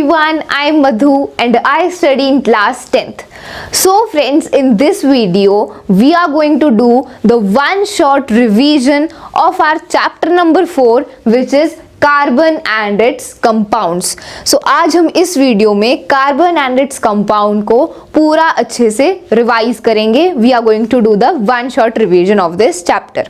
everyone, I am Madhu and I study in class 10th. So friends, in this video, we are going to do the one short revision of our chapter number 4, which is carbon and its compounds. So आज हम इस video में carbon and its compound को पूरा अच्छे से revise करेंगे. We are going to do the one shot revision of this chapter.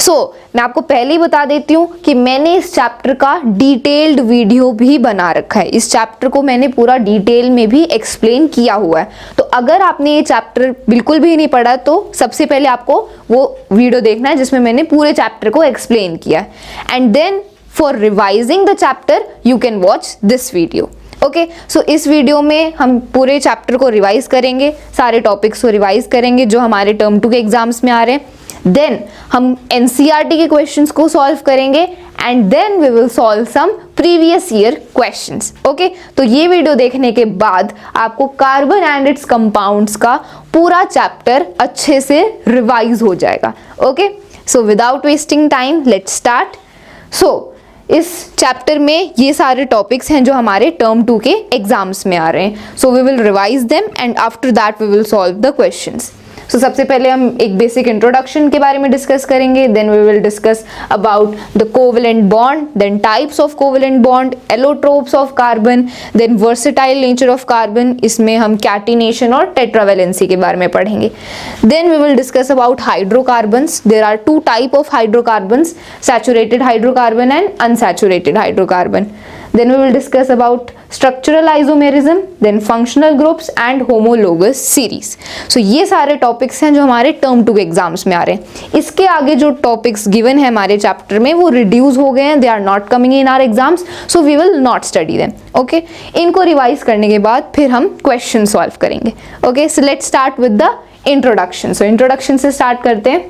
So मैं आपको पहले ही बता देती हूँ कि मैंने इस चैप्टर का डिटेल्ड वीडियो भी बना रखा है. इस चैप्टर को मैंने पूरा डिटेल में भी एक्सप्लेन किया हुआ है. तो अगर आपने ये चैप्टर बिल्कुल भी नहीं पढ़ा तो सबसे पहले आपको वो वीडियो देखना है जिसमें मैंने पूरे चैप्टर को एक्सप्लेन किया है. And then for revising the chapter you can watch this video. Okay, so इस वीडियो में हम पूरे चैप्टर को रिवाइज करेंगे, सारे टॉपिक्स को रिवाइज करेंगे जो हमारे टर्म 2 के एग्जाम्स में आ रहे हैं. देन हम एनसीईआरटी के क्वेश्चंस को सॉल्व करेंगे and then we will solve some previous year questions. Okay, तो ये वीडियो देखने के बाद आपको कार्बन एंड इट्स कंपाउंड्स का पूरा चैप्टर अच्छे से रिवाइज हो जाएगा. Okay, so without wasting time let's start. So इस चैप्टर में ये सारे टॉपिक्स हैं जो हमारे टर्म 2 के एग्जाम्स में आ रहे हैं. So we will revise them and after that we will solve the questions. So सबसे पहले हम एक बेसिक इंट्रोडक्शन के बारे में डिस्कस करेंगे. Then we will discuss about the covalent bond, then types of covalent bond, allotropes of carbon, then versatile nature of carbon. इसमें हम कैटिनेशन और टेट्रावेलेंसी के बारे में पढ़ेंगे. Then we will discuss about hydrocarbons. There are 2 type of hydrocarbons, saturated hydrocarbon and unsaturated hydrocarbon. Then we will discuss about structural isomerism, then functional groups and homologous series. So ये सारे topics हैं जो हमारे term 2 exams में आ रहे हैं. इसके आगे जो topics given है हमारे चैप्टर में वो reduce हो गए हैं. They are not coming in our exams, so we will not study them. Okay, इनको रिवाइज करने के बाद फिर हम क्वेश्चन सॉल्व करेंगे. Okay, so let's start with the introduction. So introduction से start करते हैं.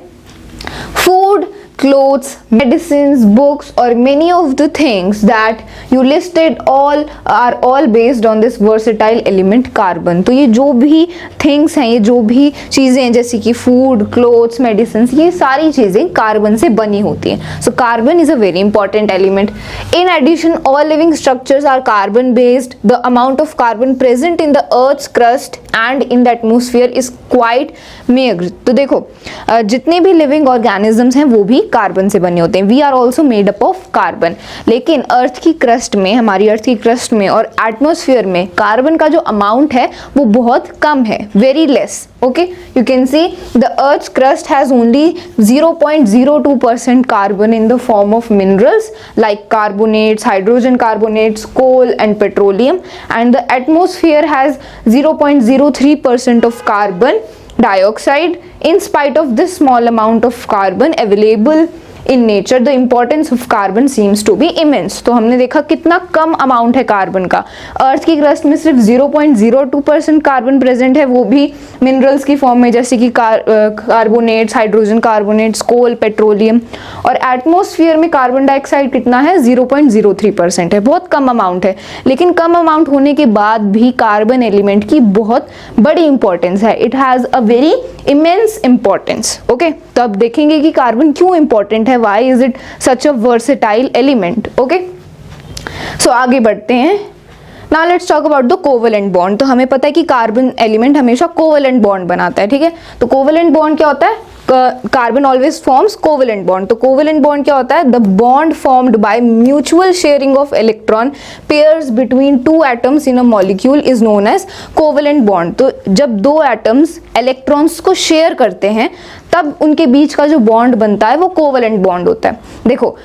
Food, clothes, medicines, books or many of the things that you listed all are all based on this versatile element carbon. तो ये जो भी things हैं, ये जो भी चीज़ें हैं जैसे कि food, clothes, medicines, ये सारी चीज़ें कार्बन से बनी होती हैं. So carbon is a very important element. In addition, all living structures are carbon based. The amount of carbon present in the earth's crust and in the atmosphere is quite meager. तो देखो जितने भी living organisms हैं वो भी carbon से बने होते हैं. We are also made up of carbon. लेकिन अर्थ की क्रस्ट में, हमारी अर्थ की क्रस्ट में और एटमॉस्फेयर में कार्बन का जो अमाउंट है वो बहुत कम है, very less. Okay, you can see the earth crust has only 0.02% carbon in the form of minerals like carbonates, hydrogen carbonates, coal and petroleum, and the atmosphere has 0.03% of carbon dioxide. In spite of this small amount of carbon available in nature, the importance of carbon seems to be immense. तो हमने देखा कितना कम amount है carbon का. अर्थ की crust में सिर्फ 0.02% carbon present है, वो भी मिनरल्स की फॉर्म में जैसे कि कार्बोनेट्स, हाइड्रोजन कार्बोनेट्स, कोल, पेट्रोलियम. और एटमॉस्फेयर में कार्बन डाइऑक्साइड कितना है? 0.03% है, बहुत कम अमाउंट है. लेकिन कम अमाउंट होने के बाद भी कार्बन एलिमेंट की बहुत बड़ी इंपॉर्टेंस है. It has a very immense importance. Okay, तो अब देखेंगे कि कार्बन क्यों इंपॉर्टेंट है. Why is it such a versatile element? Okay, so आगे बढ़ते हैं. Now let's talk about the covalent bond. तो हमें पता है कि कार्बन एलिमेंट हमेशा कोवेलेंट बॉन्ड बनाता है. ठीक है, तो कोवेलेंट बॉन्ड क्या होता है? Carbon always forms covalent bond. तो कोवेलेंट बॉन्ड क्या होता है? The bond formed by mutual sharing of electron pairs between 2 atoms in a molecule is known as covalent bond. तो जब 2 एटम्स इलेक्ट्रॉन्स को शेयर करते हैं तब उनके बीच का जो बॉन्ड बनता है वो कोवेलेंट बॉन्ड होता है. देखो,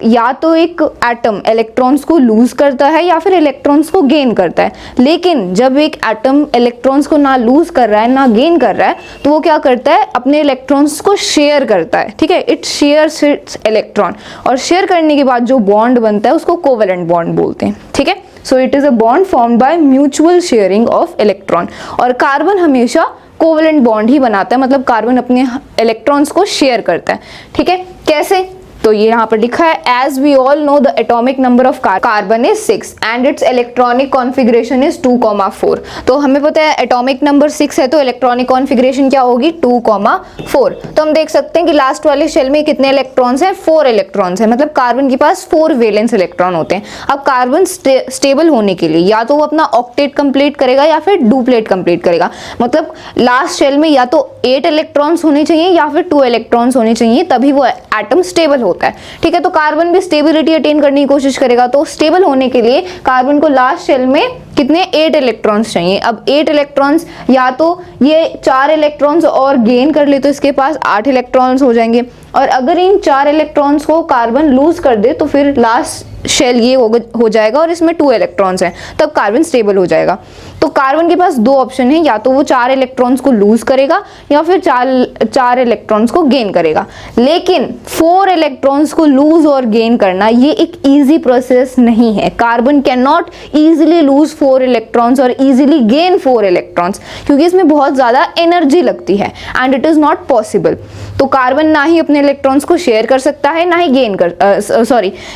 या तो एक एटम इलेक्ट्रॉन्स को लूज करता है या फिर इलेक्ट्रॉन्स को गेन करता है. लेकिन जब एक एटम इलेक्ट्रॉन्स को ना लूज कर रहा है ना गेन कर रहा है तो वो क्या करता है? अपने इलेक्ट्रॉन्स को शेयर करता है. ठीक है, इट शेयर्स इट्स इलेक्ट्रॉन, और शेयर करने के बाद जो बॉन्ड बनता है उसको कोवेलेंट बॉन्ड बोलते हैं. ठीक है, सो it is a bond formed by mutual sharing of electron. और कार्बन हमेशा कोवेलेंट बॉन्ड ही बनाता है, मतलब कार्बन अपने इलेक्ट्रॉन्स को शेयर करता है. ठीक है, कैसे? तो ये यहाँ पर लिखा है as we all know the atomic number of carbon is 6 and its electronic configuration is 2,4। तो हमें पता है एटॉमिक नंबर 6 है तो इलेक्ट्रॉनिक कॉन्फ़िगरेशन क्या होगी 2,4। तो हम देख सकते हैं कि लास्ट वाले शेल में कितने इलेक्ट्रॉन्स हैं, 4 इलेक्ट्रॉन्स हैं, मतलब कार्बन के पास 4 वैलेंस इलेक्ट्रॉन होते हैं। अब कार्बन स्टेबल होने के लिए या तो वो अपना ऑक्टेट कंप्लीट करेगा या फिर डुप्लेट कंप्लीट करेगा, मतलब लास्ट शेल में या तो 8 इलेक्ट्रॉन्स होने चाहिए या फिर 2 इलेक्ट्रॉन्स होने चाहिए, तभी वो एटम स्टेबल होता है। ठीक है, तो कार्बन भी स्टेबिलिटी अटेन करने की कोशिश करेगा, तो स्टेबल होने के लिए कार्बन को लास्ट शेल में कितने 8 इलेक्ट्रॉन्स चाहिए। अब 8 इलेक्ट्रॉन्स या तो ये 4 इलेक्ट्रॉन्स और गेन कर ले तो इसके पास 8 इलेक्ट्रॉन्स हो जाएंगे, और अगर इन 4 इलेक्ट्रॉन्स को कार्बन लूज कर दे तो फिर लास्ट शेल ये हो जाएगा और इसमें 2 इलेक्ट्रॉन्स हैं, तब कार्बन स्टेबल हो जाएगा। तो कार्बन के पास 2 ऑप्शन है, या तो वो 4 इलेक्ट्रॉन्स को लूज करेगा या फिर 4 इलेक्ट्रॉन्स को गेन करेगा। लेकिन 4 इलेक्ट्रॉन्स को लूज और गेन करना ये एक इजी प्रोसेस नहीं है। Carbon can not easily lose 4 electrons और इजीली गेन 4 इलेक्ट्रॉन्स, क्योंकि इसमें बहुत ज्यादा एनर्जी लगती है and it is not possible. तो कार्बन ना ही अपने इलेक्ट्रॉन्स को शेयर कर सकता है, ना ही गेन कर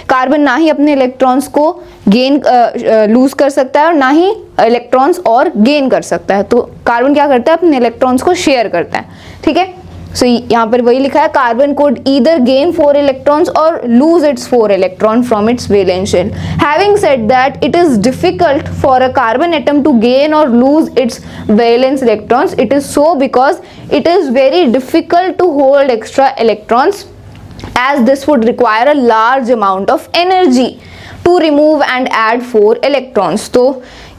कार्बन ना ही अपने इलेक्ट्रॉन्स को गेन लूज कर सकता है और ना ही इलेक्ट्रॉन्स और गेन कर सकता है। तो कार्बन क्या करता है, अपने इलेक्ट्रॉन्स को शेयर करता है। ठीक है, सो यहाँ पर वही लिखा है carbon could either gain 4 electrons or lose its 4 electron from its valence shell. Having said that, it is difficult for a carbon atom to gain or lose its valence electrons. It is so because it is very difficult to hold extra electrons, as this would require a large amount of energy to remove and add 4 electrons. तो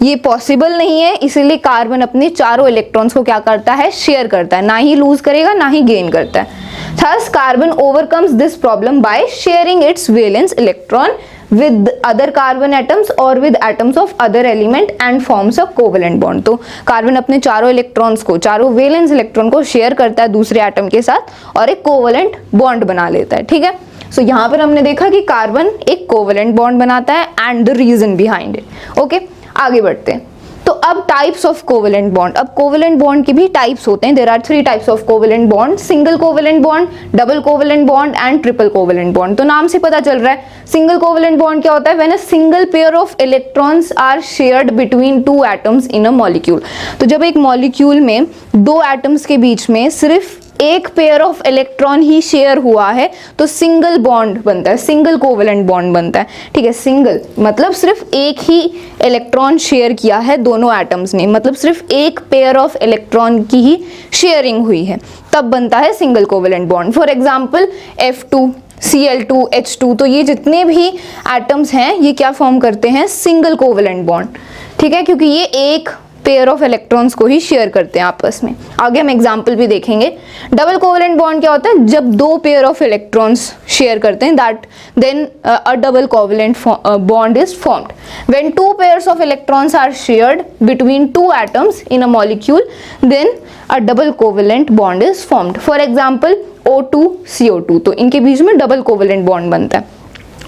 ये possible नहीं है, इसीलिए carbon अपने चारों electrons को क्या करता है, शेयर करता है, ना ही लूज करेगा ना ही गेन करता है। Thus carbon overcomes this problem by sharing its valence electron with other carbon atoms or with atoms of other element and forms a covalent bond. तो कार्बन अपने चारों इलेक्ट्रॉन्स को, चारों वैलेंस इलेक्ट्रॉन को शेयर करता है दूसरे एटम के साथ और एक कोवलेंट बॉन्ड बना लेता है। ठीक है, सो यहाँ पर हमने देखा कि कार्बन एक कोवलेंट बॉन्ड बनाता है and the reason behind it. Okay, आगे बढ़ते हैं। तो अब टाइप्स ऑफ कोवलेंट बॉन्ड, अब कोवलेंट बॉन्ड के भी टाइप्स होते हैं। There are 3 types of covalent bond, single covalent bond, double covalent bond and triple covalent bond. तो नाम से पता चल रहा है सिंगल कोवलेंट बॉन्ड क्या होता है, when a single pair of electrons are shared between 2 atoms in a molecule. तो जब एक मॉलिक्यूल में 2 एटम्स के बीच में सिर्फ एक pair of electron he share हुआ है तो सिंगल बॉन्ड बनता है, सिंगल कोवलेंट बॉन्ड बनता है। ठीक है, सिंगल मतलब सिर्फ एक ही इलेक्ट्रॉन शेयर किया है दोनों एटम्स ने, मतलब सिर्फ एक पेयर ऑफ इलेक्ट्रॉन की ही शेयरिंग हुई है, तब बनता है single covalent bond. For example F2, Cl2, H2, तो ये जितने भी एटम्स हैं ये क्या फॉर्म करते हैं, सिंगल कोवलेंट बॉन्ड। ठीक है, क्योंकि ये एक पेयर ऑफ इलेक्ट्रॉन्स को ही शेयर करते हैं आपस में। आगे हम एग्जांपल भी देखेंगे। डबल कोवलेंट बॉन्ड क्या होता है, जब 2 पेयर ऑफ इलेक्ट्रॉन्स शेयर करते हैं, that then a double covalent bond is formed when 2 pairs of electrons are shared between 2 atoms in a molecule, then a double covalent bond is formed. For example O2, CO2, तो इनके बीच में double covalent bond बनता है।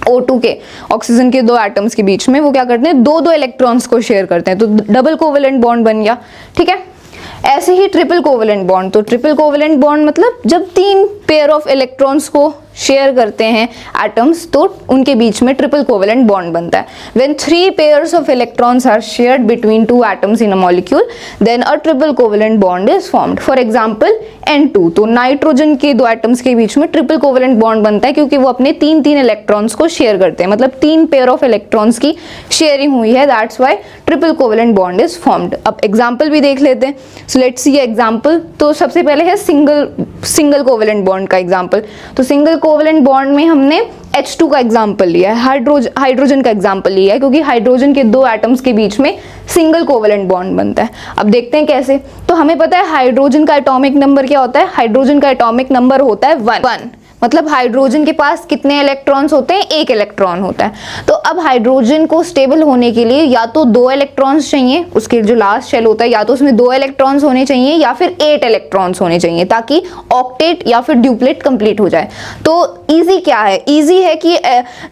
O2 के oxygen के 2 atoms के बीच में वो क्या करते हैं, 2 इलेक्ट्रॉन्स को शेयर करते हैं, तो डबल कोवलेंट बॉन्ड बन गया। ठीक है, ऐसे ही ट्रिपल कोवलेंट बॉन्ड, तो ट्रिपल कोवलेंट बॉन्ड मतलब जब 3 पेयर ऑफ इलेक्ट्रॉन्स को शेयर करते हैं एटम्स तो उनके बीच में ट्रिपल कोवलेंट बॉन्ड बनता है। When 3 pairs of electrons are shared between 2 atoms in a molecule, then a triple covalent bond is formed. For example N2, तो नाइट्रोजन के 2 एटम्स के बीच में ट्रिपल कोवलेंट बॉन्ड बनता है क्योंकि वो अपने 3 इलेक्ट्रॉन्स को शेयर करते हैं, मतलब 3 पेयर ऑफ इलेक्ट्रॉन्स की शेयरिंग हुई है, that's why triple covalent bond is formed. अब एग्जांपल भी देख लेते हैं। So let's see example. तो सबसे पहले है सिंगल कोवलेंट बॉन्ड का एग्जांपल। तो सिंगल कोवलेंट बॉन्ड में हमने H2 का एग्जांपल लिया है, हाइड्रोजन का एग्जांपल लिया है, क्योंकि हाइड्रोजन के 2 एटम्स के बीच में सिंगल कोवलेंट बॉन्ड बनता है। अब देखते हैं कैसे। तो हमें पता है हाइड्रोजन का एटॉमिक नंबर क्या होता है, हाइड्रोजन का एटॉमिक नंबर होता है 1, मतलब हाइड्रोजन के पास कितने इलेक्ट्रॉन्स होते हैं, 1 इलेक्ट्रॉन होता है। तो अब हाइड्रोजन को स्टेबल होने के लिए या तो 2 इलेक्ट्रॉन्स चाहिए, उसके जो लास्ट शेल होता है या तो उसमें 2 इलेक्ट्रॉन्स होने चाहिए या फिर 8 इलेक्ट्रॉन्स होने चाहिए, ताकि ऑक्टेट या फिर ड्यूप्लेट कंप्लीट हो जाए। तो इजी क्या है, इजी है कि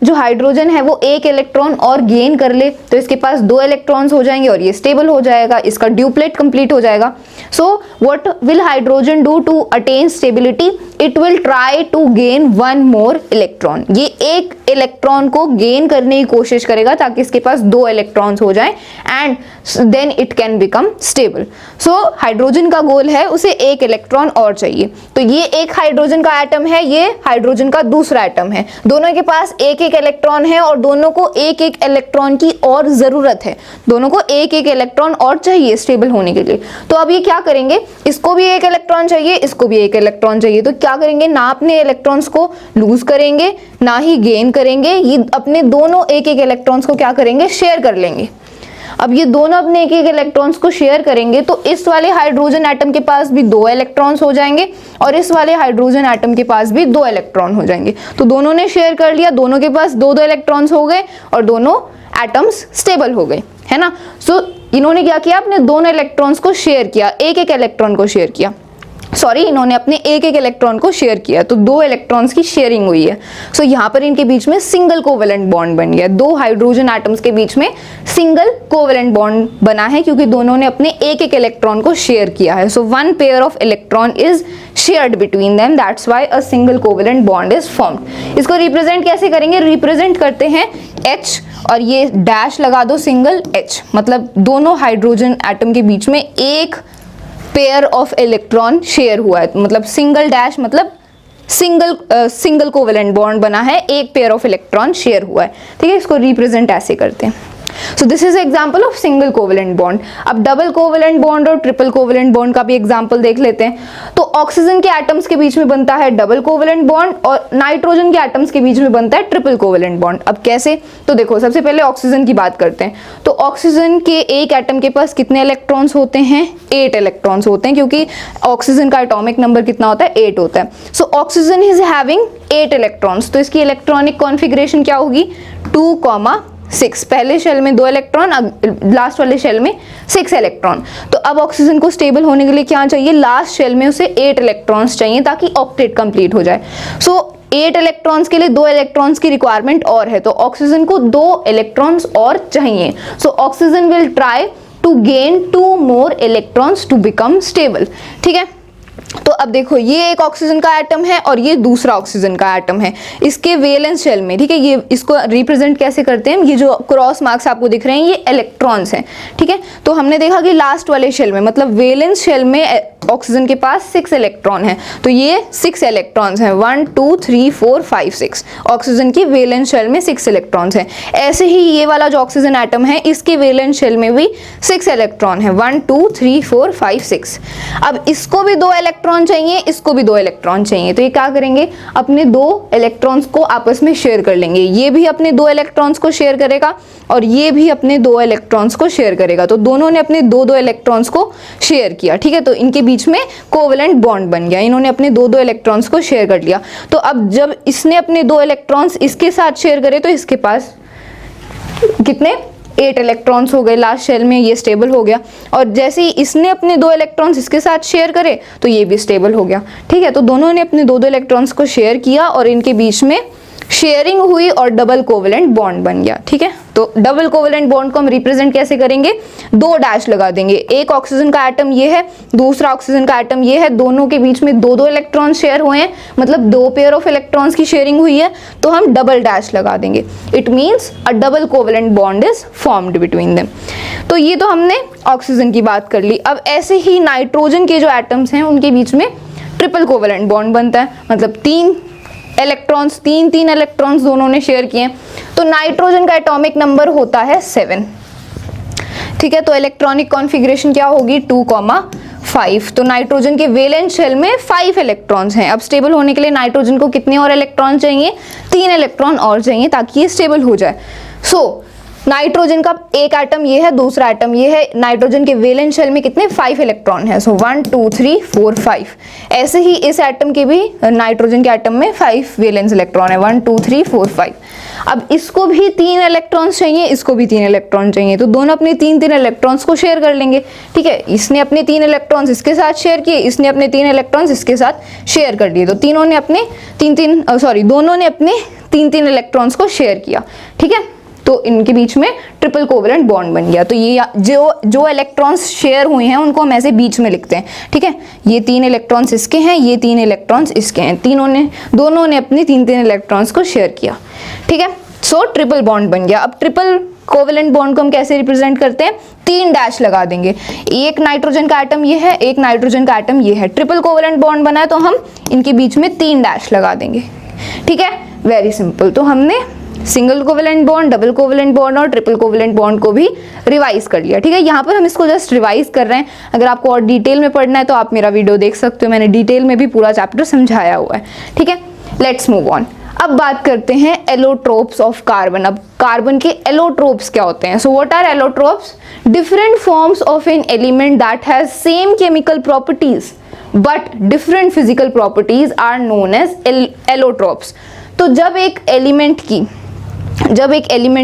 जो हाइड्रोजन है वो 1 इलेक्ट्रॉन और गेन कर ले तो इसके पास 2 इलेक्ट्रॉन्स हो जाएंगे और ये स्टेबल हो जाएगा, इसका ड्यूप्लेट कंप्लीट हो जाएगा। So what will hydrogen do to attain stability, it will try to gain one more electron. ये एक इलेक्ट्रॉन को गेन करने की कोशिश करेगा ताकि इसके पास 2 इलेक्ट्रॉन्स हो जाएं and then it can become stable. So hydrogen का गोल है उसे एक इलेक्ट्रॉन और चाहिए। तो ये एक हाइड्रोजन का एटम है, ये हाइड्रोजन का दूसरा एटम है, दोनों के पास एक एक इलेक्ट्रॉन है और दोनों को एक एक इलेक्ट्रॉन की और जरूरत है, दोनों को एक एक इलेक्ट्रॉन और चाहिए स्टेबल होने के लिए। तो अब ये क्या करेंगे, इसको भी एक इलेक्ट्रॉन चाहिए, इसको भी एक इलेक्ट्रॉन चाहिए, तो क्या करेंगे ना अपने इलेक्ट्रॉन्स को लूज करेंगे ना ही गेन करेंगे, ये अपने दोनों एक एक इलेक्ट्रॉन्स को क्या करेंगे शेयर कर लेंगे। अब ये दोनों अपने एक एक इलेक्ट्रॉन्स को शेयर करेंगे तो इस वाले हाइड्रोजन एटम के पास भी 2 इलेक्ट्रॉन्स हो जाएंगे और इस वाले हाइड्रोजन एटम के पास भी 2 इलेक्ट्रॉन हो जाएंगे। तो दोनों ने शेयर कर लिया, दोनों के पास 2 इलेक्ट्रॉन्स हो गए और दोनों एटम्स स्टेबल हो गए, है ना। सो इन्होंने क्या किया, अपने दोनों इलेक्ट्रॉन्स को शेयर किया, एक एक इलेक्ट्रॉन को शेयर किया, सॉरी इन्होंने अपने एक एक इलेक्ट्रॉन को शेयर किया, तो 2 इलेक्ट्रॉन्स की शेयरिंग हुई है। सो यहाँ पर इनके बीच में सिंगल कोवेलेंट बॉन्ड बन गया, 2 हाइड्रोजन एटम्स के बीच में सिंगल कोवेलेंट बॉन्ड बना है क्योंकि दोनों ने अपने एक एक इलेक्ट्रॉन को शेयर किया है। सो 1 pair of electron is shared between them, that's why a single covalent bond is formed. इसको रिप्रेजेंट कैसे करेंगे, रिप्रेजेंट करते हैं H और ये डैश लगा दो सिंगल H, मतलब दोनों हाइड्रोजन एटम के बीच में एक पेयर ऑफ इलेक्ट्रॉन शेयर हुआ है, मतलब सिंगल डैश मतलब सिंगल कोवेलेंट बॉन्ड बना है, एक पेयर ऑफ इलेक्ट्रॉन शेयर हुआ है, ठीक है। इसको रिप्रेजेंट ऐसे करते हैं। So this is example of single covalent bond. अब डबल कोवेलेंट बॉन्ड और ट्रिपल कोवेलेंट बॉन्ड का भी एग्जांपल देख लेते हैं। तो ऑक्सीजन के एटम्स के बीच में बनता है डबल कोवेलेंट बॉन्ड और नाइट्रोजन के एटम्स के बीच में बनता है ट्रिपल कोवेलेंट बॉन्ड। अब कैसे, तो देखो सबसे पहले ऑक्सीजन की बात करते हैं। तो ऑक्सीजन के एक एटम के पास कितने इलेक्ट्रॉन्स होते हैं, 8 इलेक्ट्रॉन्स होते हैं, क्योंकि ऑक्सीजन का एटॉमिक नंबर कितना होता है, 8 होता है। So oxygen is having 8 electrons, तो इसकी इलेक्ट्रॉनिक कॉन्फ़िगरेशन क्या होगी, 2,6। पहले शेल में 2 इलेक्ट्रॉन, लास्ट वाले शेल में 6 इलेक्ट्रॉन। तो अब ऑक्सीजन को स्टेबल होने के लिए क्या चाहिए, लास्ट शेल में उसे 8 इलेक्ट्रॉन्स चाहिए ताकि ऑक्टेट कंप्लीट हो जाए। सो 8 इलेक्ट्रॉन्स के लिए 2 इलेक्ट्रॉन्स की रिक्वायरमेंट और है, तो ऑक्सीजन को 2 इलेक्ट्रॉन्स और चाहिए। So oxygen will try to gain 2 more electrons to become stable, ठीक है। तो अब देखो ये एक ऑक्सीजन का एटम है और ये दूसरा ऑक्सीजन का एटम है, इसके वैलेंस शेल में, ठीक है। ये इसको रिप्रेजेंट कैसे करते हैं, ये जो क्रॉस मार्क्स आपको दिख रहे हैं ये इलेक्ट्रॉन्स हैं, ठीक है। तो हमने देखा कि लास्ट वाले शेल में मतलब वैलेंस शेल में ऑक्सीजन के पास 6 इलेक्ट्रॉन है, तो ये 6 इलेक्ट्रॉन्स हैं, 1 2 3 4 5 6। ऑक्सीजन की वैलेंस शेल में 6 इलेक्ट्रॉन्स हैं। ऐसे ही ये वाला जो ऑक्सीजन एटम है इसके वैलेंस शेल में भी 6 इलेक्ट्रॉन है, 1 2 3 4 5 6। अब इसको भी 2 इलेक्ट्रॉन चाहिए, इसको भी 2 इलेक्ट्रॉन चाहिए, तो ये क्या करेंगे, अपने 2 इलेक्ट्रॉन्स को आपस में शेयर कर लेंगे। ये भी अपने 2 इलेक्ट्रॉन्स को शेयर करेगा और ये भी अपने 2 इलेक्ट्रॉन्स को शेयर करेगा, तो दोनों ने अपने 2 इलेक्ट्रॉन्स को शेयर किया, ठीक है। तो इनके बीच में कोवेलेंट बॉन्ड बन गया, इन्होंने अपने 2 इलेक्ट्रॉन्स को शेयर कर लिया। तो अब जब इसने अपने 2 इलेक्ट्रॉन्स इसके साथ शेयर करे तो इसके पास कितने, 8 इलेक्ट्रॉन्स हो गए, लास्ट शेल में ये स्टेबल हो गया। और जैसे ही इसने अपने 2 इलेक्ट्रॉन्स इसके साथ शेयर करे तो ये भी स्टेबल हो गया, ठीक है। तो दोनों ने अपने 2 इलेक्ट्रॉन्स को शेयर किया और इनके बीच में शेयरिंग हुई और डबल कोवेलेंट बॉन्ड बन गया, ठीक है। तो डबल कोवेलेंट बॉन्ड को हम रिप्रेजेंट कैसे करेंगे, 2 डैश लगा देंगे, एक ऑक्सीजन का एटम ये है, दूसरा ऑक्सीजन का एटम ये है, दोनों के बीच में 2 इलेक्ट्रॉन शेयर हुए हैं, मतलब 2 पेयर ऑफ इलेक्ट्रॉन्स की शेयरिंग हुई है, तो हम डबल डैश लगा देंगे। It means a double covalent bond is formed between them. तो ये तो हमने ऑक्सीजन की बात कर ली। अब ऐसे ही नाइट्रोजन के जो एटम्स हैं उनके बीच में ट्रिपल कोवेलेंट बॉन्ड बनता है, मतलब 3 इलेक्ट्रॉन्स दोनों ने शेयर किए। तो नाइट्रोजन का एटॉमिक नंबर होता है 7, ठीक है। तो इलेक्ट्रॉनिक कॉन्फ़िगरेशन क्या होगी, 2,5। तो नाइट्रोजन के वैलेंस शेल में 5 इलेक्ट्रॉन्स हैं। अब स्टेबल होने के लिए नाइट्रोजन को कितने और इलेक्ट्रॉन चाहिए, 3 इलेक्ट्रॉन और चाहिए ताकि ये स्टेबल हो जाए। सो नाइट्रोजन का एक एटम ये है, दूसरा एटम ये है, नाइट्रोजन के वैलेंस शेल में कितने, 5 इलेक्ट्रॉन है। सो 1 2 3 4 5। ऐसे ही इस एटम के भी, नाइट्रोजन के एटम में 5 वैलेंस इलेक्ट्रॉन है, 1 2 3 4 5। अब इसको भी 3 इलेक्ट्रॉन्स चाहिए, इसको भी 3 इलेक्ट्रॉन चाहिए, तो दोनों अपने 3 इलेक्ट्रॉन्स को शेयर कर लेंगे, ठीक है। इसने अपने 3 इलेक्ट्रॉन्स इसके साथ शेयर किए, इसने अपने 3 इलेक्ट्रॉन्स इसके साथ शेयर कर दिए, तो दोनों ने अपने 3 इलेक्ट्रॉन्स को शेयर किया, ठीक है। तो इनके बीच में ट्रिपल कोवेलेंट बॉन्ड बन गया। तो ये जो इलेक्ट्रॉन्स शेयर हुए हैं उनको हम ऐसे बीच में लिखते हैं, ठीक है। ये 3 इलेक्ट्रॉन्स इसके हैं, ये 3 इलेक्ट्रॉन्स इसके हैं, दोनों ने अपने 3 इलेक्ट्रॉन्स को शेयर किया, ठीक है। सो ट्रिपल बॉन्ड बन गया। अब ट्रिपल कोवेलेंट बॉन्ड को हम कैसे रिप्रेजेंट करते हैं, 3 डैश लगा देंगे। एक नाइट्रोजन का एटम ये है, एक नाइट्रोजन का एटम ये है, ट्रिपल कोवेलेंट बॉन्ड बना है तो हम इनके बीच में 3 डैश लगा देंगे, ठीक है। Very simple. तो हमने single covalent bond, double covalent bond और ट्रिपल कोवेलेंट बॉन्ड को भी रिवाइज कर लिया, ठीक है। यहाँ पर हम इसको जस्ट रिवाइज कर रहे हैं। अगर आपको और डिटेल में पढ़ना है तो आप मेरा वीडियो देख सकते हो, मैंने डिटेल में भी पूरा चैप्टर समझाया हुआ है, ठीक है। Let's move on. अब बात करते हैं एलोट्रोप्स ऑफ कार्बन। अब कार्बन के एलोट्रोप्स क्या होते हैं? So what are allotropes? Different forms of an element that has same chemical properties but different physical properties are known as allotropes. तो जब एक एलिमेंट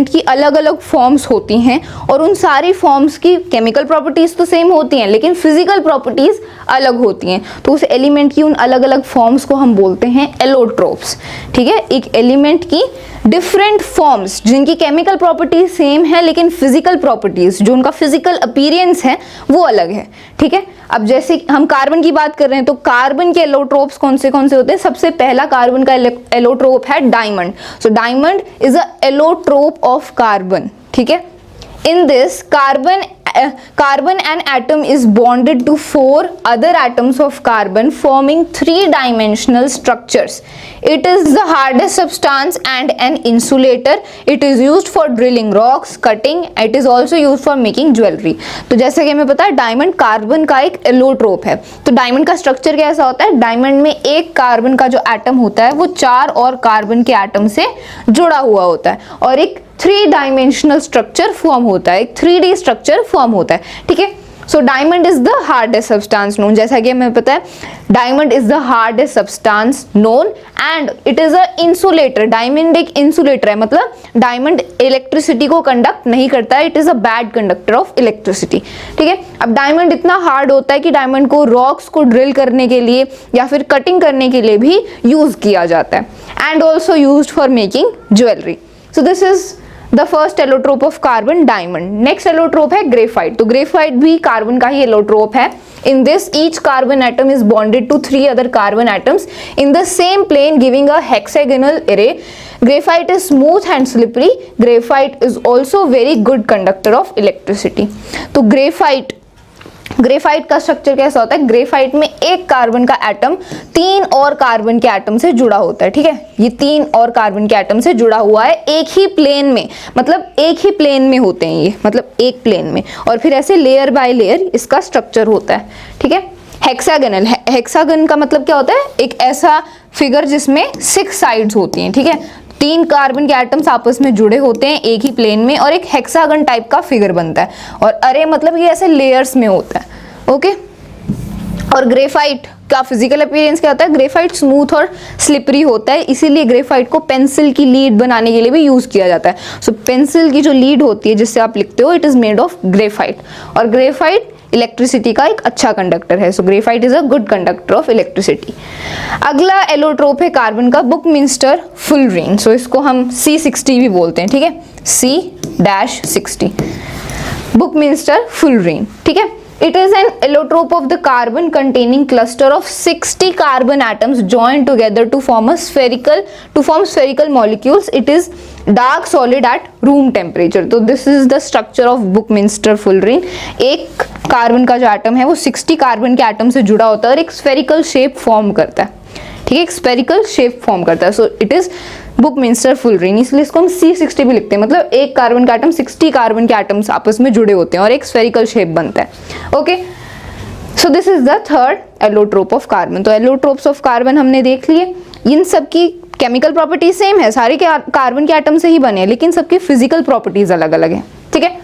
की अलग अलग फॉर्म्स होती हैं और उन सारी फॉर्म्स की केमिकल प्रॉपर्टीज तो सेम होती हैं लेकिन फिजिकल प्रॉपर्टीज अलग होती हैं, तो उस एलिमेंट की उन अलग अलग फॉर्म्स को हम बोलते हैं एलोट्रोप्स, ठीक है। एक एलिमेंट की डिफरेंट फॉर्म्स जिनकी केमिकल प्रॉपर्टीज सेम है लेकिन फिजिकल प्रॉपर्टीज, जो उनका फिजिकल अपीयरेंस है वो अलग है, ठीक है। अब जैसे हम कार्बन की बात कर रहे हैं तो कार्बन के एलोट्रोप्स कौन से होते हैं? सबसे पहला कार्बन का एलोट्रोप है diamond. So diamond is a allotrope of carbon, ठीक है। In this, carbon an atom is bonded to 4 other atoms of carbon forming 3-dimensional structures. It is the hardest substance and an insulator. It is used for drilling rocks, cutting. It is also used for making jewelry. तो जैसा कि हमें पता है diamond carbon का एक allotrope है। तो डायमंड का स्ट्रक्चर कैसा होता है? डायमंड में एक कार्बन का जो एटम होता है वो 4 और कार्बन के एटम से जुड़ा हुआ होता है और एक 3-डायमेंशनल स्ट्रक्चर फॉर्म होता है, एक 3D स्ट्रक्चर फॉर्म होता है, ठीक है। So diamond is the hardest substance known. जैसा कि हमें पता है diamond is the hardest substance known and it is a insulator. Diamond एक इंसुलेटर है, मतलब डायमंड इलेक्ट्रिसिटी को कंडक्ट नहीं करता है, it is a bad conductor of electricity, ठीक है। अब डायमंड इतना हार्ड होता है कि डायमंड को रॉक्स को ड्रिल करने के लिए या फिर कटिंग करने के लिए भी यूज किया जाता है and also used for making jewellery. So this is the first allotrope of carbon, diamond. Next allotrope है ग्रेफाइट। तो ग्रेफाइट भी कार्बन का ही एलोट्रोप है। In this, each carbon atom is bonded to 3 other carbon atoms in the same plane, giving a hexagonal array. Graphite is smooth and slippery. Graphite is also very good conductor of electricity. तो graphite का structure कैसा होता है? Graphite में एक carbon का atom 3 और carbon के एटम से जुड़ा होता है, ठीक है। ये 3 और कार्बन के एटम से जुड़ा हुआ है एक ही प्लेन में, मतलब एक ही प्लेन में होते हैं ये, मतलब एक प्लेन में, और फिर ऐसे लेयर बाय लेयर इसका स्ट्रक्चर होता है, ठीक है। हेक्सागोनल, हेक्सागन का मतलब क्या होता है? एक ऐसा फिगर जिसमें 6 साइड्स होती हैं, ठीक है। 3 कार्बन के एटम्स आपस में जुड़े होते हैं एक ही प्लेन में और एक हेक्सागन टाइप का फिगर बनता है, और अरे मतलब ये ऐसे लेयर्स में होता है, ओके। और ग्रेफाइट का फिजिकल अपीयरेंस क्या होता है? ग्रेफाइट स्मूथ और स्लिपरी होता है, इसीलिए ग्रेफाइट को पेंसिल की लीड बनाने के लिए भी यूज किया जाता है। सो पेंसिल की जो लीड होती है जिससे आप लिखते हो, it is made of graphite, और ग्रेफाइट इलेक्ट्रिसिटी का एक अच्छा कंडक्टर है। So graphite is a good conductor of electricity. अगला एलोट्रोप है कार्बन का बुकमिंस्टर फुलरीन। सो इसको हम C60 भी बोलते हैं, ठीक है, C-60 बुकमिंस्टर फुलरीन, ठीक है। It is an allotrope of the carbon containing cluster of 60 carbon atoms joined together to form spherical molecules. It is dark solid at room temperature. तो this is the structure of Buckminster fullerene. एक carbon का जो atom है वो 60 carbon के atom से जुड़ा होता है और एक स्फेरिकल शेप फॉर्म करता है, ठीक है, एक स्फेरिकल शेप फॉर्म करता है। सो इट इज बुकमिंस्टर फुलरीन, इसलिए इसको हम C60 भी लिखते हैं, मतलब एक कार्बन का एटम 60 कार्बन के एटम्स आपस में जुड़े होते हैं और एक स्फेरिकल शेप बनता है, okay. So this is the third allotrope of carbon. तो एलोट्रोप्स ऑफ कार्बन हमने देख लिए। इन सब की केमिकल प्रॉपर्टी सेम है, सारे के कार्बन के एटम से ही बने हैं, लेकिन सबकी फिजिकल प्रॉपर्टीज अलग अलग है, ठीक है।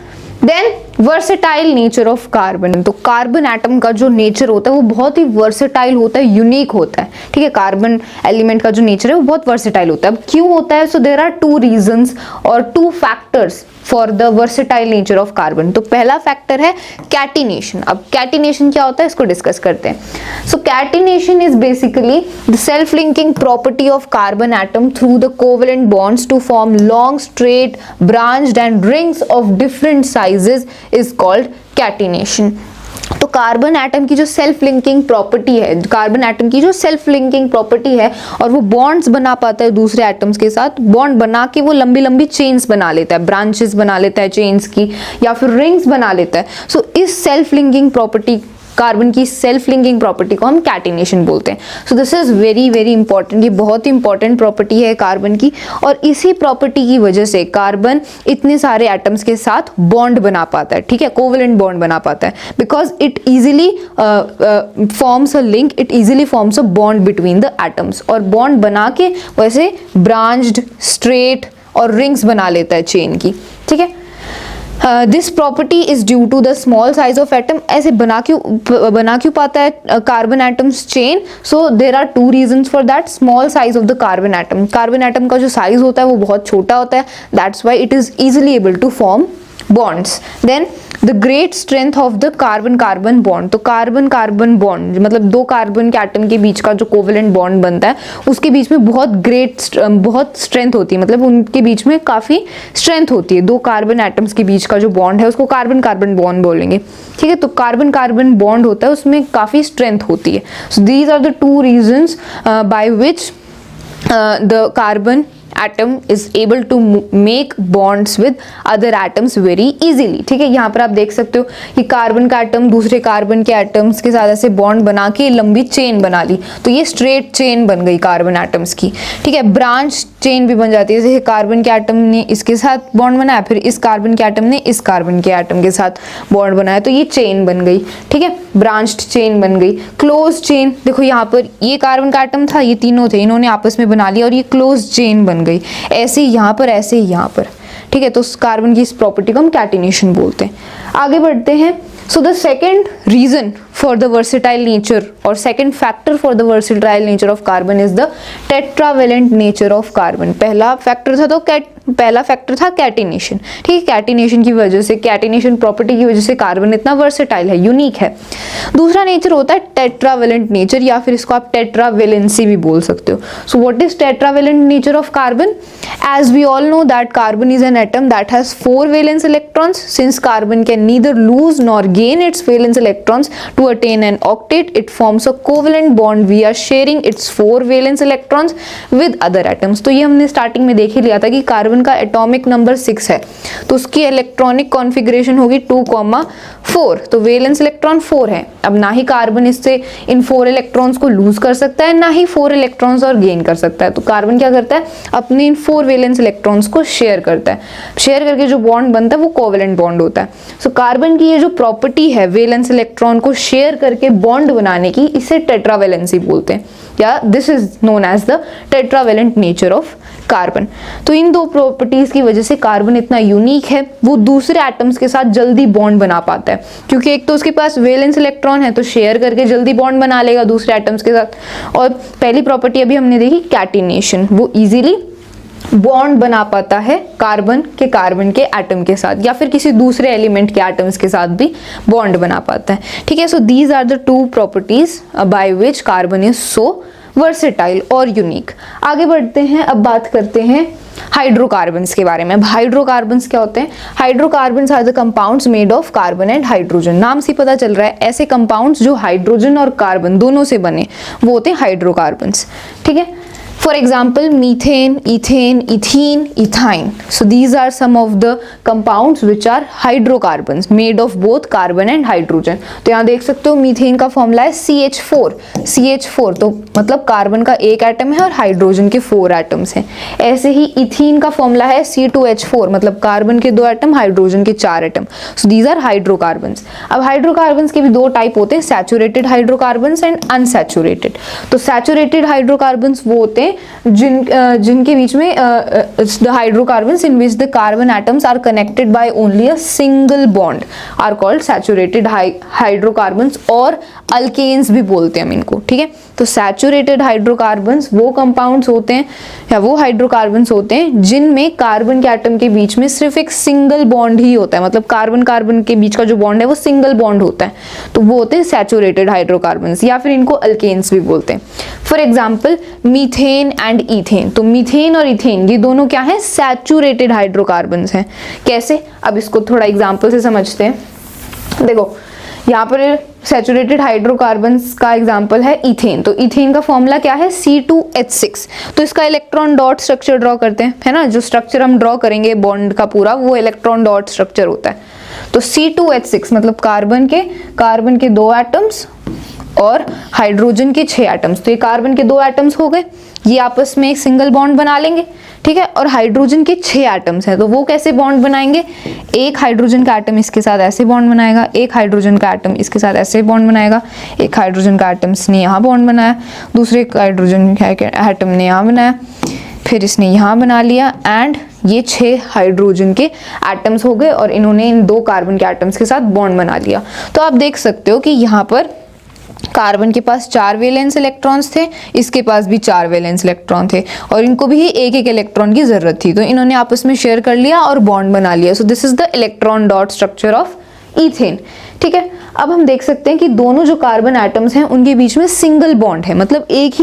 Then versatile nature of carbon. तो कार्बन एटम का जो नेचर होता है वो बहुत ही वर्सेटाइल होता है, यूनिक होता है, ठीक है। कार्बन एलिमेंट का जो नेचर है वो बहुत वर्सेटाइल होता है। अब क्यों होता है? So there are two reasons और two factors for the versatile nature of carbon. तो पहला फैक्टर है कैटिनेशन। अब कैटिनेशन क्या होता है इसको डिस्कस करते हैं। So catenation is basically the self linking property of carbon atom through the covalent bonds to form long straight branched and rings of different sizes is called catenation. तो carbon atom की जो self linking property है, carbon atom की जो self linking property है और वो bonds बना पाता है दूसरे एटम्स के साथ, बॉन्ड बना के वो लंबी लंबी चेन्स बना लेता है, ब्रांचेस बना लेता है चेन्स की, या फिर रिंग्स बना लेता है। सो इस सेल्फ लिंकिंग प्रॉपर्टी, कार्बन की सेल्फ लिंकिंग प्रॉपर्टी को हम कैटिनेशन बोलते हैं। So this is very very important, ये बहुत ही इंपॉर्टेंट प्रॉपर्टी है कार्बन की, और इसी प्रॉपर्टी की वजह से कार्बन इतने सारे एटम्स के साथ बॉन्ड बना पाता है, ठीक है, कोवेलेंट बॉन्ड बना पाता है, because it easily forms a link, it easily forms a bond between the atoms, और बॉन्ड बना के वैसे ब्रांच्ड, स्ट्रेट और रिंग्स बना लेता है चेन की, ठीक है। This property is due to the small size of atom. ऐसे बना क्यों पाता है carbon atoms chain? So there are two reasons for that. Small size of the carbon atom, carbon atom का जो साइज होता है वो बहुत छोटा होता है, that's why it is easily able to form bonds. Then the great strength of the carbon-carbon bond. तो कार्बन-कार्बन बॉन्ड मतलब दो कार्बन के एटम के बीच का जो कोवेलेंट बॉन्ड बनता है उसके बीच में बहुत स्ट्रेंथ होती है, मतलब उनके बीच में काफ़ी स्ट्रेंथ होती है। दो कार्बन एटम्स के बीच का जो बॉन्ड है उसको कार्बन-कार्बन बॉन्ड बोलेंगे, ठीक है। तो कार्बन-कार्बन बॉन्ड होता है, उसमें काफ़ी स्ट्रेंथ होती है। So these are the two reasons by which the carbon atom is able to make bonds with other atoms very easily, ठीक है। यहाँ पर आप देख सकते हो कि कार्बन का एटम दूसरे कार्बन के एटम्स के साथ ऐसे बॉन्ड बना के लंबी चेन बना ली, तो ये स्ट्रेट चेन बन गई कार्बन एटम्स की, ठीक है। ब्रांच चेन भी बन जाती है, जैसे कार्बन के एटम ने इसके साथ बॉन्ड बनाया, फिर इस कार्बन के एटम ने इस कार्बन के एटम के साथ बॉन्ड बनाया, तो ये चेन बन गई, ठीक है, ब्रांच्ड चेन बन गई। क्लोज चेन, देखो यहाँ पर ये कार्बन का एटम था, ये तीनों थे, इन्होंने आपस में बना लिया और ये क्लोज चेन बन गई, ऐसे ही यहाँ पर, ऐसे ही यहाँ पर, ठीक है। तो कार्बन की इस प्रॉपर्टी को हम कैटिनेशन बोलते हैं। आगे बढ़ते हैं। So the second reason for the versatile nature or second factor for the versatile nature of carbon is the tetravalent nature of carbon. पहला फैक्टर था कैटिनेशन, ठीक है। कैटिनेशन की वजह से, कैटिनेशन प्रॉपर्टी की वजह से कार्बन इतना वर्सेटाइल है, यूनिक है। दूसरा नेचर होता है टेट्रावेलेंट नेचर, या फिर इसको आप टेट्रावेलेंसी भी बोल सकते हो। So what is tetravalent nature of carbon? As we all know that carbon is an atom that has 4 valence electrons. Since carbon can neither lose nor gain its valence electrons to attain an octet, it forms a covalent bond via sharing its 4 valence electrons with other atoms. तो ये हमने starting में देख ही लिया था कि carbon का atomic number 6 है, तो उसकी इलेक्ट्रॉनिक कॉन्फ़िगरेशन होगी 2,4, तो वैलेंस इलेक्ट्रॉन 4 है। अब ना ही कार्बन इससे इन 4 इलेक्ट्रॉन्स को लूज कर सकता है, ना ही 4 इलेक्ट्रॉन्स और गेन कर सकता है। तो कार्बन क्या करता है, अपने इन 4 वैलेंस इलेक्ट्रॉन्स को शेयर करता है, शेयर करके जो बॉन्ड बनता है वो कोवेलेंट बॉन्ड होता है। सो कार्बन की ये जो प्रॉपर्टी है वैलेंस इलेक्ट्रॉन को शेयर करके बॉन्ड बनाने की, इसे टेट्रावेलेंसी बोलते हैं, या this is known as the tetravalent nature of carbon. तो इन दो प्रॉपर्टीज की वजह से कार्बन इतना यूनिक है, वो दूसरे एटम्स के साथ जल्दी बॉन्ड बना पाता है, क्योंकि एक तो उसके पास वैलेंस इलेक्ट्रॉन है तो शेयर करके जल्दी बॉन्ड बना लेगा दूसरे एटम्स के साथ, और पहली प्रॉपर्टी अभी हमने देखी कैटिनेशन, वो इजीली बॉन्ड बना पाता है कार्बन के एटम के साथ, या फिर किसी दूसरे एलिमेंट के एटम्स के साथ भी बॉन्ड बना पाता है, ठीक है। So these are the two properties by which carbon is so versatile और यूनिक। आगे बढ़ते हैं, अब बात करते हैं हाइड्रोकार्बन्स के बारे में। अब हाइड्रोकार्बन्स क्या होते हैं? Hydrocarbons are the compounds made of carbon and hydrogen. नाम से पता चल रहा है, ऐसे कंपाउंड्स जो हाइड्रोजन और कार्बन दोनों से बने वो होते हैं हाइड्रोकार्बन्स, ठीक है। For example, methane, ethane, ethene, ethyne. So these are some of the compounds which are hydrocarbons made of both carbon and hydrogen. तो यहाँ देख सकते हो मीथेन का फॉर्मूला है CH4, तो मतलब कार्बन का एक एटम है और हाइड्रोजन के 4 एटम्स हैं। ऐसे ही इथीन का फॉर्मूला है C2H4, मतलब कार्बन के 2 एटम, हाइड्रोजन के 4 atom. So these are hydrocarbons. अब हाइड्रोकार्बन्स के भी 2 टाइप होते हैं, सैचुरेटेड हाइड्रोकार्बन्स एंड अनसैचुरेटेड। तो सैचुरेटेड हाइड्रोकार्बन्स वो होते हैं हैं जिनके बीच में the hydrocarbons in which the carbon atoms are connected by only a single bond are called saturated hydrocarbons, और अल्केन्स भी बोलते हैं हम इनको, ठीक है। तो सैचुरेटेड हाइड्रोकार्बन्स वो कंपाउंड्स होते हैं या वो हाइड्रोकार्बन्स होते हैं जिनमें कार्बन के एटम के बीच में सिर्फ एक सिंगल बॉन्ड ही होता है, मतलब कार्बन कार्बन के बीच का जो बॉन्ड है वो सिंगल बॉन्ड होता है, तो वो होते हैं सैचुरेटेड हाइड्रोकार्बन्स, या फिर इनको अल्केन्स भी बोलते हैं। For example methane and ethane, तो मीथेन और इथेन ये दोनों क्या है, सैचुरेटेड हाइड्रोकार्बन्स हैं। कैसे, अब इसको थोड़ा एग्जाम्पल से समझते हैं। देखो यहाँ पर सैचुरेटेड हाइड्रोकार्बन्स का एग्जांपल है इथेन, तो इथेन का फॉर्मूला क्या है, C2H6। तो इसका इलेक्ट्रॉन डॉट स्ट्रक्चर ड्रॉ करते हैं, है ना, जो स्ट्रक्चर हम ड्रॉ करेंगे बॉन्ड का पूरा वो इलेक्ट्रॉन डॉट स्ट्रक्चर होता है। तो C2H6 मतलब कार्बन के 2 एटम्स और हाइड्रोजन के 6 एटम्स। तो ये कार्बन के 2 एटम्स हो गए, ये आपस में एक सिंगल बॉन्ड बना लेंगे, ठीक है। और हाइड्रोजन के 6 एटम्स हैं, तो वो कैसे बॉन्ड बनाएंगे, एक हाइड्रोजन का एटम इसके साथ ऐसे बॉन्ड बनाएगा, एक हाइड्रोजन का एटम इसके साथ ऐसे बॉन्ड बनाएगा, एक हाइड्रोजन का एटम इसने यहाँ बॉन्ड बनाया, दूसरे हाइड्रोजन का एटम ने यहाँ बनाया, फिर इसने यहाँ बना लिया, एंड ये 6 हाइड्रोजन के एटम्स हो गए और इन्होंने इन 2 कार्बन के एटम्स के साथ बॉन्ड बना लिया। तो आप देख सकते हो कि यहाँ पर कार्बन के पास 4 वैलेंस इलेक्ट्रॉन्स थे, इसके पास भी 4 वैलेंस इलेक्ट्रॉन थे, और इनको भी एक एक इलेक्ट्रॉन की जरूरत थी, तो इन्होंने आपस में शेयर कर लिया और बॉन्ड बना लिया। सो this is the electron dot structure of ethane, ठीक है। अब हम देख सकते हैं कि दोनों जो कार्बन एटम्स हैं उनके बीच में सिंगल बॉन्ड है, मतलब एक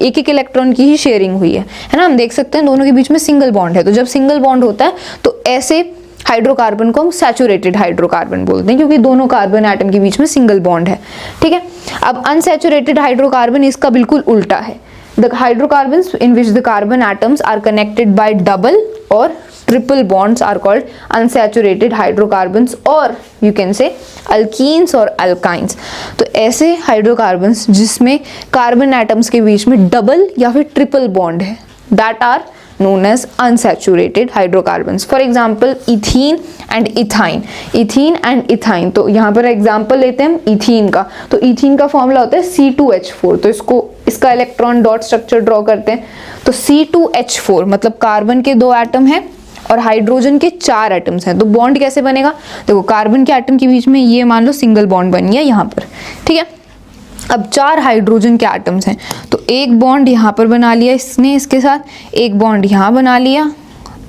एक इलेक्ट्रॉन की ही शेयरिंग हुई है ना। हम देख सकते हैं दोनों के बीच में सिंगल बॉन्ड है, तो जब सिंगल बॉन्ड होता है तो ऐसे हाइड्रोकार्बन को हम सैचुरेटेड हाइड्रोकार्बन बोलते हैं, क्योंकि दोनों कार्बन एटम के बीच में सिंगल बॉन्ड है, ठीक है। अब अनसैचुरेटेड हाइड्रोकार्बन इसका बिल्कुल उल्टा है। The hydrocarbons in which the carbon atoms are connected by double और triple bonds are called unsaturated hydrocarbons, और यू कैन से अल्कीन्स और अल्काइंस। तो ऐसे हाइड्रोकार्बन्स जिसमें कार्बन एटम्स के बीच में डबल या फिर ट्रिपल बॉन्ड है, that are known as unsaturated hydrocarbons. For example, ethene and ethyne. ethene and ethyne. तो यहाँ पर एग्जाम्पल लेते हैं हम ethene का, तो ethene का फॉर्मूला होता है C2H4। तो इसका इलेक्ट्रॉन डॉट स्ट्रक्चर ड्रॉ करते हैं, तो C2H4 मतलब कार्बन के 2 एटम हैं और हाइड्रोजन के 4 एटम्स हैं, तो बॉन्ड कैसे बनेगा, देखो कार्बन के एटम के बीच में ये मान लो सिंगल बॉन्ड बन गया यहाँ पर, ठीक है। अब 4 हाइड्रोजन के एटम्स हैं, तो एक बॉन्ड यहाँ पर बना लिया इसने इसके साथ, एक बॉन्ड यहाँ बना लिया,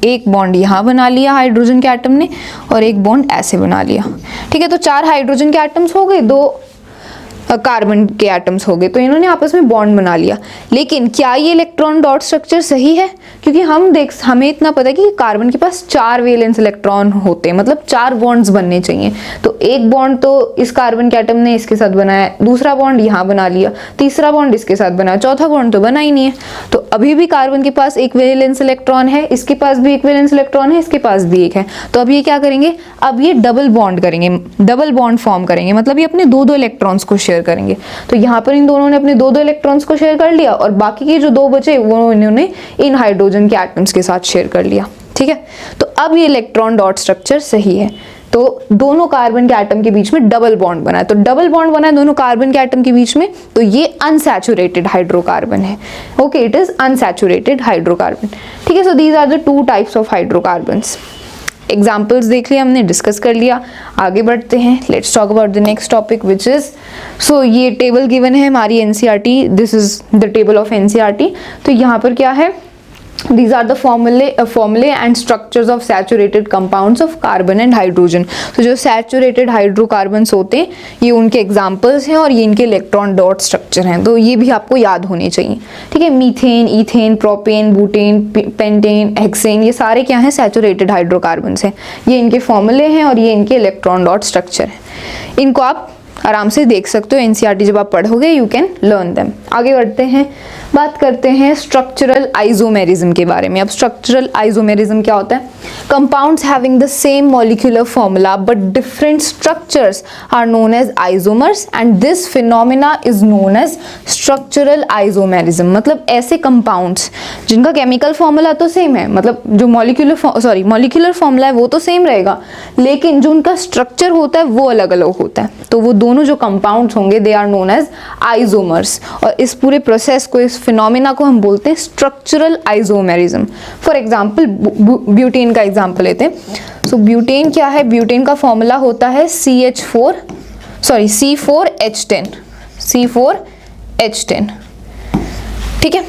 एक बॉन्ड यहाँ बना लिया हाइड्रोजन के एटम ने, और एक बॉन्ड ऐसे बना लिया, ठीक है। तो 4 हाइड्रोजन के एटम्स हो गए, 2 कार्बन के एटम्स हो गए, तो इन्होंने आपस में बॉन्ड बना लिया। लेकिन क्या ये इलेक्ट्रॉन डॉट स्ट्रक्चर सही है, क्योंकि हमें इतना पता है कि कार्बन के पास 4 वैलेंस इलेक्ट्रॉन होते हैं, मतलब 4 बॉन्ड्स बनने चाहिए। तो एक बॉन्ड तो इस कार्बन के एटम ने इसके साथ बनाया, दूसरा बॉन्ड यहाँ बना लिया, तीसरा बॉन्ड इसके साथ बनाया, चौथा बॉन्ड तो बना ही नहीं है। तो अभी भी कार्बन के पास एक वैलेंस इलेक्ट्रॉन है, इसके पास भी एक वैलेंस इलेक्ट्रॉन है, इसके पास भी एक है। तो अब ये क्या करेंगे, अब ये डबल बॉन्ड करेंगे, डबल बॉन्ड फॉर्म करेंगे, मतलब ये अपने 2-2 इलेक्ट्रॉन्स को शेयर करेंगे। तो यहाँ पर इन दोनों ने अपने 2-2 इलेक्ट्रॉन्स को शेयर कर लिया, और बाकी के जो 2 बचे वो इन्होंने इन हाइड्रोजन के एटम्स के साथ शेयर कर लिया, ठीक है। तो अब ये इलेक्ट्रॉन डॉट स्ट्रक्चर सही है, तो दोनों कार्बन के एटम के बीच में डबल बॉन्ड बना है, तो डबल बॉन्ड बना है दोनों कार्बन के एटम के बीच में, तो ये अनसैचुरेटेड हाइड्रोकार्बन है। Okay, it is unsaturated hydrocarbon, ठीक है। So these are the 2 types of hydrocarbons. Examples देख लिया हमने, डिस्कस कर लिया, आगे बढ़ते हैं। Let's talk about the next topic which is, so ये टेबल गिवन है हमारी NCERT, this is the table of NCERT. तो यहाँ पर क्या है, these are the formulae and structures of saturated compounds of carbon and hydrogen। तो जो saturated hydrocarbons होते हैं ये उनके एग्जाम्पल्स हैं और ये इनके इलेक्ट्रॉन डॉट स्ट्रक्चर हैं, तो ये भी आपको याद होने चाहिए, ठीक है। Methane, ethane, propane, butane, pentane, hexane, ये सारे क्या हैं, सैचुरेटेड हाइड्रोकार्बन्स हैं। ये इनके फॉर्मूले हैं और ये इनके इलेक्ट्रॉन डॉट स्ट्रक्चर हैं। इनको आप आराम से देख सकते हो, एनसीईआरटी जब आप पढ़ोगे यू कैन लर्न देम। आगे बढ़ते हैं, बात करते हैं स्ट्रक्चरल आइसोमेरिज्म के बारे में। अब स्ट्रक्चरल आइसोमेरिज्म क्या होता है, compounds having the same molecular formula but different structures are known as isomers and this phenomena is known as structural isomerism. मतलब ऐसे कंपाउंड्स जिनका केमिकल फॉर्मूला तो सेम है, मतलब जो मॉलिक्यूलर फॉर्मूला है वो तो सेम रहेगा, लेकिन जो उनका स्ट्रक्चर होता है वो अलग अलग होता है, तो वो दोनों जो कंपाउंड्स होंगे they are known as isomers. और इस पूरे प्रोसेस को, इस फिनोमिना को हम बोलते हैं structural isomerism. For example butane का एग्जांपल लेते हैं। सो ब्यूटेन क्या है, ब्यूटेन का फॉर्मूला होता है C4H10, ठीक है,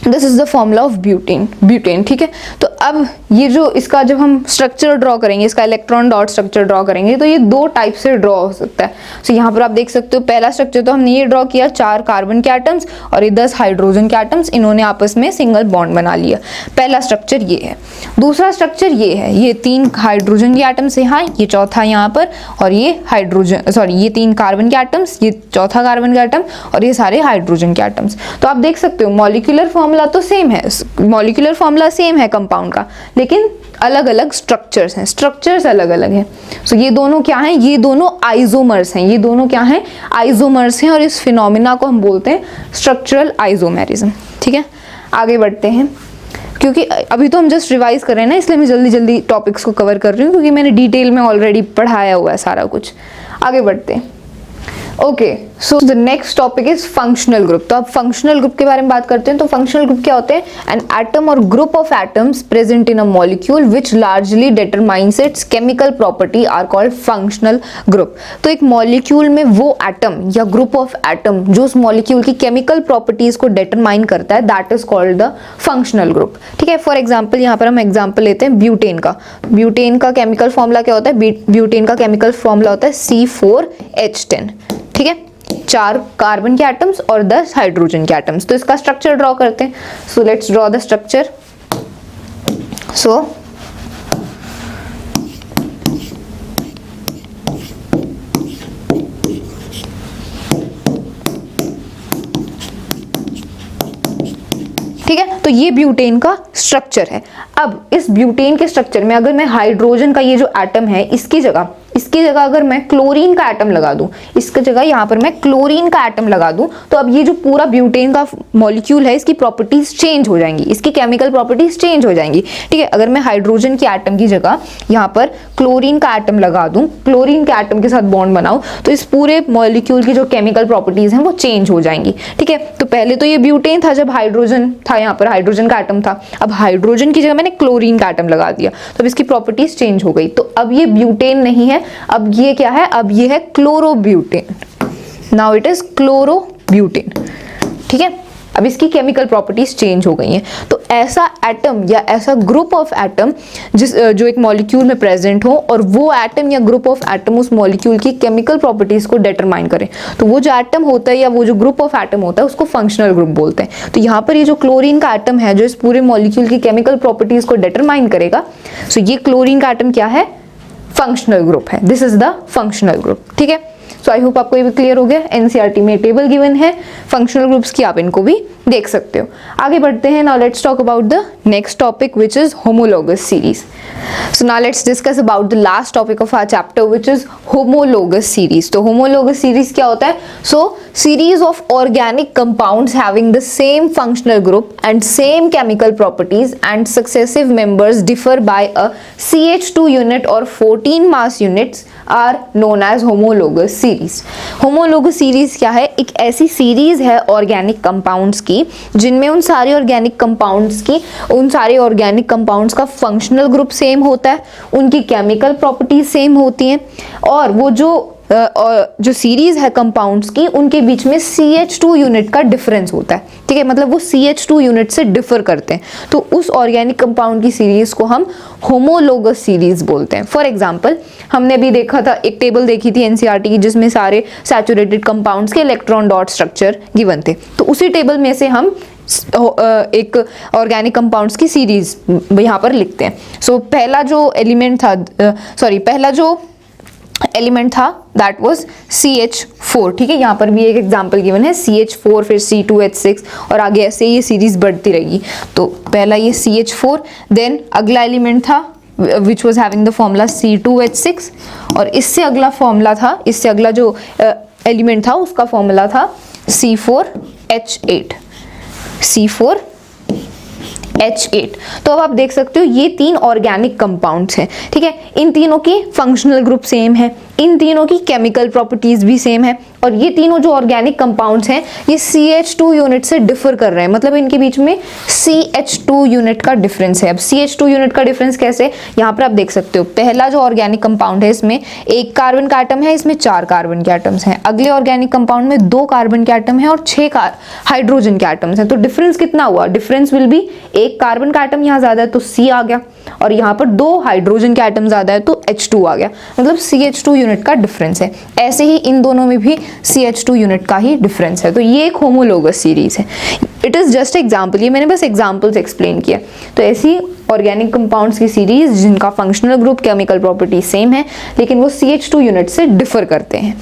this is the formula of butane, ठीक है। तो अब ये जो इसका जब हम स्ट्रक्चर ड्रॉ करेंगे, इसका इलेक्ट्रॉन डॉट स्ट्रक्चर ड्रॉ करेंगे, तो ये दो टाइप से ड्रॉ हो सकता है। सो यहाँ पर आप देख सकते हो पहला स्ट्रक्चर तो हमने ये ड्रॉ किया, 4 कार्बन के एटम्स और ये 10 हाइड्रोजन के एटम्स, इन्होंने आपस में सिंगल बॉन्ड बना लिया। पहला स्ट्रक्चर ये है। दूसरा स्ट्रक्चर ये है, ये 3 हाइड्रोजन के एटम्स यहाँ, ये चौथा यहाँ पर, और ये ये 3 कार्बन के एटम्स, ये चौथा कार्बन का एटम, और ये सारे हाइड्रोजन के एटम्स। तो आप देख सकते हो मॉलिक्यूलर फॉर्मूला तो सेम है, मॉलिक्यूलर फॉर्मूला सेम है कंपाउंड का, लेकिन अलग अलग स्ट्रक्चर्स हैं, स्ट्रक्चर्स अलग अलग हैं। सो ये दोनों क्या हैं, ये दोनों आइसोमर्स हैं, ये दोनों क्या हैं, आइसोमर्स हैं, और इस फिनोमिना को हम बोलते हैं स्ट्रक्चरल आइसोमेरिज्म, ठीक है। आगे बढ़ते हैं, क्योंकि अभी तो हम जस्ट रिवाइज कर रहे हैं ना, इसलिए मैं जल्दी जल्दी टॉपिक्स को कवर कर रही हूँ, क्योंकि मैंने डिटेल में ऑलरेडी पढ़ाया हुआ है सारा कुछ। आगे बढ़ते हैं। Okay, so the next topic is functional group. तो अब फंक्शनल ग्रुप के बारे में बात करते हैं। तो फंक्शनल ग्रुप क्या होते हैं, एन एटम और group of atoms present in a molecule which largely determines its chemical property are called functional group. तो एक मॉलिक्यूल में वो एटम या ग्रुप ऑफ एटम जो उस मॉलिक्यूल की केमिकल प्रॉपर्टीज को डिटरमाइन करता है, that is called the functional group, ठीक है। फॉर एग्जाम्पल यहाँ पर हम एग्जाम्पल लेते हैं ब्यूटेन का। ब्यूटेन का केमिकल फॉर्मूला क्या होता है, ब्यूटेन का केमिकल फॉर्मूला होता है C4H10, ठीक है। 4 कार्बन के एटम्स और 10 हाइड्रोजन के एटम्स। तो इसका स्ट्रक्चर ड्रॉ करते हैं। So let's draw the structure. So ठीक है, तो ये ब्यूटेन का स्ट्रक्चर है। अब इस ब्यूटेन के स्ट्रक्चर में अगर मैं हाइड्रोजन का ये जो एटम है, इसकी जगह अगर मैं क्लोरीन का एटम लगा दूं, इसकी जगह यहाँ पर मैं क्लोरीन का एटम लगा दूं, तो अब ये जो पूरा ब्यूटेन का मॉलिक्यूल है, इसकी प्रॉपर्टीज चेंज हो जाएंगी, इसकी केमिकल प्रॉपर्टीज चेंज हो जाएंगी, ठीक है। अगर मैं हाइड्रोजन के एटम की जगह यहाँ पर क्लोरीन का एटम लगा दूं, क्लोरीन के एटम के साथ बॉन्ड बनाऊं, तो इस पूरे मॉलिक्यूल की जो केमिकल प्रॉपर्टीज हैं वो चेंज हो जाएंगी, ठीक है। तो पहले तो ये ब्यूटेन था जब हाइड्रोजन था, यहाँ पर हाइड्रोजन का एटम था, अब हाइड्रोजन की जगह मैंने क्लोरीन का एटम लगा दिया, तो अब इसकी प्रॉपर्टीज चेंज हो गई। तो अब ये ब्यूटेन नहीं है, अब ये क्या है, अब ये है chlorobutane. Now it is chlorobutane, ठीक है। अब इसकी केमिकल प्रॉपर्टीज चेंज हो गई हैं। तो ऐसा एटम या ऐसा ग्रुप ऑफ एटम जो एक मॉलिक्यूल में प्रेजेंट हो और वो एटम या ग्रुप ऑफ एटम उस मॉलिक्यूल की केमिकल प्रॉपर्टीज को डिटरमाइन करे, तो वो जो एटम होता है या वो जो ग्रुप ऑफ एटम होता है उसको फंक्शनल ग्रुप बोलते हैं। तो यहाँ पर ये जो क्लोरीन का एटम है जो इस पूरे मॉलिक्यूल की केमिकल प्रॉपर्टीज को डिटरमाइन करेगा, सो ये क्लोरीन का एटम क्या है, फंक्शनल ग्रुप है। This is the functional group, ठीक है। सो आई होप आपको ये भी क्लियर हो गया। एनसीईआरटी में टेबल गिवन है फंक्शनल ग्रुप्स की, आप इनको भी देख सकते हो। आगे बढ़ते हैं। Now let's talk about the next topic which is homologous series. So now let's discuss about the last topic of our chapter which is homologous series. तो होमोलोगस सीरीज क्या होता है, so series of organic compounds having the same functional group and same chemical properties and successive members differ by a CH2 unit और 14 mass units are known as homologous series. Homologous series क्या है, एक ऐसी series है organic compounds की जिनमें उन सारे ऑर्गेनिक कंपाउंड्स का फंक्शनल ग्रुप सेम होता है, उनकी केमिकल प्रॉपर्टीज सेम होती हैं, और वो जो सीरीज है कंपाउंड्स की उनके बीच में CH2 यूनिट का डिफरेंस होता है, ठीक है। मतलब वो CH2 यूनिट से डिफर करते हैं, तो उस ऑर्गेनिक कंपाउंड की सीरीज को हम होमोलोगस सीरीज बोलते हैं। फॉर एग्जांपल हमने अभी देखा था, एक टेबल देखी थी एनसीईआरटी की जिसमें सारे सैचुरेटेड कंपाउंड्स के इलेक्ट्रॉन डॉट स्ट्रक्चर गिवन थे, तो उसी टेबल में से हम एक ऑर्गेनिक कंपाउंड्स की सीरीज यहाँ पर लिखते हैं। सो पहला जो एलिमेंट था दैट वाज CH4, ठीक है। यहाँ पर भी एक एग्जांपल गिवन है CH4, फिर C2H6 और आगे ऐसे ये सीरीज बढ़ती रहेगी। तो पहला ये CH4, देन अगला एलिमेंट था which was having the formula C2H6, और इससे अगला फॉर्मूला था, इससे अगला जो एलिमेंट था उसका फॉर्मूला था C4H8। तो अब आप देख सकते हो ये 3 ऑर्गेनिक कंपाउंड्स हैं, ठीक है। इन तीनों की फंक्शनल ग्रुप सेम है, इन तीनों की केमिकल प्रॉपर्टीज भी सेम है, और ये तीनों जो ऑर्गेनिक कंपाउंड्स हैं ये CH2 यूनिट से डिफर कर रहे हैं, मतलब इनके बीच में CH2 यूनिट का डिफरेंस है। अब CH2 यूनिट का डिफरेंस कैसे, यहाँ पर आप देख सकते हो, पहला जो ऑर्गेनिक कंपाउंड है इसमें 1 कार्बन का एटम है, इसमें 4 कार्बन के एटम्स हैं। अगले ऑर्गेनिक कंपाउंड में 2 कार्बन के एटम है और 6 हाइड्रोजन के एटम्स हैं। तो डिफरेंस कितना हुआ, डिफरेंस विल बी 1 कार्बन का एटम यहाँ ज्यादा है तो C आ गया, और यहाँ पर 2 हाइड्रोजन के एटम ज्यादा है तो H2 आ गया, मतलब CH2 यूनिट का डिफरेंस है। ऐसे ही इन दोनों में भी CH2 यूनिट का ही डिफरेंस है। तो ये एक होमोलोगस सीरीज है। इट इज जस्ट एग्जाम्पल, ये मैंने बस एग्जाम्पल्स एक्सप्लेन किया। तो ऐसी ऑर्गेनिक कंपाउंड्स की सीरीज जिनका functional group, chemical property same है लेकिन वो CH2 यूनिट से डिफर करते हैं,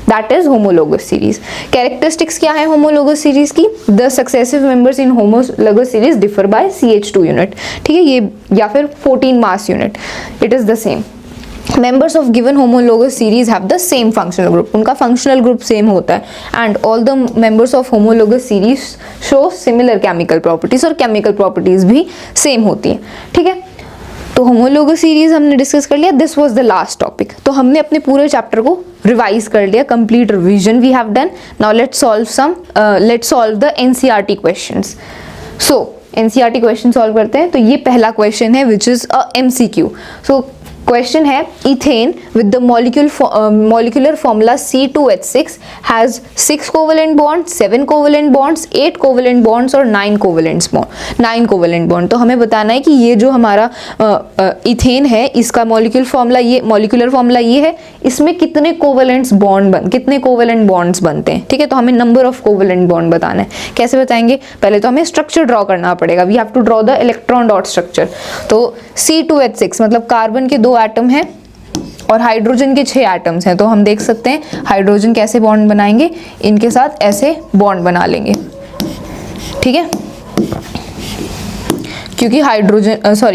that is homologous series. Characteristics क्या है होमोलोगस सीरीज की, the successive members in homologous series differ by CH2 unit, ठीक है, ये या फिर 14 mass unit, it is the same. Members of given homologous series have the same functional group, उनका functional group same होता है, and all the members of homologous series show similar chemical properties, और chemical properties भी same होती है, ठीक है। तो homologous series हमने डिस्कस कर लिया, this was the last topic। तो हमने अपने पूरे चैप्टर को रिवाइज कर लिया, complete revision we have done। Now let's solve the NCERT questions। So NCERT question solve करते हैं। तो ये पहला क्वेश्चन है which is a MCQ। So question है, ethane with the molecular formula C2H6 has 6 covalent bond, 7 covalent bonds, 8 covalent bonds और 9 covalent bond. तो हमें बताना है कि ये जो हमारा इथेन है इसका मॉलिक्यूलर फॉर्मूला ये है, इसमें कितने कोवेलेंट बॉन्ड्स बनते हैं, ठीक है। तो हमें नंबर ऑफ कोवेलेंट बॉन्ड बताना है। कैसे बताएंगे, पहले तो हमें स्ट्रक्चर ड्रॉ करना पड़ेगा, we have to draw the electron dot structure. तो C2H6 मतलब कार्बन के 2 एटम हैं और हाइड्रोजन के 6 एटम्स हैं। तो हम देख सकते हैं हाइड्रोजन कैसे बॉन्ड बनाएंगे, इनके साथ ऐसे बॉन्ड बना लेंगे, ठीक है, क्योंकि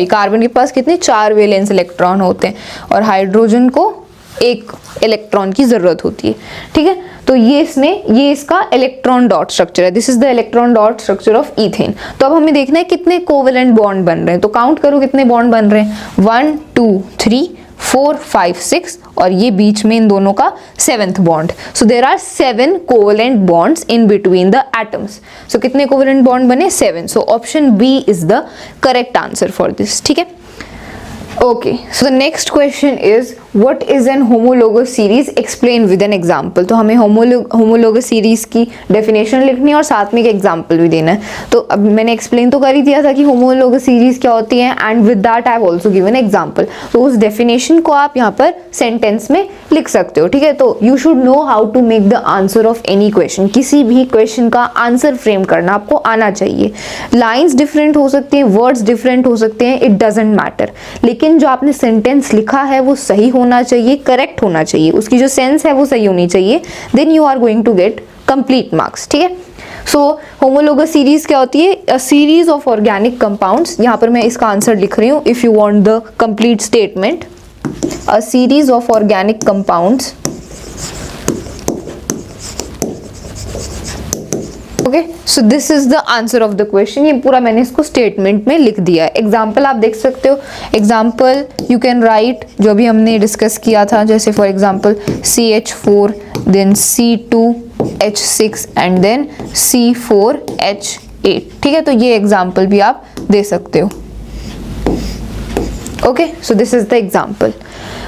कार्बन के पास कितने 4 वैलेंस इलेक्ट्रॉन होते हैं और हाइड्रोजन को 1 इलेक्ट्रॉन की जरूरत होती है, ठीक है। तो ये इसका इलेक्ट्रॉन डॉट स्ट्रक्चर है, this is the electron dot structure of ethane. तो अब हमें देखना है कितने कोवेलेंट बॉन्ड बन रहे हैं। तो काउंट करो कितने बॉन्ड बन रहे हैं, 1 2 3 4 5 6 और ये बीच में इन दोनों का 7th bond. So there are 7 covalent bonds in between the atoms. So कितने कोवेलेंट बॉन्ड बने, 7। So option B is the correct answer for this, ठीक है। Okay, so the next question is what is an homologous series, explain with an example। तो हमें homologous series की definition लिखनी है और साथ में एक example भी देना है। तो अब मैंने explain तो कर ही दिया था कि homologous series क्या होती है, and with that I have also given example। तो उस definition को आप यहाँ पर sentence में लिख सकते हो, ठीक है। तो you should know how to make the answer of any question, किसी भी question का answer frame करना आपको आना चाहिए। lines different हो सकती हैं, words different हो सकते हैं, it doesn't matter, लेकिन जो आपने सेंटेंस लिखा है वो सही होना चाहिए, करेक्ट होना चाहिए, उसकी जो सेंस है वो सही होनी चाहिए, then you are going to get complete marks, ठीक है। सो होमोलोगस सीरीज क्या होती है, a series of organic compounds. यहाँ पर मैं इसका आंसर लिख रही हूँ, if you want the complete statement, a series of organic compounds, okay. So this is the answer of the question. ये पूरा मैंने इसको स्टेटमेंट में लिख दिया है। एग्जाम्पल आप देख सकते हो, एग्जाम्पल यू कैन राइट जो भी हमने डिस्कस किया था, जैसे for example CH4 then C2H6 and then C4H8, ठीक है। तो ये एग्जाम्पल भी आप दे सकते हो, okay. So this is the example.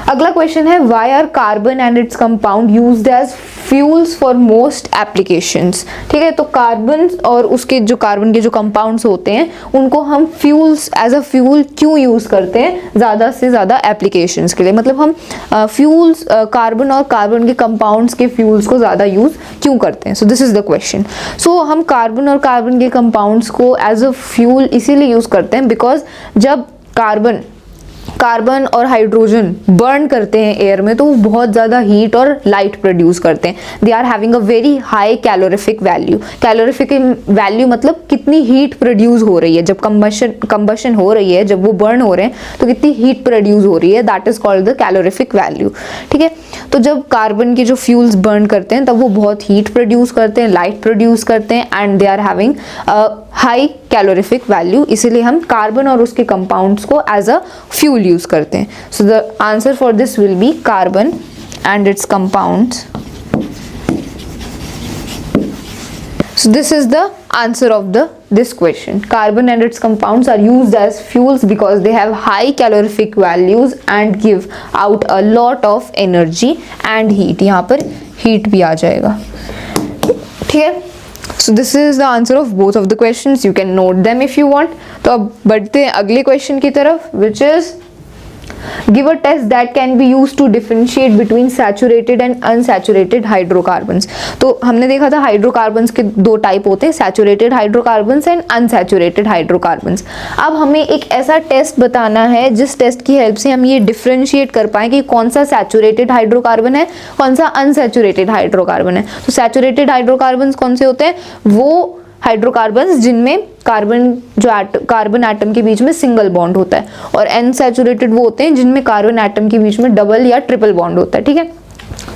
अगला क्वेश्चन है, why are carbon and its compound used as fuels for most applications, ठीक है। तो कार्बन और उसके जो कार्बन के जो कंपाउंड्स होते हैं उनको हम फ्यूल्स एज अ फ्यूल क्यों यूज करते हैं ज़्यादा से ज़्यादा एप्लीकेशंस के लिए, मतलब हम फ्यूल्स कार्बन और कार्बन के कंपाउंड्स के फ्यूल्स को ज़्यादा यूज क्यों करते हैं। So this is the question. So हम कार्बन और कार्बन के कंपाउंड्स को एज अ फ्यूल इसीलिए यूज करते हैं बिकॉज जब कार्बन और हाइड्रोजन बर्न करते हैं एयर में तो वो बहुत ज़्यादा हीट और लाइट प्रोड्यूस करते हैं। They are having a very high calorific value. Calorific value मतलब कितनी हीट प्रोड्यूस हो रही है जब कंबशन हो रही है, जब वो बर्न हो रहे हैं तो कितनी हीट प्रोड्यूस हो रही है, that is called the calorific value, ठीक है। तो जब कार्बन के जो फ्यूल्स बर्न करते हैं तब वो बहुत हीट प्रोड्यूस करते हैं, लाइट प्रोड्यूस करते हैं and they are having high calorific value, इसीलिए हम कार्बन और उसके कंपाउंड्स को एज अ फ्यूल यूज करते हैं। So the answer for this will be carbon and its compounds So this is the answer of this question. Carbon and its compounds are used as fuels because they have high calorific values and give out a lot of energy and heat. यहाँ पर heat भी आ जाएगा, ठीक है. So this is the answer of both of the questions. You can note them if you want. तो अब बढ़ते हैं अगले क्वेश्चन की तरफ, which is give a test that can be used to differentiate between saturated and unsaturated hydrocarbons. तो हमने देखा था हाइड्रोकार्बन्स के दो टाइप होते हैं, saturated hydrocarbons and unsaturated hydrocarbons. अब हमें एक ऐसा टेस्ट बताना है जिस टेस्ट की हेल्प से हम ये डिफरेंशिएट कर पाएं कि कौन सा सैचुरेटेड हाइड्रोकार्बन है, कौन सा अनसैचुरेटेड हाइड्रोकार्बन है. तो सैचुरेटेड हाइड्रोकार्बन्स कौन से होते हैं? वो हाइड्रोकार्बन्स जिनमें कार्बन एटम के बीच में सिंगल बॉन्ड होता है, और अनसैचुरेटेड वो होते हैं जिनमें कार्बन एटम के बीच में डबल या ट्रिपल बॉन्ड होता है, ठीक है.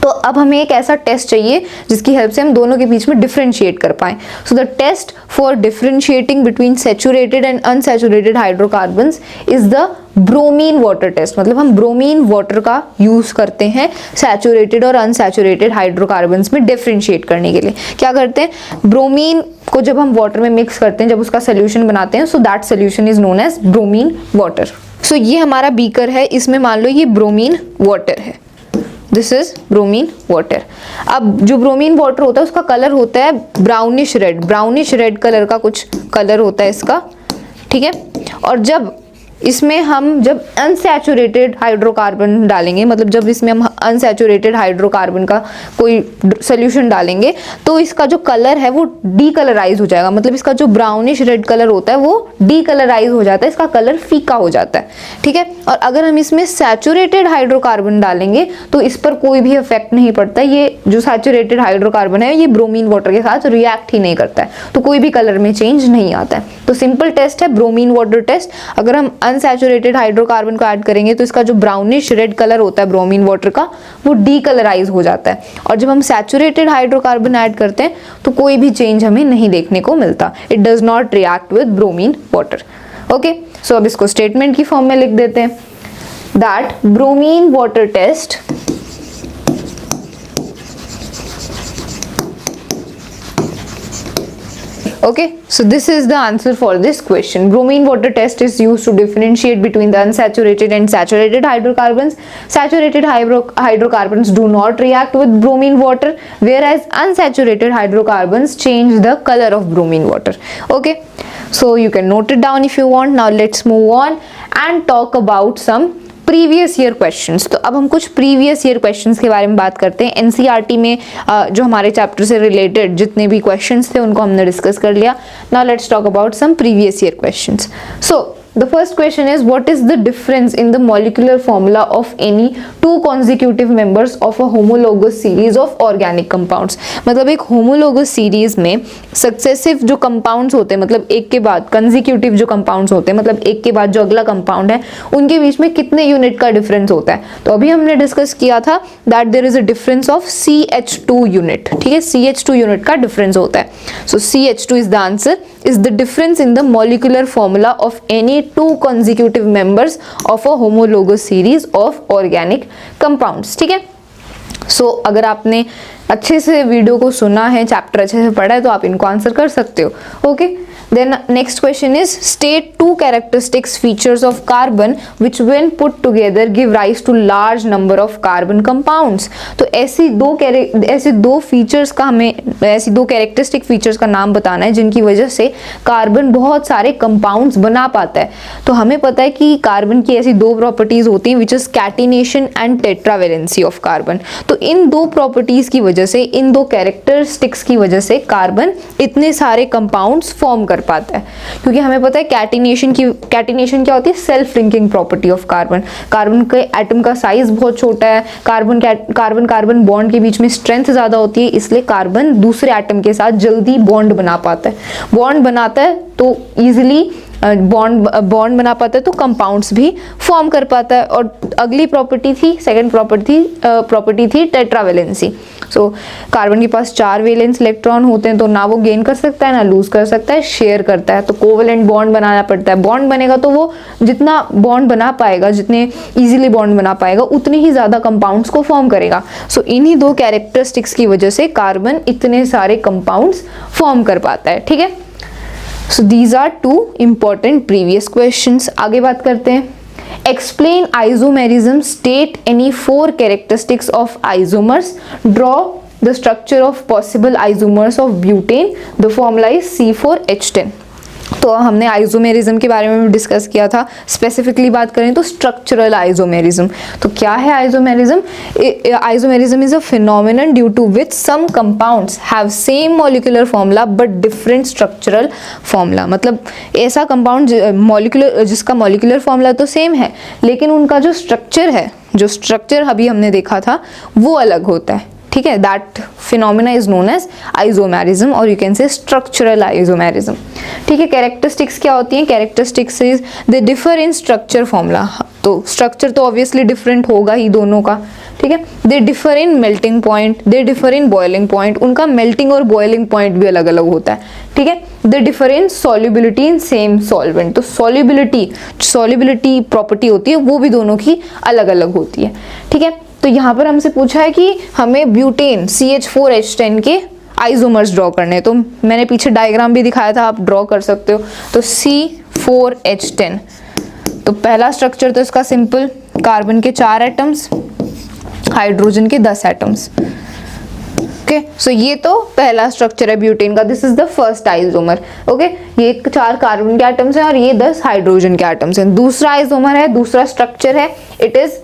तो अब हमें एक ऐसा टेस्ट चाहिए जिसकी हेल्प से हम दोनों के बीच में डिफरेंशिएट कर पाएं. So the test for differentiating between saturated and unsaturated hydrocarbons is the bromine water test. मतलब हम ब्रोमीन वाटर का यूज करते हैं सैचुरेटेड और अनसैचुरेटेड हाइड्रोकार्बन्स में डिफरेंशिएट करने के लिए. क्या करते हैं? ब्रोमीन को जब हम वाटर में मिक्स करते हैं, जब उसका सोल्यूशन बनाते हैं, so that solution is known as bromine water. सो ये हमारा बीकर है, इसमें मान लो ये ब्रोमीन वाटर है. This is bromine water. अब जो ब्रोमीन वाटर होता है उसका कलर होता है ब्राउनिश रेड कलर का कुछ कलर होता है इसका, ठीक है. और जब इसमें हम जब अनसैचुरेटेड हाइड्रोकार्बन डालेंगे, मतलब जब इसमें हम अनसैचुरेटेड हाइड्रोकार्बन का कोई सोल्यूशन डालेंगे, तो इसका जो कलर है वो डीकलराइज हो जाएगा. मतलब इसका जो ब्राउनिश रेड कलर होता है वो डीकलराइज हो जाता है, इसका कलर फीका हो जाता है, ठीक है. और अगर हम इसमें सैचुरेटेड हाइड्रोकार्बन डालेंगे तो इस पर कोई भी इफेक्ट नहीं पड़ता. ये जो सैचुरेटेड हाइड्रोकार्बन है ये ब्रोमीन वाटर के साथ रिएक्ट ही नहीं करता है, तो कोई भी कलर में चेंज नहीं आता है. तो सिंपल टेस्ट है ब्रोमीन वाटर टेस्ट. अगर हम अनसैचुरेटेड हाइड्रोकार्बन को ऐड करेंगे तो इसका जो ब्राउनिश रेड कलर होता है ब्रोमीन वाटर का वो डीकलराइज हो जाता है. और जब हम सैचुरेटेड हाइड्रोकार्बन ऐड करते हैं तो कोई भी चेंज हमें नहीं देखने को मिलता. It does not react with bromine water. Okay, so अब इसको स्टेटमेंट की फॉर्म में लिख देते हैं. That bromine water test Okay, so this is the answer for this question. Bromine water test is used to differentiate between the unsaturated and saturated hydrocarbons. Saturated hydrocarbons do not react with bromine water, whereas unsaturated hydrocarbons change the color of bromine water. Okay, so you can note it down if you want. Now let's move on and talk about some previous year questions. तो अब हम कुछ previous year questions के बारे में बात करते हैं. एनसीईआरटी में जो हमारे चैप्टर से रिलेटेड जितने भी क्वेश्चंस थे उनको हमने डिस्कस कर लिया. Now let's talk about some previous year questions. So the first question is, what is the difference in the molecular formula of any two consecutive members of a homologous series of organic compounds? मतलब एक homologous series में successive जो compounds होते हैं, मतलब एक के बाद consecutive जो compounds होते हैं, मतलब एक के बाद जो अगला compound है उनके बीच में कितने यूनिट का डिफरेंस होता है. तो अभी हमने डिस्कस किया था that there is a difference of CH2 unit. ठीक है, CH2 यूनिट का डिफरेंस होता है. So CH2 is the answer, is the difference in the molecular formula of any two consecutive members of a homologous series of organic compounds. ठीक है. सो अगर आपने अच्छे से वीडियो को सुना है, चैप्टर अच्छे से पढ़ा है, तो आप इनको आंसर कर सकते हो. Okay, then next question is, state two characteristics features of carbon which when put together give rise to large number of carbon compounds. तो ऐसी दो फीचर्स का हमें, ऐसी दो कैरेक्टरिस्टिक फीचर्स का नाम बताना है जिनकी वजह से कार्बन बहुत सारे कंपाउंड्स बना पाता है. तो हमें पता है कि कार्बन की ऐसी दो प्रॉपर्टीज होती हैं which is catenation and tetravalency of carbon. तो इन दो प्रॉपर्टीज की वजह से, इन दो कैरेक्टरिस्टिक्स की वजह से कार्बन इतने सारे कंपाउंड्स फॉर्म कर पाता है. क्योंकि हमें पता है कैटिनेशन क्या होती है, self linking property of carbon. Carbon के एटम का साइज बहुत छोटा है, कार्बन बॉन्ड के बीच में स्ट्रेंथ ज्यादा होती है, इसलिए कार्बन दूसरे एटम के साथ जल्दी बॉन्ड बना पाता है. बॉन्ड बनाता है तो इजिली बॉन्ड बना पाता है तो कंपाउंड्स भी फॉर्म कर पाता है। और अगली प्रॉपर्टी थी, सेकंड प्रॉपर्टी थी टेट्रावेलेंसी। सो कार्बन के पास 4 वैलेंस इलेक्ट्रॉन होते हैं, तो ना वो गेन कर सकता है ना लूज कर सकता है, शेयर करता है। तो कोवेलेंट बॉन्ड बनाना पड़ता है। बॉन्ड बनेगा तो वो जितना बॉन्ड बना पाएगा, जितने इजीली बॉन्ड बना पाएगा, उतने ही ज्यादा कंपाउंड्स को फॉर्म करेगा। सो इन्हीं 2 कैरेक्टरिस्टिक्स की वजह से कार्बन इतने सारे कंपाउंड्स फॉर्म कर पाता है। ठीक है, so these are 2 important previous questions. आगे बात करते हैं। Explain isomerism, state any 4 characteristics of isomers, draw the structure of possible isomers of butane, the formula is C4H10। तो हमने आइसोमेरिज्म के बारे में भी डिस्कस किया था। स्पेसिफिकली बात करें तो स्ट्रक्चरल आइसोमेरिज्म। तो क्या है isomerism? Isomerism is a phenomenon due to which some compounds have same molecular formula but different structural formula. मतलब ऐसा कंपाउंड मॉलिक्यूलर जिसका मॉलिक्यूलर फॉर्मूला तो सेम है, लेकिन उनका जो स्ट्रक्चर अभी हमने देखा था वो अलग होता है। ठीक है, that phenomena is known as isomerism और you can say structural isomerism. ठीक है, कैरेक्टरिस्टिक्स क्या होती हैं? Characteristics is they differ in structure formula. तो स्ट्रक्चर तो ऑब्वियसली डिफरेंट होगा ही दोनों का। ठीक है, they differ in melting point, they differ in boiling point. उनका मेल्टिंग और बॉइलिंग पॉइंट भी अलग अलग होता है। ठीक है, they differ in solubility in same solvent. तो सॉल्युबिलिटी प्रॉपर्टी होती है वो भी दोनों की अलग अलग होती है। ठीक है, तो यहाँ पर हमसे पूछा है कि हमें ब्यूटेन CH4H10 के आइसोमर्स ड्रॉ करने हैं। तो मैंने पीछे डायग्राम भी दिखाया था, आप ड्रॉ कर सकते हो। तो C4H10, तो पहला स्ट्रक्चर तो इसका सिंपल, कार्बन के 4 एटम्स, हाइड्रोजन के 10 एटम्स। ओके, सो ये तो पहला स्ट्रक्चर है ब्यूटेन का, this is the first isomer. Okay, ये 4 कार्बन के एटम्स हैं और ये 10 हाइड्रोजन के एटम्स हैं। दूसरा आइसोमर है, दूसरा स्ट्रक्चर है, इट इज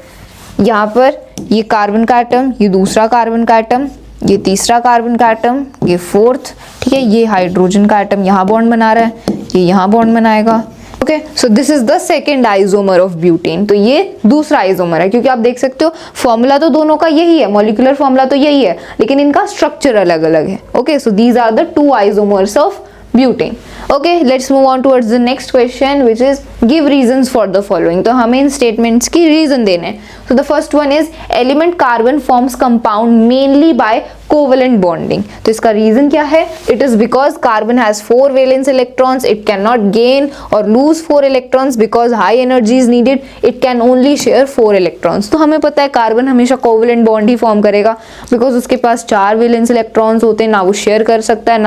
यहाँ पर ये कार्बन का एटम, ये दूसरा कार्बन का एटम, ये तीसरा कार्बन का एटम, ये फोर्थ। ठीक है, ये हाइड्रोजन का एटम यहाँ बॉन्ड बना रहा है, ये यहाँ बॉन्ड बनाएगा। Okay, so this is the second isomer of butane. तो ये दूसरा आइसोमर है, क्योंकि आप देख सकते हो फॉर्मूला तो दोनों का यही है, मॉलिक्यूलर फॉर्मूला तो यही है, लेकिन इनका स्ट्रक्चर अलग अलग है। Okay, so these are the 2 isomers of butane. Okay, let's move on towards the next question, which is give reasons for the following. तो हमें इन statements की reason देने हैं। So the first one is element carbon forms compound mainly by covalent bonding. तो इसका reason क्या है? It is because carbon has 4 valence electrons. It cannot gain or lose 4 electrons because high energy is needed. It can only share 4 electrons. तो हमें पता है carbon हमेशा covalent bond ही form करेगा, because उसके पास 4 valence electrons होते हैं, ना वो शेयर कर सकता है,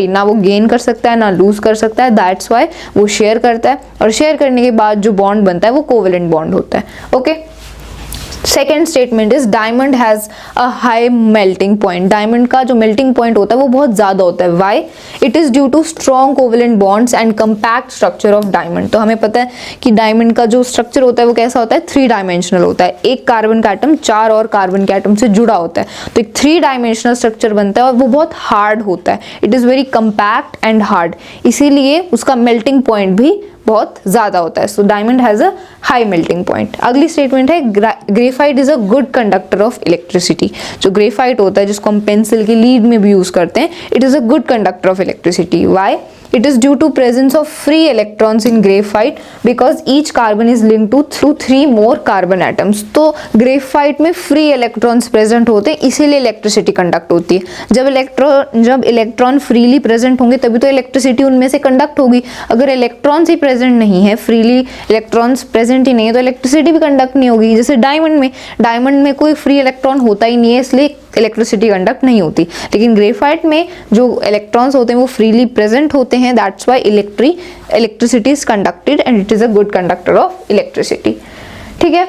ना वो गेन कर सकता है, ना लूज कर सकता है। दैट्स वाई वो शेयर करता है, और शेयर करने के बाद जो बॉन्ड बनता है वो कोवेलेंट बॉन्ड होता है। Okay, second statement is diamond has a high melting point. Diamond का जो मेल्टिंग पॉइंट होता है वो बहुत ज्यादा होता है। Why? It is due to strong covalent bonds and compact structure of diamond. तो हमें पता है कि डायमंड का जो स्ट्रक्चर होता है वो कैसा होता है? 3 डायमेंशनल होता है। एक कार्बन का एटम 4 और कार्बन के एटम से जुड़ा होता है, तो एक 3 डायमेंशनल स्ट्रक्चर बनता है और वो बहुत हार्ड होता है। It is very compact and hard, इसीलिए उसका मेल्टिंग पॉइंट भी बहुत ज्यादा होता है। So diamond has a high melting point. अगली स्टेटमेंट है graphite is a good conductor of electricity. जो ग्रेफाइट होता है, जिसको हम पेंसिल की लीड में भी यूज करते हैं, it is a good conductor of electricity. Why? It is due to presence of free electrons in graphite because each carbon is linked to through 3 more carbon atoms. तो graphite में free electrons present होते हैं, इसीलिए electricity conduct होती है। जब electron freely present होंगे तभी तो इलेक्ट्रिसिटी उनमें से कंडक्ट होगी। अगर इलेक्ट्रॉन्स ही प्रेजेंट नहीं है, फ्रीली इलेक्ट्रॉन्स प्रेजेंट ही नहीं है, तो इलेक्ट्रिसिटी भी कंडक्ट नहीं होगी। जैसे डायमंड में कोई फ्री इलेक्ट्रॉन होता ही नहीं है, इसलिए इलेक्ट्रिसिटी कंडक्ट नहीं होती। लेकिन ग्रेफाइट में जो इलेक्ट्रॉन्स होते हैं वो फ्रीली प्रेजेंट होते हैं, that's why electricity is conducted and it is a good conductor of electricity. ठीक है,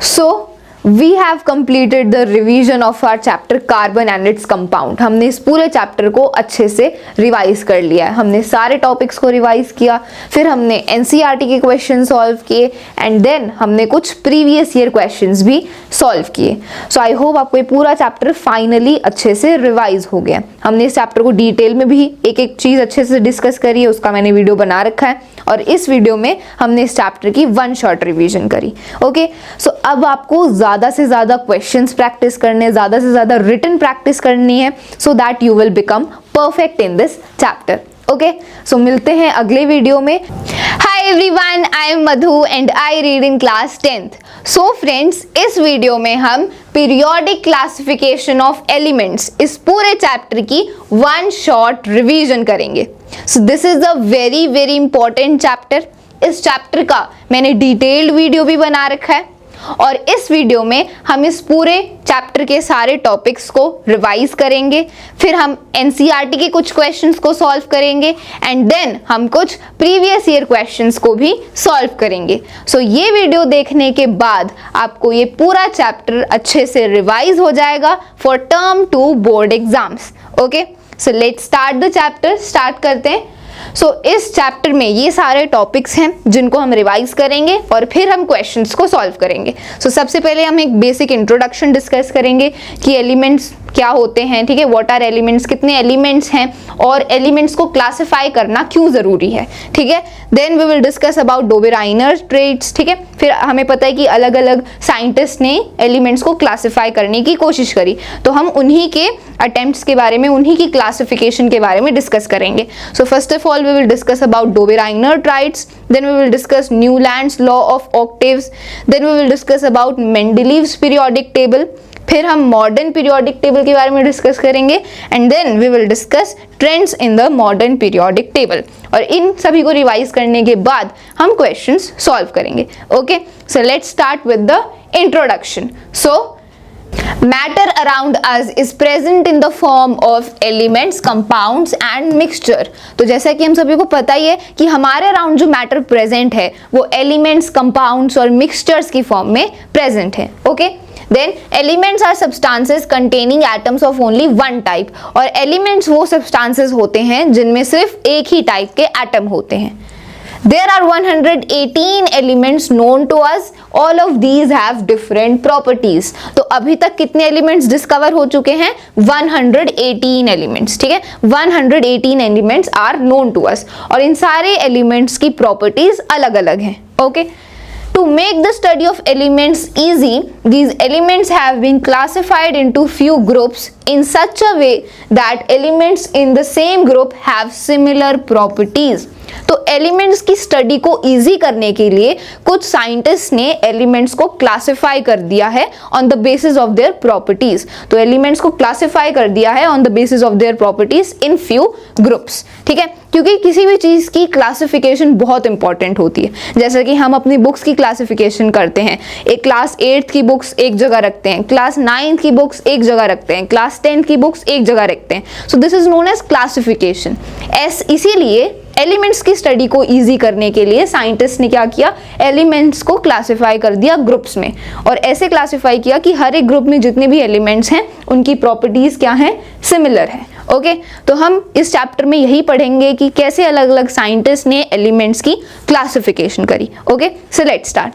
सो We have completed the revision of our chapter carbon and its compound. हमने इस पूरे चैप्टर को अच्छे से रिवाइज कर लिया है। हमने सारे टॉपिक्स को रिवाइज किया, फिर हमने एनसीईआरटी के क्वेश्चन सॉल्व किए, एंड देन हमने कुछ प्रीवियस ईयर क्वेश्चंस भी सॉल्व किए। सो आई होप आपको ये पूरा चैप्टर फाइनली अच्छे से रिवाइज हो गया। हमने इस चैप्टर को डिटेल में भी एक एक चीज अच्छे से डिस्कस करी है, उसका मैंने वीडियो बना रखा है, और इस वीडियो में हमने इस चैप्टर की 1 शॉर्ट रिवीजन करी। ओके, सो अब आपको ज्यादा से ज्यादा क्वेश्चंस प्रैक्टिस करने, ज्यादा से ज्यादा रिटन प्रैक्टिस करनी है, so that you will become perfect in this chapter. Okay, so मिलते हैं अगले वीडियो में। everyone, I am Madhu and I read in class 10th. So friends, इस वीडियो में हम पीरियोडिक क्लासिफिकेशन ऑफ एलिमेंट्स इस पूरे चैप्टर की वन शॉर्ट रिवीजन करेंगे. सो this is a very very important chapter. इस चैप्टर का मैंने डिटेल्ड वीडियो भी बना रखा है और इस वीडियो में हम इस पूरे चैप्टर के सारे टॉपिक्स को रिवाइज करेंगे. फिर हम एनसीईआरटी के कुछ क्वेश्चंस को सॉल्व करेंगे एंड देन हम कुछ प्रीवियस ईयर क्वेश्चंस को भी सॉल्व करेंगे. सो ये वीडियो देखने के बाद आपको ये पूरा चैप्टर अच्छे से रिवाइज हो जाएगा for term 2 board exams. Okay, so let's start the chapter. Start करते हैं. इस चैप्टर में ये सारे टॉपिक्स हैं जिनको हम रिवाइज करेंगे और फिर हम क्वेश्चंस को सॉल्व करेंगे. सबसे पहले हम एक बेसिक इंट्रोडक्शन डिस्कस करेंगे कि एलिमेंट्स क्या होते हैं. ठीक है, व्हाट आर एलिमेंट्स, कितने एलिमेंट्स हैं और एलिमेंट्स को क्लासिफाई करना क्यों ज़रूरी है. ठीक है, then we will discuss about Dobereiner triads. ठीक है, फिर हमें पता है कि अलग अलग साइंटिस्ट ने एलिमेंट्स को क्लासिफाई करने की कोशिश करी, तो हम उन्हीं के अटेम्प्ट्स के बारे में, उन्हीं की क्लासिफिकेशन के बारे में डिस्कस करेंगे. First of all we will discuss about Dobereiner triads, then we will discuss Newland's law of octaves, then we will discuss about Mendeleev's periodic table, फिर हम मॉडर्न पीरियोडिक टेबल के बारे में डिस्कस करेंगे and then we will discuss trends in the modern periodic table. और इन सभी को रिवाइज करने के बाद हम क्वेश्चंस सॉल्व करेंगे. Okay, so let's start with the introduction. Matter around us is present in the form of elements, compounds and mixture. तो जैसा कि हम सभी को पता ही है कि हमारे अराउंड जो मैटर प्रेजेंट है वो एलिमेंट्स, कंपाउंड्स और मिक्सचर्स की फॉर्म में प्रेजेंट है. Okay, then elements are substances containing atoms of only one type. और एलिमेंट्स वो सब्सटेंसेस होते हैं जिनमें सिर्फ एक ही टाइप के एटम होते हैं. There are 118 elements known to us. All of these have different properties. तो अभी तक कितने एलिमेंट्स डिस्कवर हो चुके हैं? 118 एलिमेंट्स. ठीक है, 118 elements are known to us और इन सारे एलिमेंट्स की प्रॉपर्टीज अलग अलग हैं. Okay, To make the study of elements easy, these elements have been classified into few groups in such a way that elements in the same group have similar properties. तो elements की study को easy करने के लिए कुछ scientist ने elements को classify कर दिया है on the basis of their properties. तो एलिमेंट्स को क्लासिफाई कर दिया है on the basis of their properties in few groups. ठीक है, क्योंकि किसी भी चीज की क्लासिफिकेशन बहुत इंपॉर्टेंट होती है. जैसे कि हम अपनी बुक्स की क्लासिफिकेशन करते हैं, एक क्लास 8th की बुक्स एक जगह रखते हैं, क्लास 9th की बुक्स एक जगह रखते हैं, क्लास 10th की बुक्स एक जगह रखते हैं. So this is known as classification. इसीलिए एलिमेंट्स की स्टडी को इजी करने के लिए साइंटिस्ट ने क्या किया, एलिमेंट्स को क्लासिफाई कर दिया ग्रुप्स में और ऐसे क्लासिफाई किया कि हर एक ग्रुप में जितने भी एलिमेंट्स हैं उनकी प्रॉपर्टीज क्या हैं, सिमिलर है. ओके, तो हम इस चैप्टर में यही पढ़ेंगे कि कैसे अलग अलग साइंटिस्ट ने एलिमेंट्स की क्लासिफिकेशन करी. Okay, so let's start.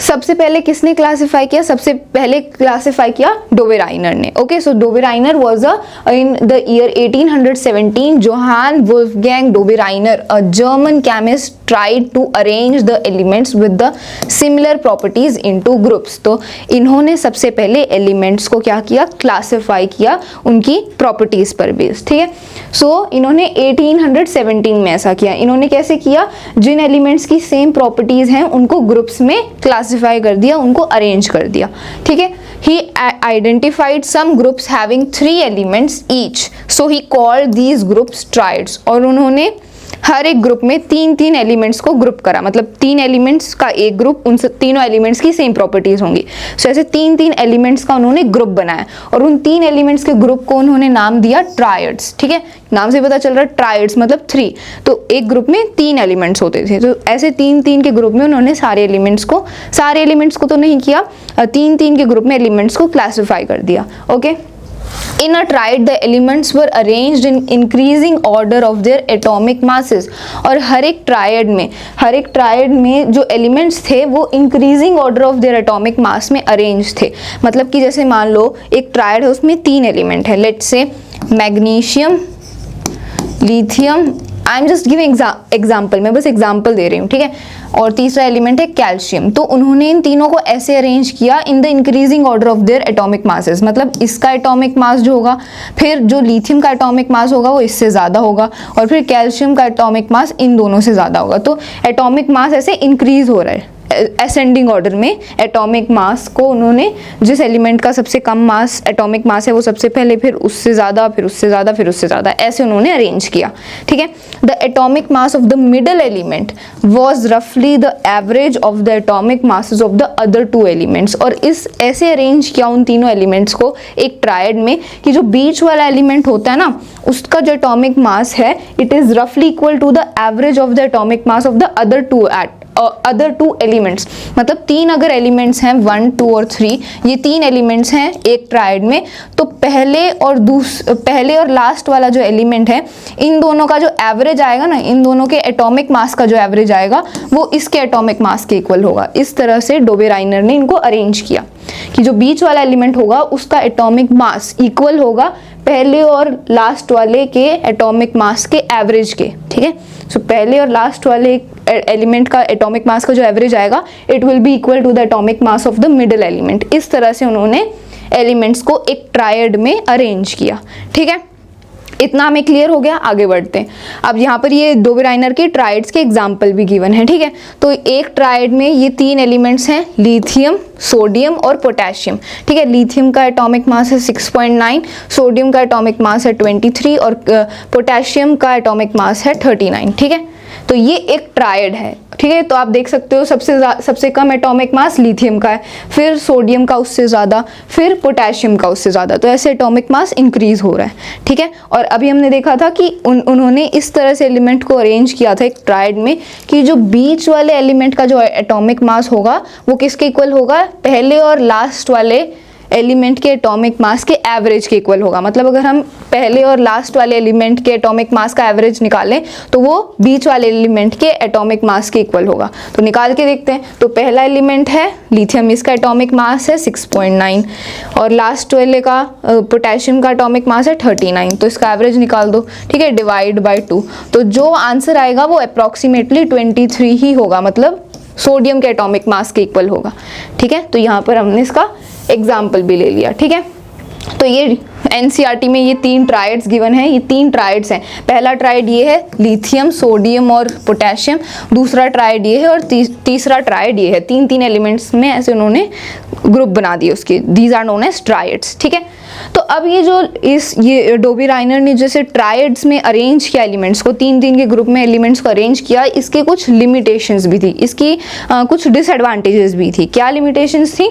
सबसे पहले किसने क्लासिफाई किया? सबसे पहले क्लासिफाई किया डोबेराइनर ने. Okay, so Dobereiner was in the year 1817 Johann Wolfgang Dobereiner, a German chemist, tried to arrange the elements with the similar properties into groups. तो इन्होंने सबसे पहले एलिमेंट्स को क्या किया, क्लासिफाई किया उनकी प्रॉपर्टीज पर बेस. ठीक है, इन्होंने 1817 में ऐसा किया. इन्होंने कैसे किया, जिन एलिमेंट्स की सेम प्रॉपर्टीज हैं उनको ग्रुप्स में क्लासिफाई कर दिया, उनको अरेंज कर दिया. ठीक है, he identified some groups having 3 elements each, so he called these groups triads. और उन्होंने हर एक ग्रुप में 3-3 एलिमेंट्स को ग्रुप करा, मतलब 3 एलिमेंट्स का एक ग्रुप, उन तीनों एलिमेंट्स की सेम प्रॉपर्टीज होंगी. ऐसे 3-3 एलिमेंट्स का उन्होंने ग्रुप बनाया और उन 3 एलिमेंट्स के ग्रुप को उन्होंने नाम दिया ट्रायड्स. ठीक है, नाम से पता चल रहा है ट्रायड्स मतलब 3. तो एक ग्रुप में 3 एलिमेंट्स होते थे, तो ऐसे 3-3 के ग्रुप में उन्होंने सारे एलिमेंट्स को तो नहीं किया, 3-3 के ग्रुप में एलिमेंट्स को क्लासिफाई कर दिया. Okay, In a triad, the elements were arranged in increasing order of their atomic masses. और हर एक ट्रायड में जो एलिमेंट्स थे वो increasing order of their atomic mass में अरेंज थे. मतलब कि जैसे मान लो एक ट्रायड है, उसमें 3 एलिमेंट है, let's say magnesium, lithium I am just giving example, मैं बस एग्जाम्पल दे रही हूँ, ठीक है। और तीसरा एलिमेंट है कैल्शियम। तो उन्होंने इन तीनों को ऐसे अरेंज किया in the increasing order of their atomic masses, मतलब इसका एटॉमिक मास जो होगा, फिर जो लिथियम का एटॉमिक मास होगा वो इससे ज़्यादा होगा, और फिर कैल्शियम का एटॉमिक मास इन दोनों से ज़्यादा होगा। तो एटॉमिक मास ऐसे इंक्रीज हो रहा है असेंडिंग ऑर्डर में। एटॉमिक मास को उन्होंने, जिस एलिमेंट का सबसे कम मास एटॉमिक मास है वो सबसे पहले, फिर उससे ज़्यादा, फिर उससे ज़्यादा, फिर उससे ज़्यादा, ऐसे उन्होंने अरेंज किया, ठीक है। The atomic mass of the middle element was रफली the average of the atomic masses of the other two elements. और इस ऐसे अरेंज किया उन तीनों एलिमेंट्स को एक ट्रायड में कि जो बीच वाला एलिमेंट होता है ना, उसका जो एटॉमिक मास है इट इज़ रफली equal to the average of the atomic mass of the other two elements. मतलब तीन अगर एलिमेंट्स हैं 1, 2 और 3, ये तीन एलिमेंट्स हैं एक ट्रायड में, तो पहले और लास्ट वाला जो एलिमेंट है, इन दोनों का जो एवरेज आएगा ना, इन दोनों के एटॉमिक मास का जो एवरेज आएगा वो इसके एटॉमिक मास के इक्वल होगा। इस तरह से डोबेराइनर ने इनको अरेंज किया कि जो बीच वाला एलिमेंट होगा उसका एटॉमिक मास इक्वल होगा पहले और लास्ट वाले के एटॉमिक मास के एवरेज के, ठीक है। सो पहले और लास्ट वाले एलिमेंट का एटॉमिक मास का जो एवरेज आएगा it will be equal to the atomic mass of the middle element. इस तरह से उन्होंने एलिमेंट्स को एक ट्रायड में अरेंज किया, ठीक है। इतना हमें क्लियर हो गया, आगे बढ़ते हैं। अब यहाँ पर ये डोबेराइनर के ट्राइड्स के एग्जाम्पल भी गिवन है, ठीक है। तो एक ट्राइड में ये तीन एलिमेंट्स हैं, लिथियम, सोडियम और पोटेशियम, ठीक है। लिथियम का एटॉमिक मास है 6.9, सोडियम का एटॉमिक मास है 23 और पोटेशियम का एटॉमिक मास है 39, ठीक है। तो ये एक ट्रायड है, ठीक है। तो आप देख सकते हो सबसे कम एटॉमिक मास लिथियम का है, फिर सोडियम का उससे ज़्यादा, फिर पोटेशियम का उससे ज़्यादा। तो ऐसे एटॉमिक मास इंक्रीज हो रहा है, ठीक है। और अभी हमने देखा था कि उन्होंने इस तरह से एलिमेंट को अरेंज किया था एक ट्रायड में कि जो बीच वाले एलिमेंट का जो एटॉमिक मास होगा वो किसके इक्वल होगा, पहले और लास्ट वाले एलिमेंट के एटॉमिक मास के एवरेज के इक्वल होगा। मतलब अगर हम पहले और लास्ट वाले एलिमेंट के एटॉमिक मास का एवरेज निकालें तो वो बीच वाले एलिमेंट के एटॉमिक मास के इक्वल होगा। तो निकाल के देखते हैं। तो पहला एलिमेंट है लिथियम, इसका एटॉमिक मास है 6.9 और लास्ट वाले का पोटेशियम का एटॉमिक मास है 39। तो इसका एवरेज निकाल दो, ठीक है, डिवाइड बाय 2। तो जो आंसर आएगा वो अप्रॉक्सीमेटली 23 ही होगा, मतलब सोडियम के एटॉमिक मास के इक्वल होगा, ठीक है। तो यहाँ पर हमने इसका एग्जाम्पल भी ले लिया, ठीक है। तो ये एनसीईआरटी में ये तीन ट्राइड्स गिवन है, ये तीन ट्राइड्स हैं। पहला ट्राइड ये है लिथियम, सोडियम और पोटेशियम, दूसरा ट्राइड ये है और तीसरा ट्राइड ये है। तीन तीन एलिमेंट्स में ऐसे उन्होंने ग्रुप बना दिए उसके, these are known as triads, ठीक है। तो अब ये डोबेराइनर ने जैसे ट्राइड्स में अरेंज किया एलिमेंट्स को, तीन तीन के ग्रुप में एलिमेंट्स को अरेंज किया, इसके कुछ लिमिटेशंस भी थी, इसकी कुछ डिसएडवांटेजेस भी थी। क्या लिमिटेशंस थी?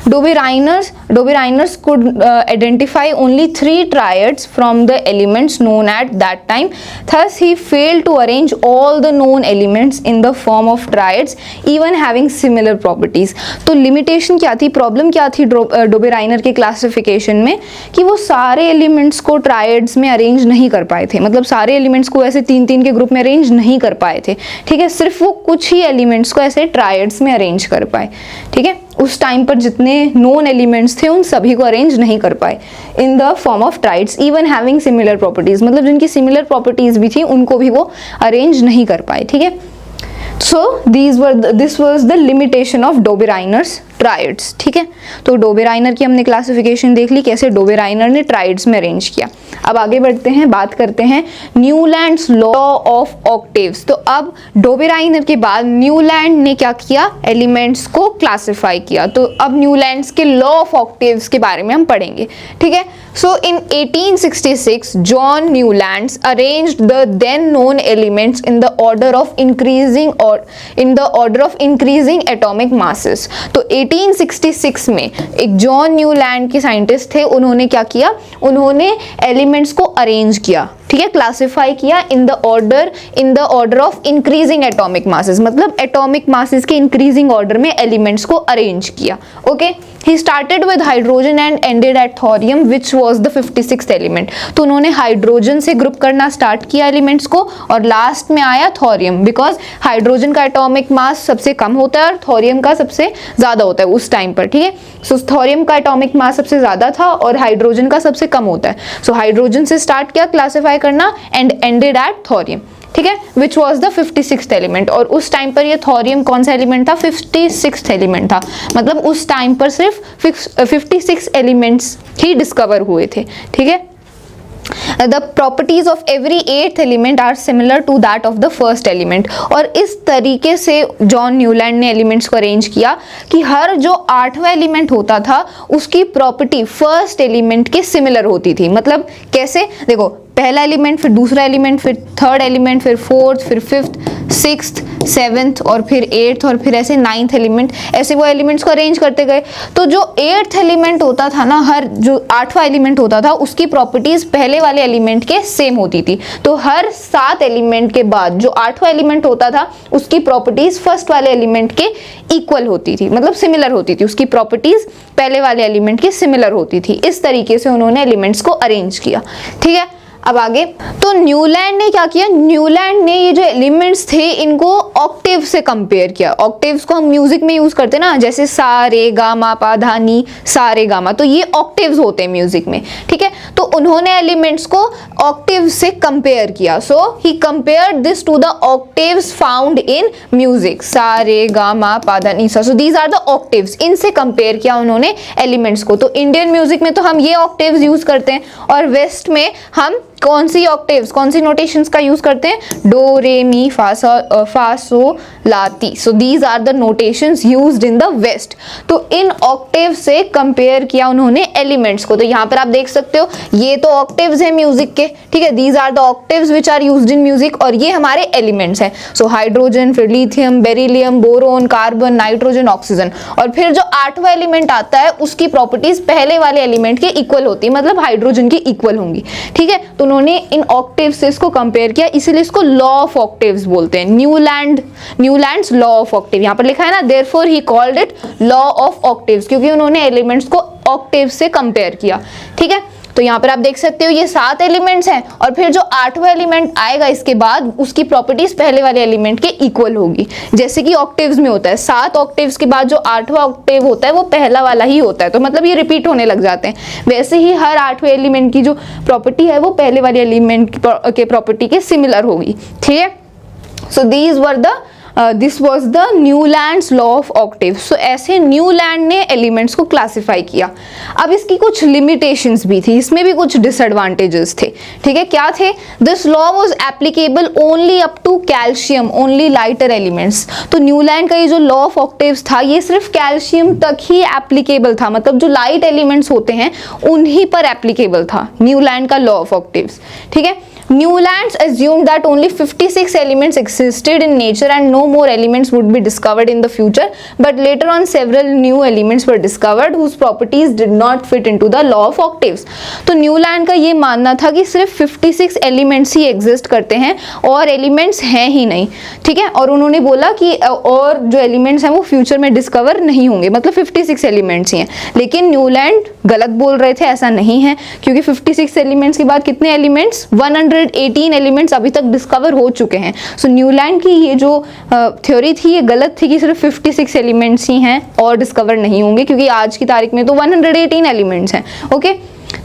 Dobereiner's could identify only 3 triads from the elements known at that time. Thus he failed to arrange all the known elements in the form of triads even having similar properties. तो limitation क्या थी, problem क्या थी Dobereiner के classification में, कि वो सारे एलिमेंट्स को ट्रायड्स में अरेंज नहीं कर पाए थे। मतलब सारे एलिमेंट्स को ऐसे तीन तीन के ग्रुप में अरेंज नहीं कर पाए थे, ठीक है। सिर्फ वो कुछ ही एलिमेंट्स को ऐसे ट्रायड्स में अरेंज कर पाए, ठीक है। उस टाइम पर जितने नोन एलिमेंट्स थे उन सभी को अरेंज नहीं कर पाए इन the form of triads even having similar properties, मतलब जिनकी सिमिलर प्रॉपर्टीज भी थी उनको भी वो अरेंज नहीं कर पाए, ठीक है। So this was the limitation of Dobereiner's triads, ठीक है। तो डोबेराइनर की हमने क्लासिफिकेशन देख ली, कैसे डोबेराइनर ने ट्राइड्स में अरेंज किया। अब आगे बढ़ते हैं, बात करते हैं न्यूलैंड्स लॉ ऑफ ऑक्टेव्स। तो अब डोबेराइनर के बाद न्यूलैंड ने क्या किया, एलिमेंट्स को क्लासिफाई किया। तो अब न्यूलैंड्स के लॉ ऑफ ऑक्टेव्स के बारे में हम पढ़ेंगे, ठीक है। So in 1866 John Newlands arranged the then known elements in the order of increasing atomic masses. तो 1866 में एक जॉन न्यूलैंड के साइंटिस्ट थे, उन्होंने क्या किया, उन्होंने एलिमेंट्स को अरेंज किया, ठीक है, क्लासिफाई किया इन the order of increasing atomic masses, मतलब एटॉमिक मासेस के इंक्रीजिंग ऑर्डर में एलिमेंट्स को अरेंज किया, okay. He started with hydrogen and ended at thorium which was the 56th element. तो उन्होंने हाइड्रोजन से ग्रुप करना स्टार्ट किया एलिमेंट्स को और लास्ट में आया थोरियम, बिकॉज हाइड्रोजन का एटॉमिक मास सबसे कम होता है और थोरियम का सबसे ज्यादा होता है उस टाइम पर, ठीक है। सो थोरियम का एटॉमिक मास सबसे ज्यादा था और हाइड्रोजन का सबसे कम होता है। सो हाइड्रोजन से स्टार्ट किया क्लासिफाई करना एंड एंडेड एट थोरियम। ठीक है, which was the 56th element. और उस टाइम पर ये थोरियम कौन सा एलिमेंट था? 56th एलिमेंट था। मतलब उस टाइम पर सिर्फ 56 एलिमेंट्स ही डिस्कवर हुए थे। ठीक है, The properties of every eighth element are similar to that of the first element। और इस तरीके से जॉन न्यूलैंड ने एलिमेंट्स को अरेंज किया कि हर जो 8वां एलिमेंट होता था उसकी प्रॉपर्टी फर्स्ट एलिमेंट के सिमिलर होती थी। मतलब कैसे? देखो, पहला एलिमेंट, फिर दूसरा एलिमेंट, फिर थर्ड एलिमेंट, फिर फोर्थ, फिर फिफ्थ, सिक्स्थ, सेवेंथ और फिर एट्थ और फिर ऐसे 9th एलिमेंट, ऐसे वो एलिमेंट्स को अरेंज करते गए। तो जो 8th एलिमेंट होता था ना, हर जो 8वां एलिमेंट होता था उसकी प्रॉपर्टीज पहले वाले एलिमेंट के सेम होती थी। तो हर 7 एलिमेंट के बाद जो 8वां एलिमेंट होता था उसकी प्रॉपर्टीज फर्स्ट वाले एलिमेंट के इक्वल होती थी, मतलब सिमिलर होती थी। उसकी प्रॉपर्टीज पहले वाले एलिमेंट के सिमिलर होती थी। इस तरीके से उन्होंने एलिमेंट्स को अरेंज किया। ठीक है, अब आगे तो न्यूलैंड ने क्या किया? न्यूलैंड ने ये जो एलिमेंट्स थे इनको ऑक्टेव से कंपेयर किया। ऑक्टेव्स को हम म्यूजिक में यूज करते हैं ना, जैसे सा रे गा मा पा धा नी सा रे गा मा, तो ये ऑक्टेव्स होते हैं म्यूजिक में। ठीक है, तो उन्होंने एलिमेंट्स को ऑक्टेव से कंपेयर किया। So he compared this to the octaves found in music, सा रे गा मा पा धा नी सा। So these are the octaves. इनसे कंपेयर किया उन्होंने एलिमेंट्स को। तो इंडियन म्यूजिक में तो हम ये ऑक्टेव्स यूज करते हैं और वेस्ट में हम कौन सी ऑक्टेव्स, कौन सी नोटेशंस का यूज करते हैं? डो रे मी फा so la ti. So these are the notations used in the west. तो इन ऑक्टेव से कंपेयर किया उन्होंने एलिमेंट्स को। तो यहाँ पर आप देख सकते हो ये तो ऑक्टेव्स है म्यूजिक के। ठीक है, these are the octaves which are used in music और ये हमारे एलिमेंट्स हैं। सो हाइड्रोजन, फिर lithium, beryllium, boron, carbon, nitrogen, oxygen. और फिर जो 8वां एलिमेंट आता है उसकी प्रॉपर्टीज पहले वाले एलिमेंट के इक्वल होती है, मतलब हाइड्रोजन की इक्वल होंगी। ठीक है, तो उन्होंने इन ऑक्टेव से इसको कंपेयर किया, इसीलिए इसको लॉ ऑफ ऑक्टेव्स बोलते हैं। न्यूलैंड्स लॉ ऑफ ऑक्टेव यहाँ पर लिखा है ना, therefore he called it law of octaves, क्योंकि उन्होंने एलिमेंट्स को ऑक्टेव से कंपेयर किया। ठीक है, तो यहाँ पर आप देख सकते हो ये 7 एलिमेंट्स हैं और फिर जो 8वां एलिमेंट आएगा इसके बाद उसकी प्रॉपर्टीज पहले वाले एलिमेंट के इक्वल होगी, जैसे कि ऑक्टेव्स में होता है। 7 ऑक्टेव्स के बाद जो 8वां ऑक्टेव होता है वो पहला वाला ही होता है, तो मतलब ये रिपीट होने लग जाते हैं। वैसे ही हर 8वें एलिमेंट की जो प्रॉपर्टी है वो पहले वाले एलिमेंट के प्रॉपर्टी के सिमिलर होगी। ठीक है, so these were the this was the Newlands law of octave. So ऐसे न्यूलैंड ने एलिमेंट्स को क्लासिफाई किया। अब इसकी कुछ लिमिटेशंस भी थी, इसमें भी कुछ डिसएडवांटेजेस थे। ठीक है, क्या थे? This law was applicable only up to calcium, only lighter elements. तो न्यूलैंड का ये जो लॉ ऑफ ऑक्टेव्स था ये सिर्फ कैल्शियम तक ही एप्लीकेबल था, मतलब जो लाइट एलिमेंट्स होते हैं उन्हीं पर एप्लीकेबल था न्यूलैंड का लॉ ऑफ ऑक्टेव्स। ठीक है, Newlands assumed that only 56 elements existed in nature and no more elements would be discovered in the future, but later on several new elements were discovered whose properties did not fit into the law of octaves। तो Newland का ये मानना था कि सिर्फ 56 elements ही exist करते हैं और एलिमेंट्स हैं ही नहीं। ठीक है, और उन्होंने बोला कि और जो एलिमेंट्स हैं वो फ्यूचर में डिस्कवर नहीं होंगे, मतलब 56 एलिमेंट्स ही हैं। लेकिन न्यूलैंड गलत बोल रहे थे, ऐसा नहीं है, क्योंकि 56 एलिमेंट्स के बाद कितने एलिमेंट्स? 118 एलिमेंट्स अभी तक डिस्कवर हो चुके हैं। सो न्यूलैंड की ये जो थ्योरी थी ये गलत थी कि सिर्फ 56 एलिमेंट्स ही हैं और डिस्कवर नहीं होंगे, क्योंकि आज की तारीख में तो 118 एलिमेंट्स हैं। ओके,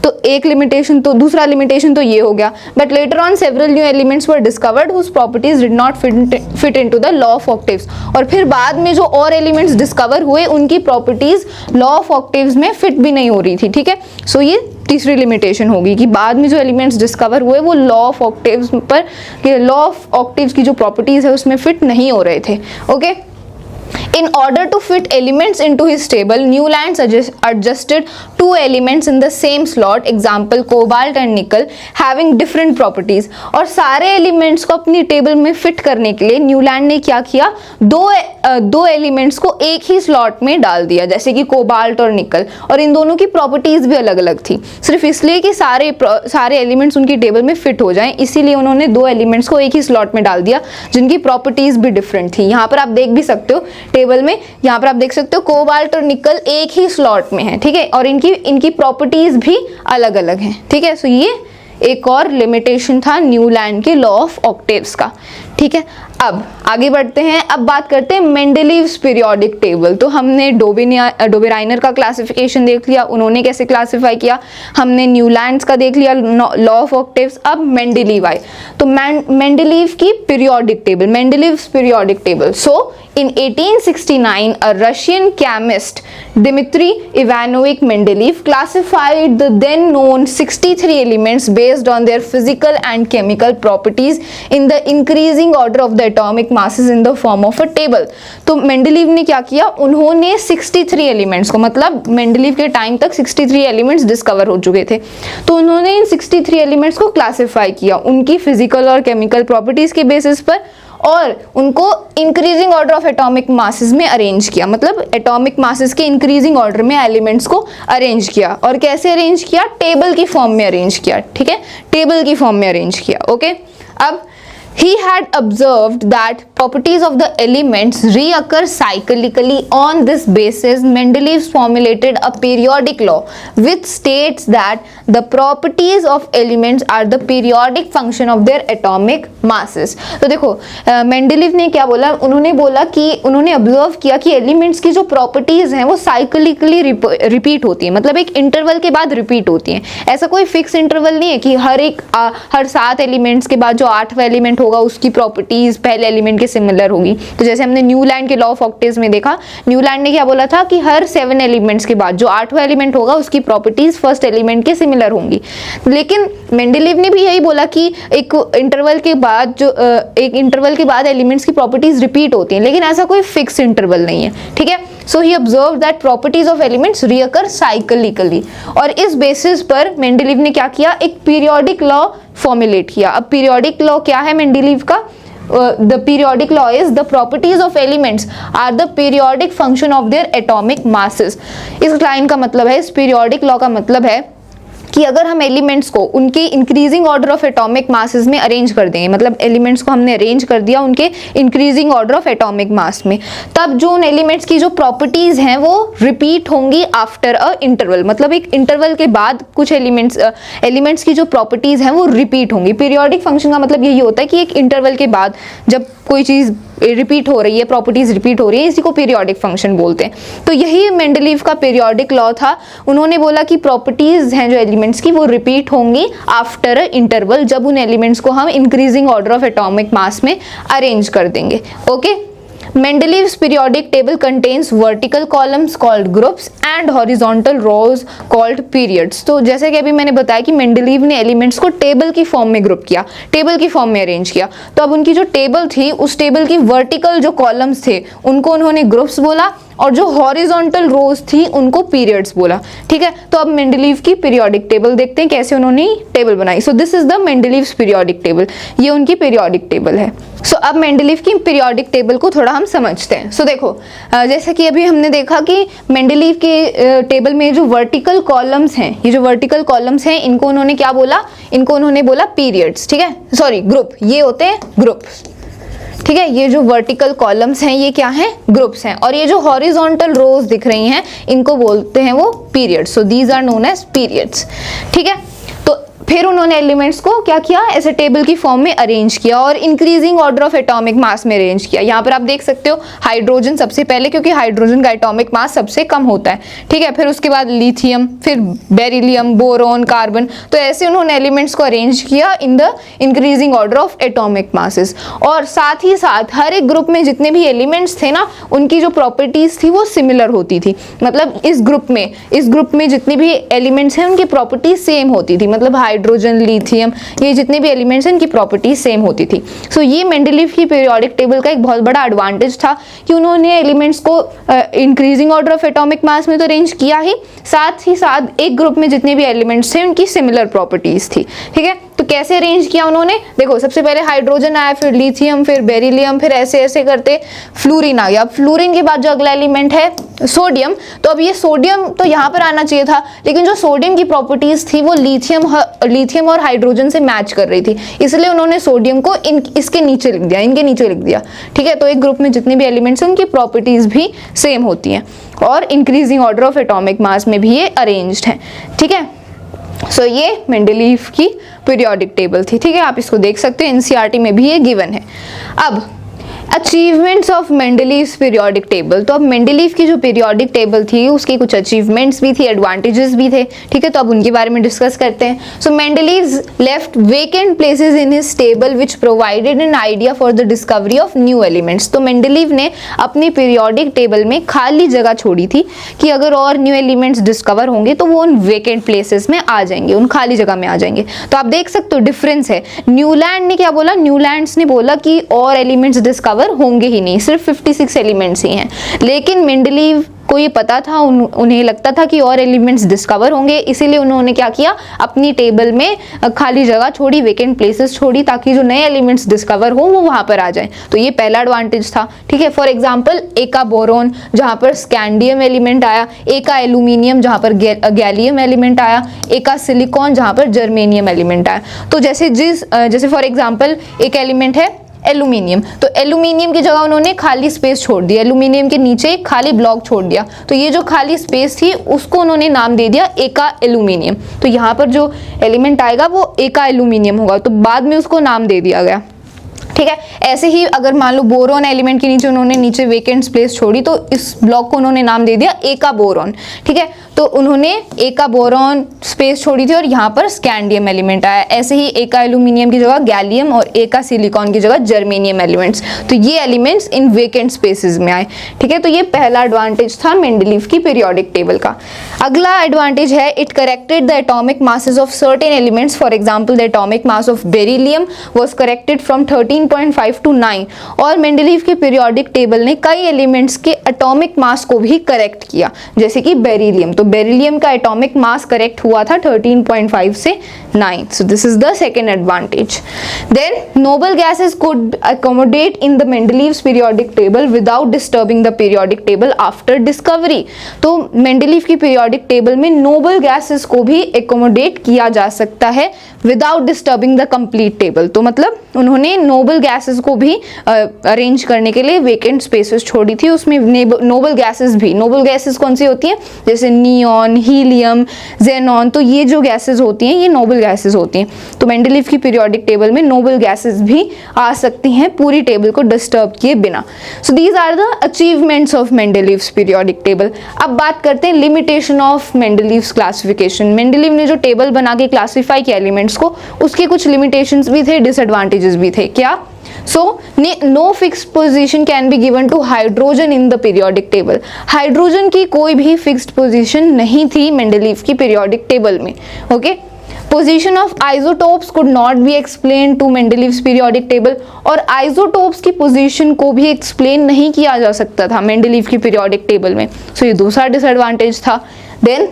तो एक लिमिटेशन, तो दूसरा लिमिटेशन तो ये हो गया। But later on several new elements were discovered whose properties did not fit into the law of octaves. और फिर बाद में जो और एलिमेंट्स डिस्कवर हुए उनकी प्रॉपर्टीज लॉ ऑफ ऑक्टेव्स में फिट भी नहीं हो रही थी। ठीक है, सो ये तीसरी लिमिटेशन होगी कि बाद में जो एलिमेंट्स डिस्कवर हुए वो लॉ ऑफ ऑक्टेव्स पर, लॉ ऑफ ऑक्टेव्स की जो प्रॉपर्टीज है उसमें फिट नहीं हो रहे थे। Okay, In order to fit elements into his table, Newland adjusted 2 elements in the same slot, example cobalt and nickel, having different properties। और सारे एलिमेंट्स को अपनी टेबल में फिट करने के लिए न्यूलैंड ने क्या किया? दो एलिमेंट्स को एक ही स्लॉट में डाल दिया, जैसे कि कोबाल्ट और निकल, और इन दोनों की प्रॉपर्टीज भी अलग अलग थी, सिर्फ इसलिए कि सारे एलिमेंट्स उनकी टेबल में फिट हो जाएं, इसीलिए उन्होंने 2 एलिमेंट्स को एक ही स्लॉट में डाल दिया जिनकी प्रॉपर्टीज भी डिफरेंट थी। यहाँ पर आप देख भी सकते हो टेबल में, यहाँ पर आप देख सकते हो कोबाल्ट और निकल एक ही स्लॉट में है। ठीक है, और इनकी प्रॉपर्टीज भी अलग अलग हैं। ठीक है, सो ये एक और लिमिटेशन था न्यूलैंड के लॉ ऑफ ऑक्टेव्स का। ठीक है, अब आगे बढ़ते हैं, अब बात करते हैं मेंडलीव्स पीरियोडिक टेबल। तो हमने डोबेराइनर का क्लासिफिकेशन देख लिया, उन्होंने कैसे क्लासिफाई किया, हमने न्यूलैंड्स का देख लिया, लॉ ऑफ ऑक्टेव्स। अब मेंडलीव आए, तो मेंडलीव की periodic table, Mendeleev's periodic table. So in 1869 a Russian chemist Dmitry Ivanovich Mendeleev classified the then known 63 elements based on their physical and chemical properties in the increasing order of the atomic masses in the form of a table। तो Mendeleev ने क्या किया, उन्होंने 63 elements को, मतलब Mendeleev के time तक 63 elements discover हो चुके थे, तो उन्होंने इन 63 एलिमेंट्स को क्लासिफाई किया उनकी फिजिकल और केमिकल प्रॉपर्टीज के बेसिस पर, और उनको increasing order of atomic masses में अरेंज किया, मतलब एटॉमिक मासेस के इंक्रीजिंग ऑर्डर में एलिमेंट्स को अरेंज किया। और कैसे अरेंज किया, टेबल की फॉर्म में अरेंज किया, ठीक है, टेबल की फॉर्म में अरेंज किया। ओके, अब he had observed that properties of the elements reoccur cyclically. On this basis, Mendeleev formulated a periodic law which states that the properties of elements are the periodic function of their atomic masses। तो देखो Mendeleev ने क्या बोला, उन्होंने बोला कि उन्होंने observe किया कि एलिमेंट्स की जो प्रॉपर्टीज हैं वो साइक्लिकली रिपीट होती है, मतलब एक इंटरवल के बाद रिपीट होती हैं। ऐसा कोई फिक्स इंटरवल नहीं है कि हर 7 एलिमेंट्स के बाद जो 8वां एलिमेंट होगा उसकी प्रॉपर्टीज पहले एलिमेंट के सिमिलर होगी। तो जैसे हमने न्यूलैंड के लॉ ऑफ ऑक्टेव्स में देखा, न्यूलैंड ने क्या बोला था कि हर 7 एलिमेंट्स के बाद जो 8वां एलिमेंट होगा उसकी प्रॉपर्टीज फर्स्ट एलिमेंट के सिमिलर होंगी। लेकिन मेंडलीव ने भी यही बोला कि एक इंटरवल के बाद एलिमेंट्स की प्रॉपर्टीज रिपीट होती हैं, लेकिन ऐसा कोई फिक्स इंटरवल नहीं है, ठीक है। So he observe that properties of elements recur cyclically, और इस बेसिस पर मेंडलीव ने क्या किया, एक पीरियोडिक लॉ फॉर्मुलेट किया। अब पीरियोडिक लॉ क्या है मेंडलीव का, the periodic law is the properties of elements are the periodic function of their atomic masses। इस लाइन का मतलब है, इस पीरियोडिक लॉ का मतलब है कि अगर हम एलिमेंट्स को उनके increasing order of atomic masses में अरेंज कर देंगे, मतलब एलिमेंट्स को हमने अरेंज कर दिया उनके increasing order of atomic mass में, तब जो उन एलिमेंट्स की जो प्रॉपर्टीज हैं वो रिपीट होंगी आफ्टर अ इंटरवल, मतलब एक इंटरवल के बाद कुछ एलिमेंट्स की जो प्रॉपर्टीज हैं वो रिपीट होंगी। पीरियोडिक फंक्शन का मतलब यही होता है कि एक इंटरवल के बाद जब कोई चीज़ रिपीट हो रही है, प्रॉपर्टीज रिपीट हो रही है, इसी को पीरियोडिक फंक्शन बोलते हैं। तो यही मेंडलीव का पीरियोडिक लॉ था। उन्होंने बोला कि प्रॉपर्टीज हैं जो एलिमेंट्स की वो रिपीट होंगी आफ्टर अ इंटरवल, जब उन एलिमेंट्स को हम increasing order of atomic mass में अरेंज कर देंगे। Okay, Mendeleev's periodic table contains vertical columns called groups and horizontal rows called periods। तो जैसे कि अभी मैंने बताया कि मेंडलीव ने एलिमेंट्स को टेबल की फॉर्म में ग्रुप किया, टेबल की फॉर्म में अरेंज किया। तो अब उनकी जो टेबल थी, उस टेबल की वर्टिकल जो कॉलम्स थे उनको उन्होंने ग्रुप्स बोला, और जो हॉरिजॉन्टल रोज थी उनको पीरियड्स बोला, ठीक है। तो अब मेंडलीव की पीरियोडिक टेबल देखते हैं कैसे उन्होंने टेबल बनाई। सो this is the Mendeleev's periodic table, ये उनकी पीरियोडिक टेबल है। सो अब मेंडलीव की पीरियोडिक टेबल को थोड़ा हम समझते हैं। सो देखो जैसे कि अभी हमने देखा कि मेंडलीव के टेबल में जो वर्टिकल कॉलम्स हैं, ये जो वर्टिकल कॉलम्स हैं इनको उन्होंने क्या बोला, इनको उन्होंने बोला पीरियड्स, ठीक है, सॉरी ग्रुप, ये होते हैं ग्रुप, ठीक है। ये जो वर्टिकल कॉलम्स हैं ये क्या हैं, ग्रुप्स हैं, और ये जो हॉरिजॉन्टल रोज दिख रही हैं इनको बोलते हैं वो periods. So these are known as periods, ठीक है। तो फिर उन्होंने एलिमेंट्स को क्या किया, ऐसे टेबल की फॉर्म में अरेंज किया और increasing order of atomic mass में अरेंज किया। यहाँ पर आप देख सकते हो हाइड्रोजन सबसे पहले, क्योंकि हाइड्रोजन का एटॉमिक मास सबसे कम होता है, ठीक है। फिर उसके बाद लिथियम, फिर बेरिलियम, बोरोन, कार्बन। तो ऐसे उन्होंने एलिमेंट्स को अरेंज किया in the increasing order of atomic masses. और साथ ही साथ हर एक ग्रुप में जितने भी एलिमेंट्स थे ना, उनकी जो प्रॉपर्टीज थी वो सिमिलर होती थी, मतलब इस ग्रुप में जितने भी एलिमेंट्स हैं उनकी प्रॉपर्टीज सेम होती थी, मतलब हाइड्रोजन, लिथियम, ये जितने भी एलिमेंट्स हैं इनकी प्रॉपर्टीज सेम होती थी। सो ये मेंडलीव की पीरियोडिक टेबल का एक बहुत बड़ा एडवांटेज था कि उन्होंने एलिमेंट्स को increasing order of atomic mass में तो अरेंज किया ही साथ एक ग्रुप में जितने भी एलिमेंट्स थे उनकी सिमिलर प्रॉपर्टीज थी, ठीक है। तो कैसे अरेंज किया उन्होंने, देखो सबसे पहले हाइड्रोजन आया, फिर लिथियम, फिर बेरिलियम, फिर ऐसे ऐसे करते फ्लोरीन आ गया। अब फ्लोरीन के बाद जो अगला एलिमेंट है सोडियम, तो अब ये सोडियम तो यहाँ पर आना चाहिए था, लेकिन जो सोडियम की प्रॉपर्टीज थी वो लिथियम और हाइड्रोजन से मैच कर रही थी, इसलिए उन्होंने सोडियम को इसके नीचे लिख दिया, इनके नीचे लिख दिया, ठीक है। तो एक ग्रुप में जितने भी एलिमेंट्स हैं उनकी प्रॉपर्टीज भी सेम होती हैं, और increasing order of atomic mass में भी ये अरेंज्ड है, ठीक है। सो ये मेंडलीव की पीरियोडिक टेबल थी, ठीक है। आप इसको देख सकते हो, एनसीईआरटी में भी ये गिवन है। अब achievements of Mendeleev's periodic table. तो अब मेंडलीव की जो पीरियोडिक टेबल थी उसके कुछ अचीवमेंट्स भी थी, एडवांटेजेस भी थे, ठीक है। तो अब उनके बारे में डिस्कस करते हैं। So Mendeleev left vacant places in his table which provided an idea for the discovery of new elements. तो मेंडलीव ने अपनी पीरियोडिक टेबल में खाली जगह छोड़ी थी कि अगर और न्यू एलिमेंट्स डिस्कवर होंगे तो वो उन वेकेंट प्लेसेस में आ जाएंगे, उन खाली जगह में आ जाएंगे। तो आप देख सकते हो डिफरेंस है। न्यूलैंड ने क्या बोला, न्यूलैंड्स ने बोला कि और एलिमेंट्स डिस्कवर होंगे ही नहीं, सिर्फ 56 एलिमेंट्स ही हैं। लेकिन मेंडलीव को ये पता था, उन्हें लगता था कि और एलिमेंट्स डिस्कवर होंगे, इसीलिए उन्होंने क्या किया, अपनी टेबल में खाली जगह छोड़ी, वेकेंट प्लेसेस छोड़ी, ताकि जो नए एलिमेंट्स डिस्कवर हो वो वहां पर आ जाएं। तो ये पहला एडवांटेज था, ठीक है। फॉर एग्जांपल एका बोरोन जहां पर स्कैंडियम एलिमेंट आया, एका एल्यूमिनियम जहां पर गैलियम एलिमेंट आया, एका सिलिकॉन जहां पर जर्मेनियम एलिमेंट आया। तो जैसे फॉर एग्जाम्पल एक एलिमेंट है एल्यूमिनियम, तो एल्यूमिनियम की जगह उन्होंने खाली स्पेस छोड़ दिया, एल्यूमिनियम के नीचे एक खाली ब्लॉक छोड़ दिया, तो ये जो खाली स्पेस थी उसको उन्होंने नाम दे दिया एका एल्यूमिनियम। तो यहाँ पर जो एलिमेंट आएगा वो एका एल्यूमिनियम होगा, तो बाद में उसको नाम दे दिया गया, ठीक है। ऐसे ही अगर मान लो बोरोन एलिमेंट के नीचे उन्होंने नीचे वेकेंट स्पेस छोड़ी तो इस ब्लॉक को उन्होंने नाम दे दिया एका बोरोन, ठीक है। तो उन्होंने एका बोरोन स्पेस छोड़ी थी और यहाँ पर स्कैंडियम एलिमेंट आया। ऐसे ही एका एल्यूमिनियम की जगह गैलियम और एका सिलिकॉन की जगह जर्मेनियम एलिमेंट्स, तो ये एलिमेंट्स इन वेकेंट स्पेसेस में आए, ठीक है। तो ये पहला एडवांटेज था मेंडलीव की पीरियोडिक टेबल का। अगला एडवांटेज है it corrected the atomic masses of certain elements. For example the atomic mass of beryllium was corrected from 13.5 to 9। और मेंडलीव की पीरियोडिक टेबल ने कई एलिमेंट्स के एटॉमिक मास को भी करेक्ट किया, जैसे कि बेरिलियम। तो बेरिलियम का एटॉमिक मास करेक्ट हुआ था 13.5 से 9। So this is the second advantage. Then noble gases could accommodate in the Mendeleev's periodic table without disturbing the periodic table after discovery. तो मेंडलीव की पीरियोडिक टेबल में noble gases को भी accommodate किया जा सकता है without disturbing the complete table. तो मतलब उन्होंने नोबल गैसेस को भी अरेंज करने के लिए वेकेंट स्पेसेस छोड़ी थी, उसमें नोबल गैसेस भी। नोबल गैसेस कौन सी होती हैं, जैसे नियॉन, हीलियम, जेनॉन, तो ये जो गैसेस होती हैं ये नोबल गैसेस होती हैं। तो मेंडलीव की पीरियोडिक टेबल में नोबल गैसेस भी आ सकती हैं पूरी टेबल को डिस्टर्ब किए बिना। So these are the achievements of Mendeleev's periodic table. अब बात करते हैं limitation of Mendeleev's classification. Mendeleev ने जो टेबल बना के क्लासिफाई किया एलिमेंट्स को, उसके कुछ लिमिटेशंस भी थे, डिसएडवांटेजेस भी थे। क्या? So, no fixed position can be given to hydrogen in the periodic table. Hydrogen की कोई भी फिक्स्ड पोजीशन नहीं थी मेंडलीव की पीरियोडिक टेबल में, okay. Position of isotopes could not be explain to Mendeleev's periodic table. और isotopes की position को भी एक्सप्लेन नहीं किया जा सकता था मेंडलीव की पीरियोडिक टेबल में। सो ये दूसरा डिसएडवांटेज था। Then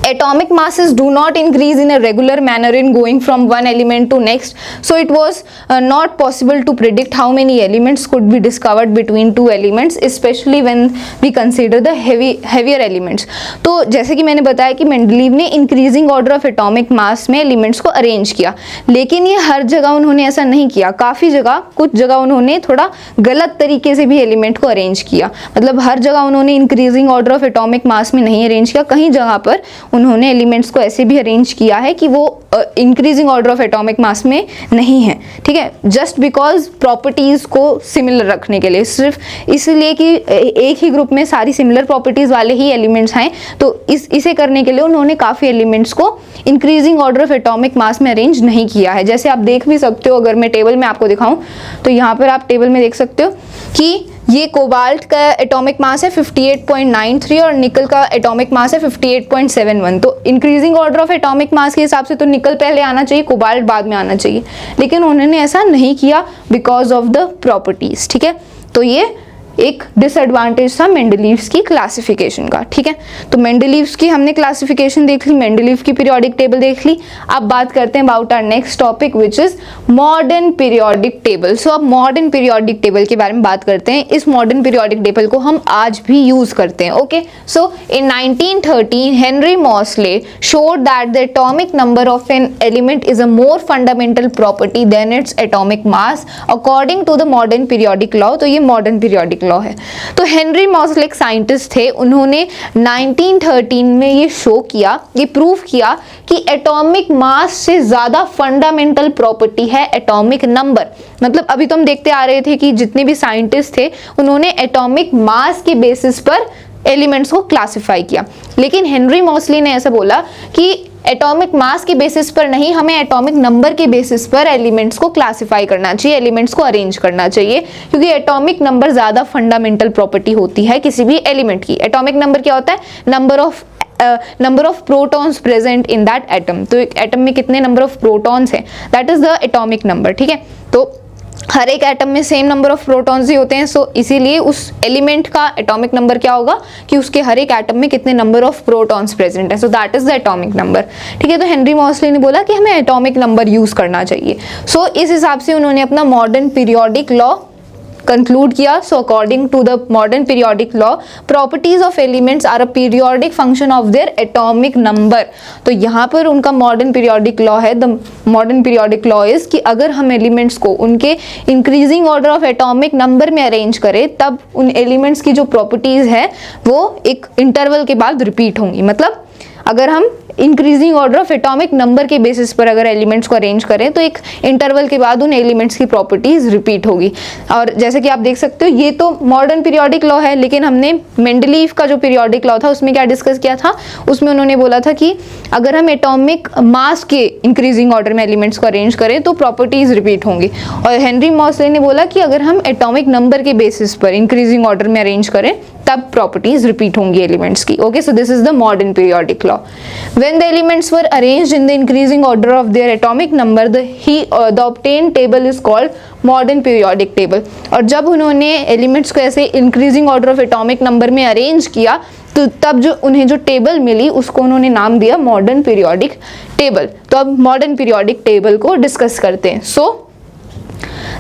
atomic masses do not increase in a regular manner in going from one element to next, so it was not possible to predict how many elements could be discovered between two elements, especially when we consider the heavier elements. तो जैसे कि मैंने बताया कि Mendeleev ने increasing order of atomic mass में elements को arrange किया, लेकिन ये हर जगह उन्होंने ऐसा नहीं किया। काफ़ी जगह, कुछ जगह उन्होंने थोड़ा गलत तरीके से भी एलिमेंट को अरेंज किया, मतलब हर जगह उन्होंने increasing order of atomic mass में नहीं अरेंज किया। कहीं जगह पर उन्होंने एलिमेंट्स को ऐसे भी अरेंज किया है कि वो increasing order of atomic mass में नहीं है, ठीक है, जस्ट बिकॉज प्रॉपर्टीज को सिमिलर रखने के लिए, सिर्फ इसलिए कि एक ही ग्रुप में सारी सिमिलर प्रॉपर्टीज वाले ही एलिमेंट्स हैं, तो इसे करने के लिए उन्होंने काफ़ी एलिमेंट्स को increasing order of atomic mass में अरेंज नहीं किया है। जैसे आप देख भी सकते हो, अगर मैं टेबल में आपको दिखाऊं तो यहाँ पर आप टेबल में देख सकते हो कि ये कोबाल्ट का एटॉमिक मास है 58.93 और निकल का एटॉमिक मास है 58.71। तो increasing order of atomic mass के हिसाब से तो निकल पहले आना चाहिए, कोबाल्ट बाद में आना चाहिए, लेकिन उन्होंने ऐसा नहीं किया बिकॉज ऑफ द प्रॉपर्टीज, ठीक है। तो ये एक डिसएडवांटेज था मेंडलीव्स की क्लासिफिकेशन का, ठीक है। तो मेंडलीव्स की हमने क्लासिफिकेशन देख ली, मेंडलीव की पीरियोडिक टेबल देख ली। अब बात करते हैं about our next topic which is modern periodic table. So अब मॉडर्न पीरियोडिक टेबल के बारे में बात करते हैं। इस मॉडर्न पीरियोडिक टेबल को हम आज भी यूज करते हैं, okay. So in 1913 Henry Moseley showed that the atomic number of an element is a more fundamental property than its atomic mass according to the modern periodic law. तो ये modern periodic law है। तो Henry मॉसल एक scientist थे, उन्होंने 1913 में ये show किया, ये प्रूव किया कि एटॉमिक मास से ज़्यादा फंडामेंटल प्रॉपर्टी है एटॉमिक नंबर। मतलब अभी तो हम देखते आ रहे थे कि जितने भी साइंटिस्ट थे उन्होंने एटॉमिक मास के बेसिस पर एलिमेंट्स को क्लासिफाई किया, लेकिन हेनरी मॉसली ने ऐसा बोला कि एटॉमिक मास के बेसिस पर नहीं, हमें एटॉमिक नंबर के बेसिस पर एलिमेंट्स को क्लासिफाई करना चाहिए, एलिमेंट्स को अरेंज करना चाहिए, क्योंकि एटॉमिक नंबर ज़्यादा फंडामेंटल प्रॉपर्टी होती है किसी भी एलिमेंट की। एटॉमिक नंबर क्या होता है? Number of protons present in that atom. तो एक एटम में कितने नंबर ऑफ प्रोटॉन्स हैं, that is the atomic number. ठीक है, तो हर एक एटम में सेम नंबर ऑफ प्रोटॉन्स ही होते हैं, सो इसीलिए उस एलिमेंट का एटॉमिक नंबर क्या होगा कि उसके हर एक एटम में कितने नंबर ऑफ प्रोटॉन्स प्रेजेंट है, so that is the atomic number. ठीक है, तो हेनरी मॉसली ने बोला कि हमें एटॉमिक नंबर यूज करना चाहिए। सो इस हिसाब से उन्होंने अपना मॉडर्न पीरियोडिक लॉ कंक्लूड किया। So according to the modern periodic law, properties of elements are a periodic function of their atomic number. तो यहाँ पर उनका मॉडर्न पीरियोडिक लॉ है, the modern periodic law is कि अगर हम एलिमेंट्स को उनके increasing order of atomic number में अरेंज करें, तब उन एलिमेंट्स की जो प्रॉपर्टीज है वो एक इंटरवल के बाद रिपीट होंगी। मतलब अगर हम increasing order of atomic number के बेसिस पर अगर एलिमेंट्स को अरेंज करें तो एक इंटरवल के बाद उन एलिमेंट्स की प्रॉपर्टीज रिपीट होगी। और जैसे कि आप देख सकते हो, ये तो मॉडर्न पीरियोडिक लॉ है, लेकिन हमने मेंडलीव का जो पीरियोडिक लॉ था उसमें क्या डिस्कस किया था, उसमें उन्होंने बोला था कि अगर हम एटॉमिक मास के इंक्रीजिंग ऑर्डर में एलिमेंट्स को अरेंज करें तो प्रॉपर्टीज रिपीट होंगी। और हेनरी मॉसले ने बोला कि अगर हम एटॉमिक नंबर के बेसिस पर इंक्रीजिंग ऑर्डर में अरेंज करें तब प्रॉपर्टीज रिपीट होंगी एलिमेंट्स की। Okay, so this is the modern periodic law. When the elements were arranged in the increasing order of their atomic number, the obtained table is called modern periodic table. और जब उन्होंने elements को ऐसे increasing order of atomic number में arrange किया तो तब जो उन्हें जो टेबल मिली उसको उन्होंने नाम दिया मॉडर्न पीरियोडिक टेबल। तो अब मॉडर्न पीरियोडिक टेबल को डिस्कस करते हैं। So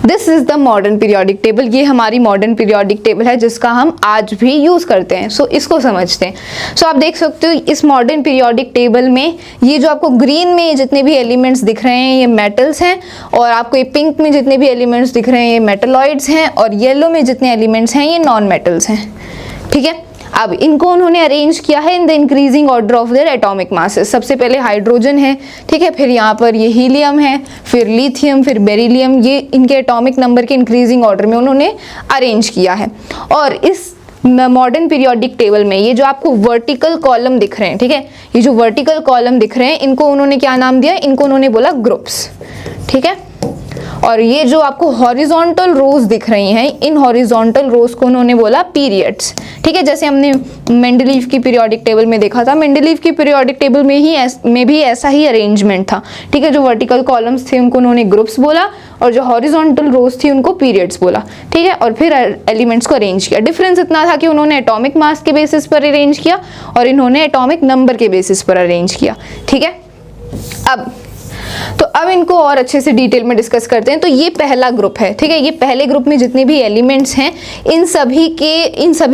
this is the modern periodic table. ये हमारी मॉडर्न पीरियोडिक टेबल है जिसका हम आज भी यूज करते हैं। सो इसको समझते हैं। सो आप देख सकते हो इस मॉडर्न पीरियोडिक टेबल में ये जो आपको ग्रीन में जितने भी एलिमेंट्स दिख रहे हैं ये मेटल्स हैं, और आपको ये पिंक में जितने भी एलिमेंट्स दिख रहे हैं ये मेटलॉइड्स हैं, और येलो में जितने एलिमेंट्स हैं ये नॉन मेटल्स हैं। ठीक है, अब इनको उन्होंने अरेंज किया है in the increasing order of their atomic masses. सबसे पहले हाइड्रोजन है, ठीक है, फिर यहाँ पर ये हीलियम है, फिर लिथियम, फिर बेरिलियम, ये इनके एटॉमिक नंबर के इंक्रीजिंग ऑर्डर में उन्होंने अरेंज किया है। और इस मॉडर्न पीरियोडिक टेबल में ये जो आपको वर्टिकल कॉलम दिख रहे हैं, ठीक है, ये जो वर्टिकल कॉलम दिख रहे हैं इनको उन्होंने क्या नाम दिया, इनको उन्होंने बोला ग्रुप्स। ठीक है, और ये जो आपको हॉरिजॉन्टल रोज दिख रही हैं इन हॉरिजॉन्टल रोज को उन्होंने बोला पीरियड्स। ठीक है, जैसे हमने मेंडलीव की पीरियोडिक टेबल में देखा था, मेंडलीव की पीरियोडिक टेबल में भी ऐसा ही अरेंजमेंट था। ठीक है, जो वर्टिकल कॉलम्स थे उनको उन्होंने ग्रुप्स बोला और जो हॉरिजॉन्टल रोज थी उनको पीरियड्स बोला। ठीक है, और फिर एलिमेंट्स को अरेंज किया। डिफरेंस इतना था कि उन्होंने एटॉमिक मास के बेसिस पर अरेंज किया और इन्होंने एटॉमिक नंबर के बेसिस पर अरेंज किया। ठीक है, अब इनको और अच्छे से डिटेल में डिस्कस करते हैं। तो ये पहला ग्रुप है। ठीक है, ये पहले ग्रुप में जितने भी एलिमेंट्स हैं इन सभी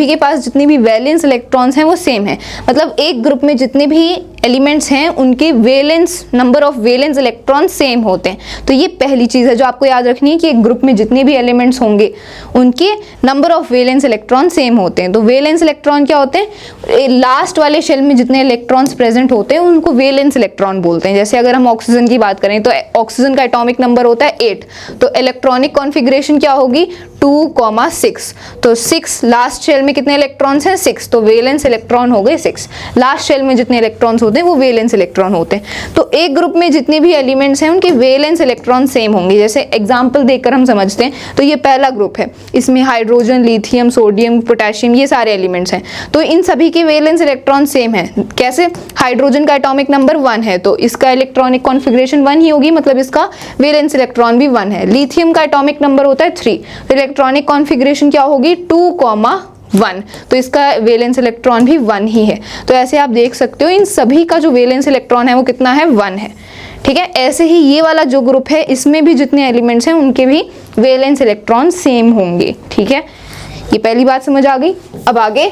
के पास जितनी भी वैलेंस इलेक्ट्रॉन्स हैं वो सेम है। मतलब एक ग्रुप में जितने भी एलिमेंट्स हैं उनके valence number of valence electron same होते हैं। तो ये पहली चीज़ है जो आपको याद रखनी है कि एक ग्रुप में जितने भी एलिमेंट्स होंगे उनके number of valence electron same होते हैं। तो वैलेंस इलेक्ट्रॉन क्या होते हैं, लास्ट वाले शेल में जितने इलेक्ट्रॉन्स प्रेजेंट होते हैं उनको वैलेंस इलेक्ट्रॉन बोलते हैं। जैसे अगर हम ऑक्सीजन की बात करें तो ऑक्सीजन का एटॉमिक नंबर होता है 8, तो इलेक्ट्रॉनिक कॉन्फ़िगरेशन क्या होगी 2,6। तो 6 लास्ट शेल में कितने इलेक्ट्रॉन्स हैं 6, तो वैलेंस इलेक्ट्रॉन हो गए 6। लास्ट शेल में जितने इलेक्ट्रॉन्स होते हैं वो वैलेंस इलेक्ट्रॉन होते हैं। तो एक ग्रुप में जितने भी एलिमेंट्स हैं उनके वैलेंस इलेक्ट्रॉन सेम होंगे। जैसे एग्जांपल देखकर हम समझते हैं, तो ये पहला ग्रुप है, इसमें हाइड्रोजन, लिथियम, सोडियम, पोटेशियम ये सारे एलिमेंट्स हैं। तो इन सभी के वैलेंस इलेक्ट्रॉन सेम है। कैसे, हाइड्रोजन का एटॉमिक नंबर 1 है तो इसका इलेक्ट्रॉनिक कॉन्फ़िगरेशन 1 ही होगी, मतलब इसका वैलेंस इलेक्ट्रॉन भी 1 है। लिथियम का एटॉमिक नंबर होता है 3, तो इलेक्ट्रॉनिक कॉन्फ़िगरेशन क्या होगी 2,1, तो इसका वैलेंस इलेक्ट्रॉन भी 1 ही है। तो ऐसे आप देख सकते हो इन सभी का जो वैलेंस इलेक्ट्रॉन है वो कितना है 1 है। ठीक है, ऐसे ही ये वाला जो ग्रुप है इसमें भी जितने एलिमेंट्स हैं उनके भी वैलेंस इलेक्ट्रॉन सेम होंगे। ठीक है, ये पहली बात समझ आ गई। अब आगे,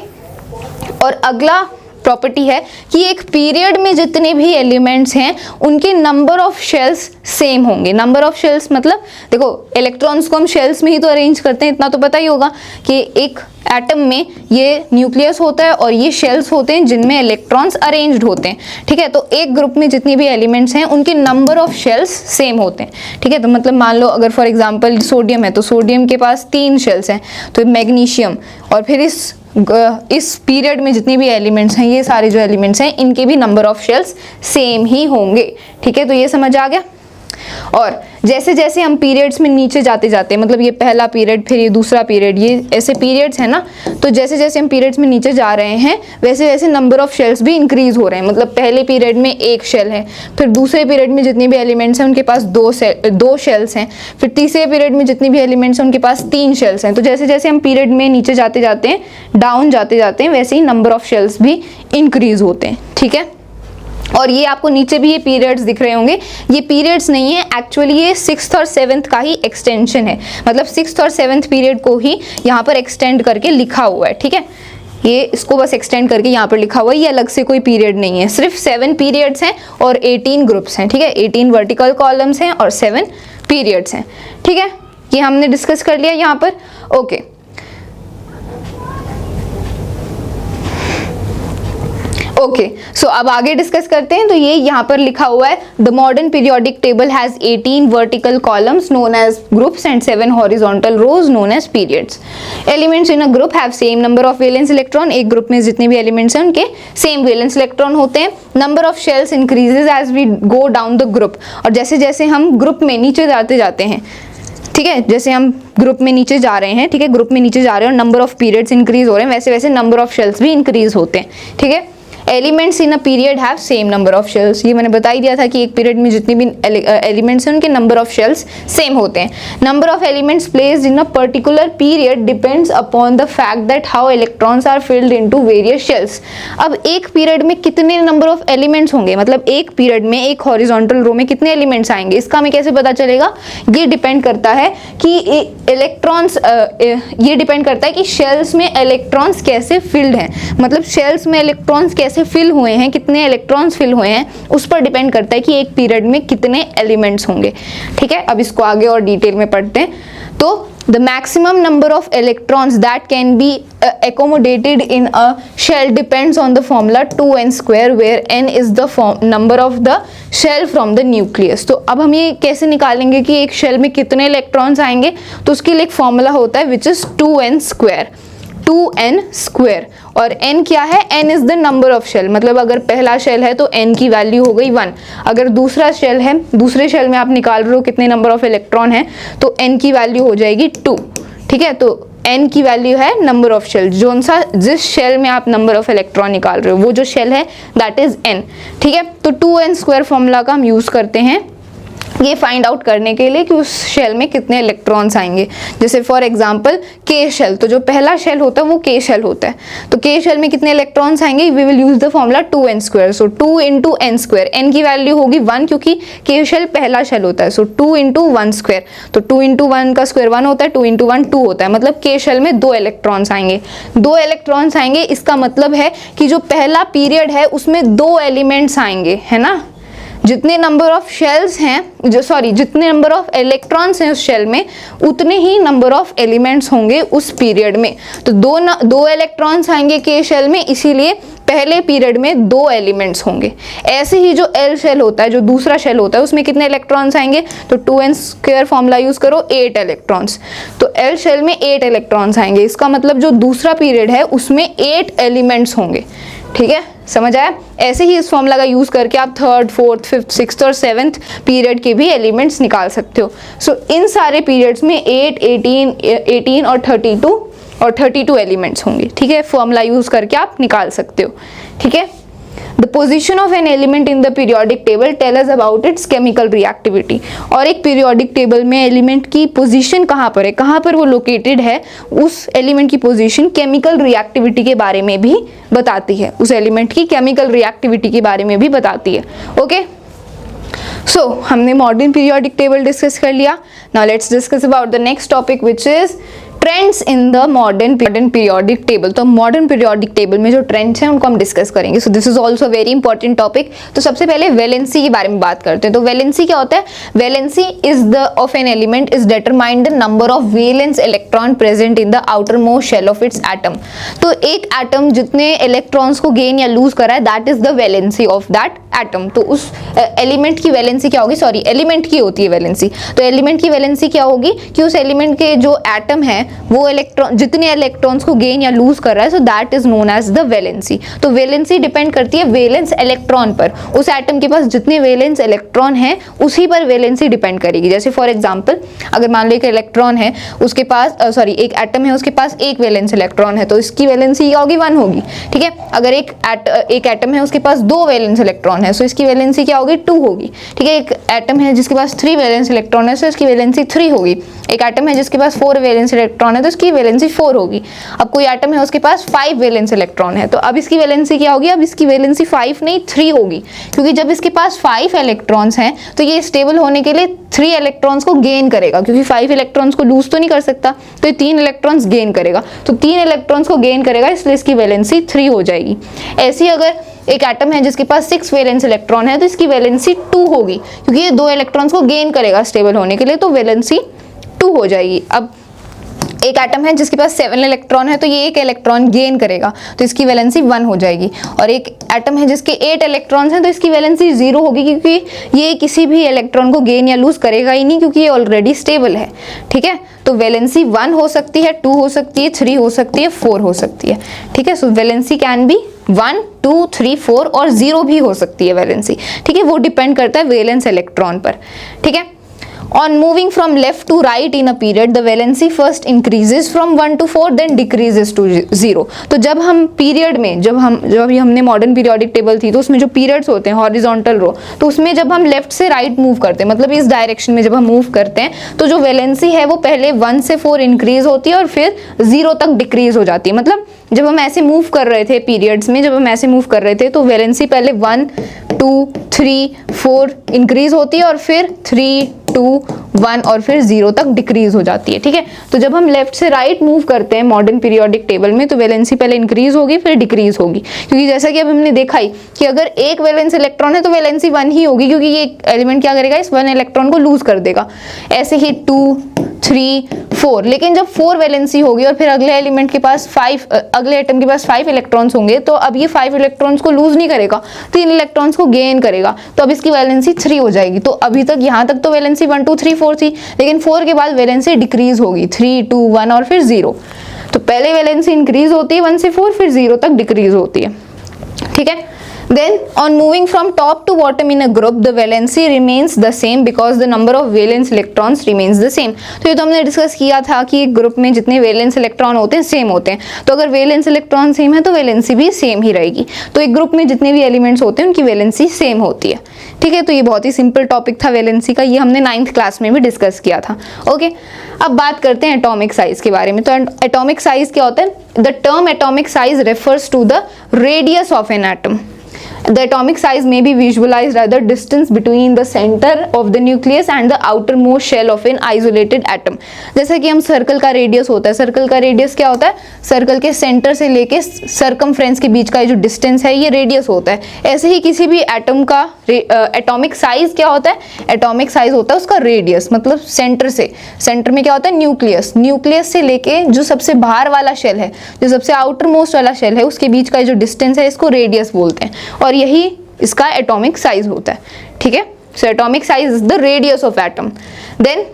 और अगला प्रॉपर्टी है कि एक पीरियड में जितने भी एलिमेंट्स हैं उनके नंबर ऑफ शेल्स सेम होंगे। नंबर ऑफ शेल्स मतलब देखो इलेक्ट्रॉन्स को हम शेल्स में ही तो अरेंज करते हैं, इतना तो पता ही होगा कि एक एटम में ये न्यूक्लियस होता है और ये शेल्स होते हैं जिनमें इलेक्ट्रॉन्स अरेंज्ड होते हैं। ठीक है, तो एक ग्रुप में जितनी भी एलिमेंट्स हैं उनके नंबर ऑफ शेल्स सेम होते हैं। ठीक है, तो मतलब मान लो अगर फॉर एग्जांपल सोडियम है तो सोडियम के पास 3 शेल्स हैं, तो मैग्नीशियम और फिर इस पीरियड में जितनी भी एलिमेंट्स हैं, ये सारे जो एलिमेंट्स हैं इनके भी नंबर ऑफ शेल्स सेम ही होंगे। ठीक है, तो ये समझ आ गया। और जैसे जैसे हम पीरियड्स में नीचे जाते जाते हैं, मतलब ये पहला पीरियड फिर ये दूसरा पीरियड, ये ऐसे पीरियड्स हैं ना, तो जैसे जैसे हम पीरियड्स में नीचे जा रहे हैं वैसे वैसे नंबर ऑफ शेल्स भी इंक्रीज हो रहे हैं। मतलब पहले पीरियड में 1 शेल है, फिर दूसरे पीरियड में जितने भी एलिमेंट्स हैं उनके पास 2 शेल्स हैं, फिर तीसरे पीरियड में जितने भी एलिमेंट्स हैं उनके पास 3 शेल्स हैं। तो जैसे जैसे हम पीरियड में नीचे जाते जाते हैं, डाउन जाते जाते हैं, वैसे ही नंबर ऑफ शेल्स भी इंक्रीज होते हैं। ठीक है, और ये आपको नीचे भी ये पीरियड्स दिख रहे होंगे, ये पीरियड्स नहीं है, एक्चुअली ये 6th और 7th का ही एक्सटेंशन है। मतलब 6th और 7th पीरियड को ही यहाँ पर एक्सटेंड करके लिखा हुआ है। ठीक है, ये इसको बस एक्सटेंड करके यहाँ पर लिखा हुआ है, ये अलग से कोई पीरियड नहीं है। सिर्फ 7 पीरियड्स हैं और 18 ग्रुप्स हैं। ठीक है, 18 वर्टिकल कॉलम्स हैं और 7 पीरियड्स हैं। ठीक है, ये हमने डिस्कस कर लिया यहाँ पर। ओके, ओके, सो अब आगे डिस्कस करते हैं। तो ये यहाँ पर लिखा हुआ है, the modern periodic table has 18 vertical columns known as groups and 7 horizontal rows known as periods. Elements in a group have same number of valence electron. एक ग्रुप में जितने भी एलिमेंट्स हैं उनके सेम वैलेंस इलेक्ट्रॉन होते हैं। Number of shells increases as we go down the group. और जैसे जैसे हम ग्रुप में नीचे जाते जाते हैं, ठीक है, जैसे हम ग्रुप में नीचे जा रहे हैं, ठीक है, ग्रुप में नीचे जा रहे हैं और नंबर ऑफ पीरियड्स इंक्रीज हो रहे हैं, वैसे वैसे नंबर ऑफ शेल्स भी इंक्रीज होते हैं। ठीक है, elements in a period have same number of shells. ये मैंने बता ही दिया था कि एक पीरियड में जितने भी एलिमेंट्स हैं उनके नंबर ऑफ शेल्स सेम होते हैं। Number of elements placed in a particular period depends upon the fact that how electrons are filled into various shells. अब एक पीरियड में कितने नंबर ऑफ एलिमेंट्स होंगे, मतलब एक पीरियड में एक हॉरिजॉन्टल रो में कितने एलिमेंट्स आएंगे, इसका हमें कैसे पता चलेगा? ये डिपेंड करता है कि इलेक्ट्रॉन्स ये डिपेंड करता है कि शेल्स में इलेक्ट्रॉन्स कैसे फिल्ड हैं। मतलब शेल्स में इलेक्ट्रॉन्स कैसे फिल हुए हैं, कितने इलेक्ट्रॉन्स फिल हुए हैं, उस पर डिपेंड करता है कि एक पीरियड में कितने एलिमेंट्स होंगे। ठीक है, अब इसको आगे और डिटेल में पढ़ते हैं। तो the maximum number of electrons that can be accommodated in a shell depends on the formula 2n square where n is the number of the shell from the nucleus। तो अब हम ये कैसे निकालेंगे कि एक शेल में कितने इलेक्ट्रॉन्स आएंगे? तो उसके लिए एक फॉर्मूला होता है which is 2n square, 2n square. और n क्या है? n is the number of shell. मतलब अगर पहला शेल है तो n की वैल्यू हो गई 1। अगर दूसरा शेल है, दूसरे शेल में आप निकाल रहे हो कितने नंबर ऑफ इलेक्ट्रॉन है, तो n की वैल्यू हो जाएगी 2। ठीक है, तो n की वैल्यू है नंबर ऑफ शेल, जिस शेल में आप नंबर ऑफ इलेक्ट्रॉन निकाल रहे हो वो जो शेल है दैट इज n। ठीक है, तो 2n स्क्वायर फॉर्मूला का हम यूज करते हैं ये फाइंड आउट करने के लिए कि उस शेल में कितने इलेक्ट्रॉन्स आएंगे। जैसे फॉर एग्जांपल के शेल, तो जो पहला शेल होता है वो के शेल होता है, तो के शेल में कितने इलेक्ट्रॉन्स आएंगे? We will use the formula 2n square. So 2 into n square, n की वैल्यू होगी 1 क्योंकि के शेल पहला शेल होता है। सो 2 इंटू 1 स्क्वायर, तो 2 इंटू 1 का स्क्वायर 1 होता है, 2 इंटू 1 2 होता है। मतलब के शेल में 2 इलेक्ट्रॉन्स आएंगे, 2 इलेक्ट्रॉन्स आएंगे। इसका मतलब है कि जो पहला पीरियड है उसमें 2 एलिमेंट्स आएंगे, है ना। जितने नंबर ऑफ शेल्स हैं, जितने नंबर ऑफ इलेक्ट्रॉन्स हैं उस शेल में, उतने ही नंबर ऑफ एलिमेंट्स होंगे उस पीरियड में। तो दो इलेक्ट्रॉन्स आएंगे के शेल में, इसीलिए पहले पीरियड में 2 एलिमेंट्स होंगे। ऐसे ही जो एल शेल होता है, जो दूसरा शेल होता है, उसमें कितने इलेक्ट्रॉन्स आएंगे? तो 2n स्क्वायर फॉर्मूला यूज करो, 8 इलेक्ट्रॉन्स। तो एल शेल में 8 इलेक्ट्रॉन्स आएंगे। इसका मतलब जो दूसरा पीरियड है उसमें 8 एलिमेंट्स होंगे। ठीक है, समझ आया? ऐसे ही इस फॉर्मूला का यूज करके आप 3rd, 4th, 5th, 6th और 7th पीरियड के भी एलिमेंट्स निकाल सकते हो। सो इन सारे पीरियड्स में 8, 18 और 32 एलिमेंट्स होंगे। ठीक है, फॉर्मूला यूज करके आप निकाल सकते हो। ठीक है, The position of an element in the periodic table tell us about its chemical reactivity। और एक periodic table में एलिमेंट की पोजीशन कहाँ पर है, कहाँ पर वो लोकेटेड है, उस एलिमेंट की पोजीशन केमिकल रिएक्टिविटी के बारे में भी बताती है, उस एलिमेंट की केमिकल रिएक्टिविटी के बारे में भी बताती है। ओके, सो हमने मॉडर्न पीरियोडिक टेबल डिस्कस कर लिया। Now let's discuss about the next topic which is trends in the modern periodic table. तो मॉडर्न पीरियोडिक टेबल में जो ट्रेंड्स हैं उनको हम डिस्कस करेंगे। सो this is also very important topic. तो सबसे पहले वैलेंसी के बारे में बात करते हैं। तो वैलेंसी क्या होता है? Valency is the of an element is determined the number of valence electron present in the outer most shell of its atom. तो एक एटम जितने इलेक्ट्रॉन्स को गेन या लूज करा है, that is the valency of that atom. तो उस element की वैलेंसी क्या होगी? सॉरी, एलिमेंट की होती है वैलेंसी। तो एलिमेंट की वैलेंसी क्या होगी कि उस एलिमेंट के जो एटम है वो इलेक्ट्रॉन जितने इलेक्ट्रॉन्स को गेन या लूज कर रहा है, so that is known as the valency. तो वैलेंसी डिपेंड करती है वैलेंस इलेक्ट्रॉन पर। उस एटम के पास जितने वैलेंस इलेक्ट्रॉन है उसी पर वैलेंसी डिपेंड करेगी। जैसे फॉर एग्जांपल, अगर मान लो एक इलेक्ट्रॉन है उसके पास एक एटम है उसके पास एक वैलेंस इलेक्ट्रॉन है, तो इसकी वैलेंसी क्या होगी? 1 होगी। ठीक है। अगर एक एटम है उसके पास 2 वैलेंस इलेक्ट्रॉन है, सो इसकी वैलेंसी क्या होगी? 2 होगी। ठीक है। एक एटम है जिसके पास 3 वैलेंस इलेक्ट्रॉन है, सो इसकी वैलेंसी 3 होगी। एक एटम है जिसके पास 4 वैलेंस इलेक्ट्रॉन है, तो इसकी वैलेंसी 4 होगी। अब कोई एटम है उसके पास 5 वैलेंस इलेक्ट्रॉन है, तो अब इसकी वैलेंसी क्या होगी? अब इसकी वैलेंसी 5 नहीं 3 होगी, क्योंकि जब इसके पास 5 इलेक्ट्रॉन्स हैं तो ये स्टेबल होने के लिए 3 इलेक्ट्रॉन्स को गेन करेगा, क्योंकि 5 इलेक्ट्रॉन्स को लूज तो नहीं कर सकता, तो ये 3 इलेक्ट्रॉन्स गेन करेगा। तो 3 इलेक्ट्रॉन्स को गेन करेगा, इसलिए इसकी वैलेंसी 3 हो जाएगी। ऐसी अगर एक एटम है जिसके पास 6 वैलेंस इलेक्ट्रॉन है, तो इसकी वैलेंसी 2 होगी, क्योंकि ये 2 इलेक्ट्रॉन्स को गेन करेगा स्टेबल होने के लिए, तो वैलेंसी 2 हो जाएगी। अब एक एटम है जिसके पास 7 इलेक्ट्रॉन है, तो ये 1 इलेक्ट्रॉन गेन करेगा, तो इसकी वैलेंसी 1 हो जाएगी। और एक एटम है जिसके 8 इलेक्ट्रॉन्स हैं, तो इसकी वैलेंसी 0 होगी, क्योंकि ये किसी भी इलेक्ट्रॉन को गेन या लूज करेगा ही नहीं, क्योंकि ये ऑलरेडी स्टेबल है। ठीक है। तो वैलेंसी 1 हो सकती है, 2 हो सकती है, 3 हो सकती है, 4 हो सकती है। ठीक है। सो वैलेंसी कैन बी 1, 2, 3, 4 और 0 भी हो सकती है वैलेंसी। ठीक है। वो डिपेंड करता है वैलेंस इलेक्ट्रॉन पर। ठीक है। On moving from left to right in a period, the valency first increases from 1 to 4, then decreases to 0. तो जब हम पीरियड में जब हमने मॉडर्न पीरियोडिक टेबल थी, तो उसमें जो पीरियड्स होते हैं हॉरिजॉन्टल रो, तो उसमें जब हम लेफ्ट से राइट मूव करते हैं, मतलब इस डायरेक्शन में जब हम मूव करते हैं, तो जो वैलेंसी है वो पहले 1 से 4 इंक्रीज होती है और फिर 0 तक डिक्रीज हो जाती है। मतलब जब हम ऐसे मूव कर रहे थे पीरियड्स में, जब हम ऐसे मूव कर रहे थे, तो वैलेंसी पहले 1, 2, 3, 4 इंक्रीज होती है और फिर 3, 2, 1 और फिर 0 तक डिक्रीज हो जाती है। ठीक है। तो जब हम लेफ्ट से राइट मूव करते हैं मॉडर्न पीरियोडिक टेबल में, तो वैलेंसी पहले इंक्रीज होगी फिर डिक्रीज होगी, क्योंकि जैसा कि अब हमने देखा ही कि अगर एक वैलेंस इलेक्ट्रॉन है तो वैलेंसी 1 ही होगी, क्योंकि ये एलिमेंट क्या करेगा? इस 1 इलेक्ट्रॉन को लूज कर देगा। ऐसे ही 2, 3, 4, लेकिन जब 4 वैलेंसी होगी और फिर अगले एलिमेंट के पास अगले एटम के पास 5 इलेक्ट्रॉन्स होंगे, तो अब ये 5 इलेक्ट्रॉन्स को लूज नहीं करेगा, 3 इलेक्ट्रॉन्स को गेन करेगा, तो अब इसकी वैलेंसी 3 हो जाएगी। तो अभी तक यहाँ तक तो वैलेंसी 1, 2, 3, 4 थी, लेकिन 4 के बाद वैलेंसी डिक्रीज होगी, 3, 2, 1 और फिर 0। तो पहले वैलेंसी इंक्रीज होती है 1 से 4, फिर 0 तक डिक्रीज होती है। ठीक है। Then on moving from top to bottom in a group, the valency remains the same because the number of valence electrons remains the same. तो ये तो हमने डिस्कस किया था कि एक ग्रुप में जितने वैलेंस इलेक्ट्रॉन होते हैं सेम होते हैं, तो अगर वैलेंस इलेक्ट्रॉन सेम है तो वैलेंसी भी सेम ही रहेगी। तो एक ग्रुप में जितने भी एलिमेंट्स होते हैं उनकी वैलेंसी सेम होती है। ठीक है। तो ये बहुत ही सिंपल टॉपिक था वैलेंसी का, ये हमने 9th क्लास में भी डिस्कस किया था। ओके। अब बात करते हैं एटॉमिक साइज के बारे में। तो एटॉमिक साइज क्या होता है? The term atomic size refers to the radius of an atom. The atomic size may be visualized as the distance between the center of the nucleus and the outermost shell of an isolated atom. जैसे कि हम circle का radius होता है, circle का radius क्या होता है? सर्कल के सेंटर से लेके सर्कमफ्रेंस के बीच का जो डिस्टेंस है ये रेडियस होता है। ऐसे ही किसी भी एटम का एटॉमिक साइज क्या होता है? एटॉमिक साइज होता है उसका रेडियस, मतलब सेंटर से, सेंटर में क्या होता है? न्यूक्लियस, न्यूक्लियस से लेके जो सबसे बाहर वाला शेल है, जो सबसे आउटर मोस्ट वाला शेल है, उसके बीच का जो डिस्टेंस है इसको रेडियस बोलते हैं, और यही इसका एटॉमिक साइज होता है। ठीक है। So atomic size is the radius of atom. Then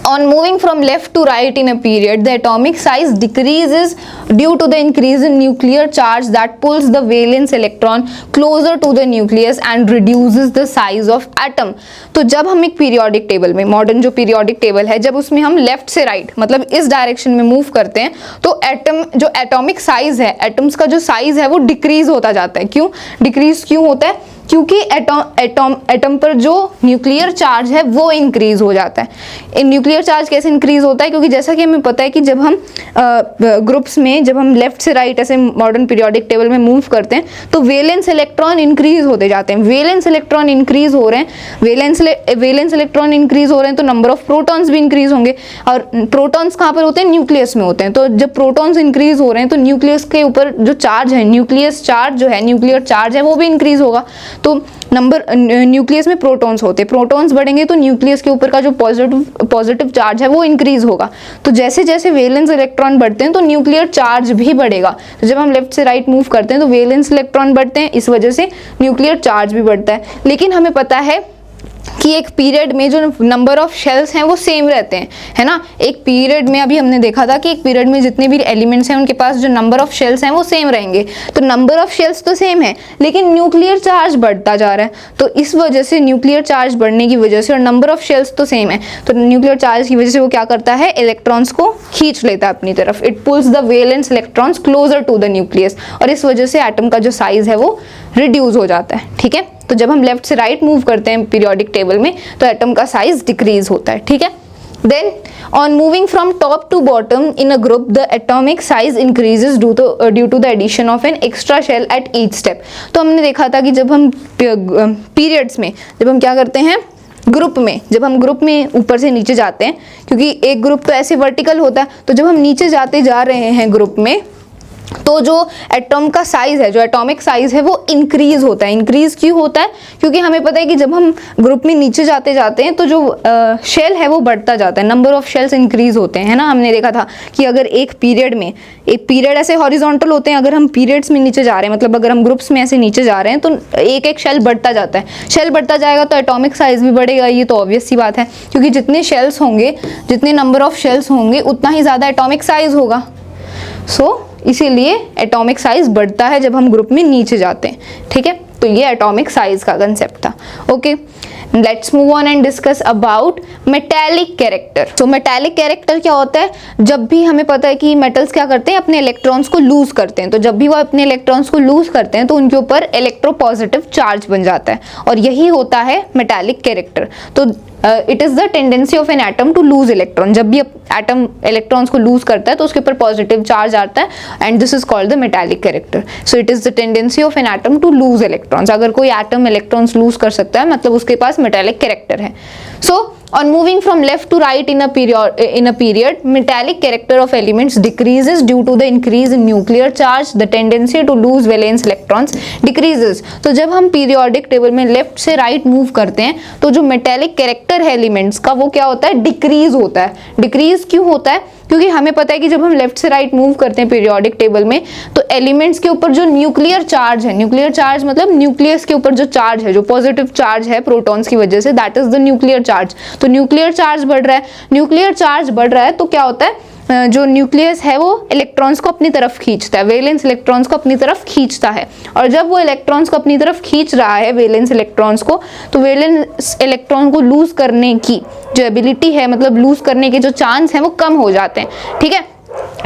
on moving from left to right in a period, the atomic size decreases due to the increase in nuclear charge that pulls the valence electron closer to the nucleus and reduces the size of atom. तो जब हम एक periodic table में, modern जो periodic table है, जब उसमें हम लेफ्ट से राइट मतलब इस डायरेक्शन में मूव करते हैं, तो एटम जो एटॉमिक साइज है, एटम्स का जो साइज है वो डिक्रीज होता जाता है। क्यों डिक्रीज क्यों होता है? क्योंकि एटम पर जो न्यूक्लियर चार्ज है वो इंक्रीज हो जाता है। न्यूक्लियर चार्ज कैसे इंक्रीज होता है? क्योंकि जैसा कि हमें पता है कि जब हम ग्रुप्स में जब हम लेफ्ट से राइट ऐसे मॉडर्न पीरियोडिक टेबल में मूव करते हैं तो वैलेंस इलेक्ट्रॉन इंक्रीज होते जाते हैं। वैलेंस इलेक्ट्रॉन इंक्रीज हो रहे हैं, वैलेंस इलेक्ट्रॉन इंक्रीज हो रहे हैं तो नंबर ऑफ प्रोटॉन्स भी इंक्रीज होंगे। और प्रोटॉन्स कहाँ पर होते हैं? न्यूक्लियस में होते हैं। तो जब प्रोटॉन्स इंक्रीज हो रहे हैं तो न्यूक्लियस के ऊपर जो चार्ज है, न्यूक्लियस चार्ज जो है, न्यूक्लियर चार्ज है वो भी इंक्रीज होगा। तो नंबर न्यूक्लियस में प्रोटॉन्स होते हैं, प्रोटॉन्स बढ़ेंगे तो न्यूक्लियस के ऊपर का जो पॉजिटिव चार्ज है वो इंक्रीज होगा। तो जैसे जैसे वैलेंस इलेक्ट्रॉन बढ़ते हैं तो न्यूक्लियर चार्ज भी बढ़ेगा। तो जब हम लेफ्ट से राइट मूव करते हैं तो वैलेंस इलेक्ट्रॉन बढ़ते हैं, इस वजह से न्यूक्लियर चार्ज भी बढ़ता है। लेकिन हमें पता है कि एक पीरियड में जो नंबर ऑफ शेल्स हैं वो सेम रहते हैं, है ना। एक पीरियड में अभी हमने देखा था कि एक पीरियड में जितने भी एलिमेंट्स हैं उनके पास जो नंबर ऑफ शेल्स हैं वो सेम रहेंगे। तो नंबर ऑफ शेल्स तो सेम है लेकिन न्यूक्लियर चार्ज बढ़ता जा रहा है। तो इस वजह से न्यूक्लियर चार्ज बढ़ने की वजह से और नंबर ऑफ शेल्स तो सेम है तो न्यूक्लियर चार्ज की वजह से वो क्या करता है? इलेक्ट्रॉन्स को खींच लेता है अपनी तरफ। It pulls the valence electrons closer to the nucleus और इस वजह से एटम का जो साइज है वो रिड्यूस हो जाता है। ठीक है, तो जब हम लेफ्ट से राइट मूव करते हैं पीरियोडिक टेबल में तो एटम का साइज डिक्रीज होता है। ठीक है, then on moving from top to bottom in a group the atomic size increases due to the addition of an extra shell at each step. तो हमने देखा था कि जब हम पीरियड्स में जब हम क्या करते हैं ग्रुप में, जब हम ग्रुप में ऊपर से नीचे जाते हैं, क्योंकि एक ग्रुप तो ऐसे वर्टिकल होता है, तो जब हम नीचे जाते जा रहे हैं ग्रुप में तो जो एटॉम का साइज है, जो एटॉमिक साइज है वो इंक्रीज होता है। इंक्रीज क्यों होता है? क्योंकि हमें पता है कि जब हम ग्रुप में नीचे जाते जाते हैं तो जो शेल है वो बढ़ता जाता है, नंबर ऑफ शेल्स इंक्रीज होते हैं, है ना। हमने देखा था कि अगर एक पीरियड ऐसे हॉरिजॉन्टल होते हैं, अगर हम पीरियड्स में नीचे जा रहे हैं, मतलब अगर हम ग्रुप्स में ऐसे नीचे जा रहे हैं तो एक एक शेल बढ़ता जाता है। शेल बढ़ता जाएगा तो एटॉमिक साइज भी बढ़ेगा, ये तो ऑब्वियस सी बात है, क्योंकि जितने शेल्स होंगे, जितने नंबर ऑफ शेल्स होंगे उतना ही ज़्यादा एटॉमिक साइज होगा। इसीलिए एटॉमिक साइज बढ़ता है जब हम ग्रुप में नीचे जाते हैं। ठीक है, तो ये एटॉमिक साइज का कंसेप्ट था। Okay, let's move on and discuss about metallic character. तो मेटालिक कैरेक्टर क्या होता है? जब भी हमें पता है कि मेटल्स क्या करते हैं, अपने इलेक्ट्रॉन्स को लूज करते हैं, तो जब भी वो अपने इलेक्ट्रॉन्स को लूज करते हैं तो उनके ऊपर इलेक्ट्रोपॉजिटिव चार्ज बन जाता है और यही होता है मेटालिक कैरेक्टर। तो it is the tendency of an atom to lose electron. जब भी एटम इलेक्ट्रॉन्स को लूज करता है तो उसके ऊपर पॉजिटिव चार्ज आता है and this is called the metallic character. So it is the tendency of an atom to lose electrons. अगर कोई एटम इलेक्ट्रॉन्स लूज कर सकता है मतलब उसके पास मेटालिक कैरेक्टर है। सो on moving from left to right in a period, metallic character of elements decreases due to the increase in nuclear charge. The tendency to lose valence electrons decreases. तो जब हम periodic table में left से right move करते हैं तो जो metallic character है एलिमेंट्स का वो क्या होता है? डिक्रीज होता है। डिक्रीज क्यों होता है? क्योंकि हमें पता है कि जब हम लेफ्ट से राइट मूव करते हैं पीरियोडिक टेबल में तो एलिमेंट्स के ऊपर जो न्यूक्लियर चार्ज है, न्यूक्लियर चार्ज मतलब न्यूक्लियस के ऊपर जो चार्ज है, जो पॉजिटिव चार्ज है प्रोटॉन्स की वजह से, that is the nuclear charge. तो न्यूक्लियर चार्ज बढ़ रहा है, न्यूक्लियर चार्ज बढ़ रहा है तो क्या होता है? जो न्यूक्लियस है वो इलेक्ट्रॉन्स को अपनी तरफ खींचता है, वैलेंस इलेक्ट्रॉन्स को अपनी तरफ खींचता है। और जब वो इलेक्ट्रॉन्स को अपनी तरफ खींच रहा है, वैलेंस इलेक्ट्रॉन्स को, तो वैलेंस इलेक्ट्रॉन को लूज करने की जो एबिलिटी है, मतलब लूज करने के जो चांस हैं वो कम हो जाते हैं। ठीक है,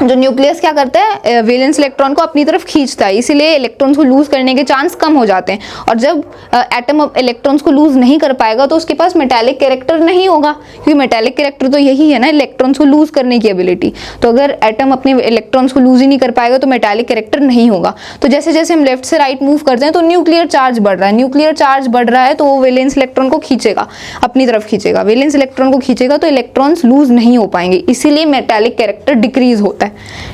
जो न्यूक्लियस क्या करता है? वैलेंस इलेक्ट्रॉन को अपनी तरफ खींचता है, इसीलिए इलेक्ट्रॉन्स को लूज करने के चांस कम हो जाते हैं। और जब एटम इलेक्ट्रॉन्स को लूज नहीं कर पाएगा तो उसके पास मेटालिक कैरेक्टर नहीं होगा, क्योंकि मेटालिक कैरेक्टर तो यही है ना, इलेक्ट्रॉन्स को लूज करने की एबिलिटी। तो अगर एटम अपने इलेक्ट्रॉन्स को लूज ही नहीं कर पाएगा तो मेटालिक कैरेक्टर नहीं होगा। तो जैसे जैसे हम लेफ्ट से राइट मूव करते हैं तो न्यूक्लियर चार्ज बढ़ रहा है, न्यूक्लियर चार्ज बढ़ रहा है तो वो वैलेंस इलेक्ट्रॉन को खींचेगा, अपनी तरफ खींचेगा, वैलेंस इलेक्ट्रॉन को खींचेगा तो इलेक्ट्रॉन्स लूज नहीं हो पाएंगे, इसीलिए मेटालिक कैरेक्टर डिक्रीज होता है।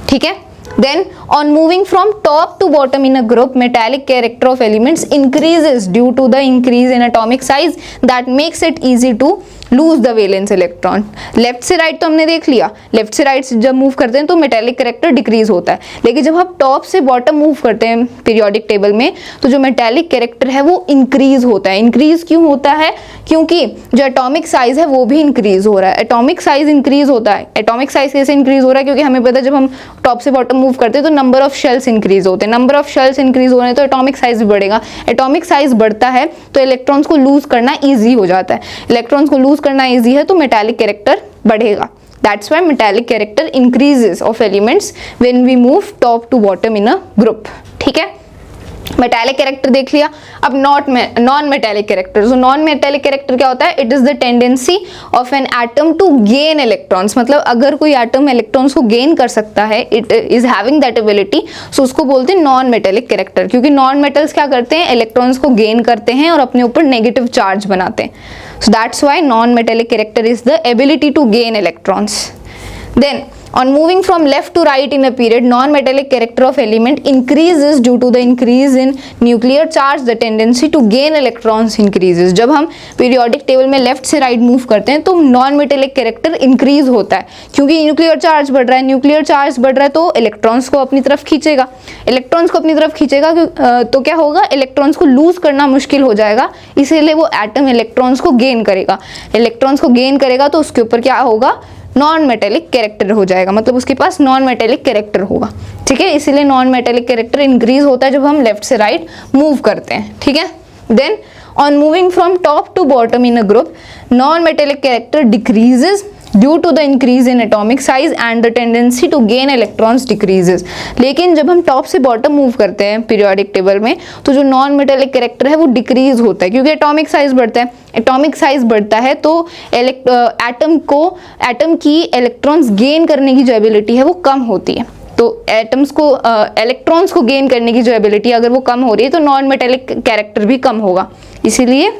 ठीक है, then on moving from top to bottom in a group, metallic character of elements increases due to the increase in atomic size that makes it easy to lose the valence electron. Left से right तो हमने देख लिया, left से right जब move करते हैं तो मेटालिक कैरेक्टर डिक्रीज होता है, लेकिन जब हम टॉप से बॉटम मूव करते हैं पीरियोडिक टेबल में तो जो मेटालिक कैरेक्टर है वो इंक्रीज होता है। इंक्रीज क्यों होता है? क्योंकि जो एटॉमिक साइज है वो भी इंक्रीज हो रहा है। एटॉमिक साइज इंक्रीज होता है। एटॉमिक साइज कैसे इंक्रीज हो रहा है? क्योंकि हमें पता है जब हम टॉप से बॉटम मूव करते हैं तो नंबर ऑफ शेल्स इंक्रीज होते हैं, नंबर ऑफ शेल्स इंक्रीज हो रहे हैं तो एटॉमिक साइज भी बढ़ेगा। एटॉमिक साइज बढ़ता है तो इलेक्ट्रॉन्स को लूज करना ईजी हो जाता है, इलेक्ट्रॉन्स को लूज करना ईजी है तो मेटालिक कैरेक्टर बढ़ेगा। That's why metallic character increases of elements when we move top to bottom in a group. ठीक है, मेटालिक कैरेक्टर देख लिया। अब non metallic character. So non metallic character क्या होता है? It is the tendency of an atom to gain electrons. मतलब अगर कोई एटम इलेक्ट्रॉन्स को गेन कर सकता है, it is having that ability, so उसको बोलते हैं नॉन मेटालिक कैरेक्टर। क्योंकि नॉन मेटल्स क्या करते हैं? इलेक्ट्रॉन्स को गेन करते हैं और अपने ऊपर नेगेटिव चार्ज बनाते हैं। So that's why non metallic character is the ability to gain electrons. Then on moving from left to right in a period, non-metallic character of element increases due to the increase in nuclear charge. The tendency to gain electrons increases. जब हम periodic table में left से right move करते हैं तो non-metallic character increase होता है, क्योंकि nuclear charge बढ़ रहा है। nuclear charge बढ़ रहा है तो electrons को अपनी तरफ खींचेगा। electrons को अपनी तरफ खींचेगा तो क्या होगा? electrons को lose करना मुश्किल हो जाएगा, इसीलिए वो atom electrons को gain करेगा। electrons को gain करेगा तो उसके ऊपर क्या होगा? नॉन मेटेलिक कैरेक्टर हो जाएगा, मतलब उसके पास नॉन मेटेलिक कैरेक्टर होगा। ठीक है, इसीलिए नॉन मेटेलिक कैरेक्टर इंक्रीज होता है जब हम लेफ्ट से राइट मूव करते हैं। ठीक है, then on moving from top to bottom in a group, non metallic character decreases due to the increase in atomic size and the tendency to gain electrons decreases. लेकिन जब हम top से bottom move करते हैं periodic table में तो जो non metallic character है वो डिक्रीज होता है, क्योंकि एटॉमिक साइज बढ़ता है। एटॉमिक साइज बढ़ता है तो एटम की इलेक्ट्रॉन्स गेन करने की जो एबिलिटी है वो कम होती है। तो एटम्स को इलेक्ट्रॉन्स को गेन करने की जो एबिलिटी अगर वो कम हो रही है तो नॉन मेटेलिक कैरेक्टर भी कम होगा, इसीलिए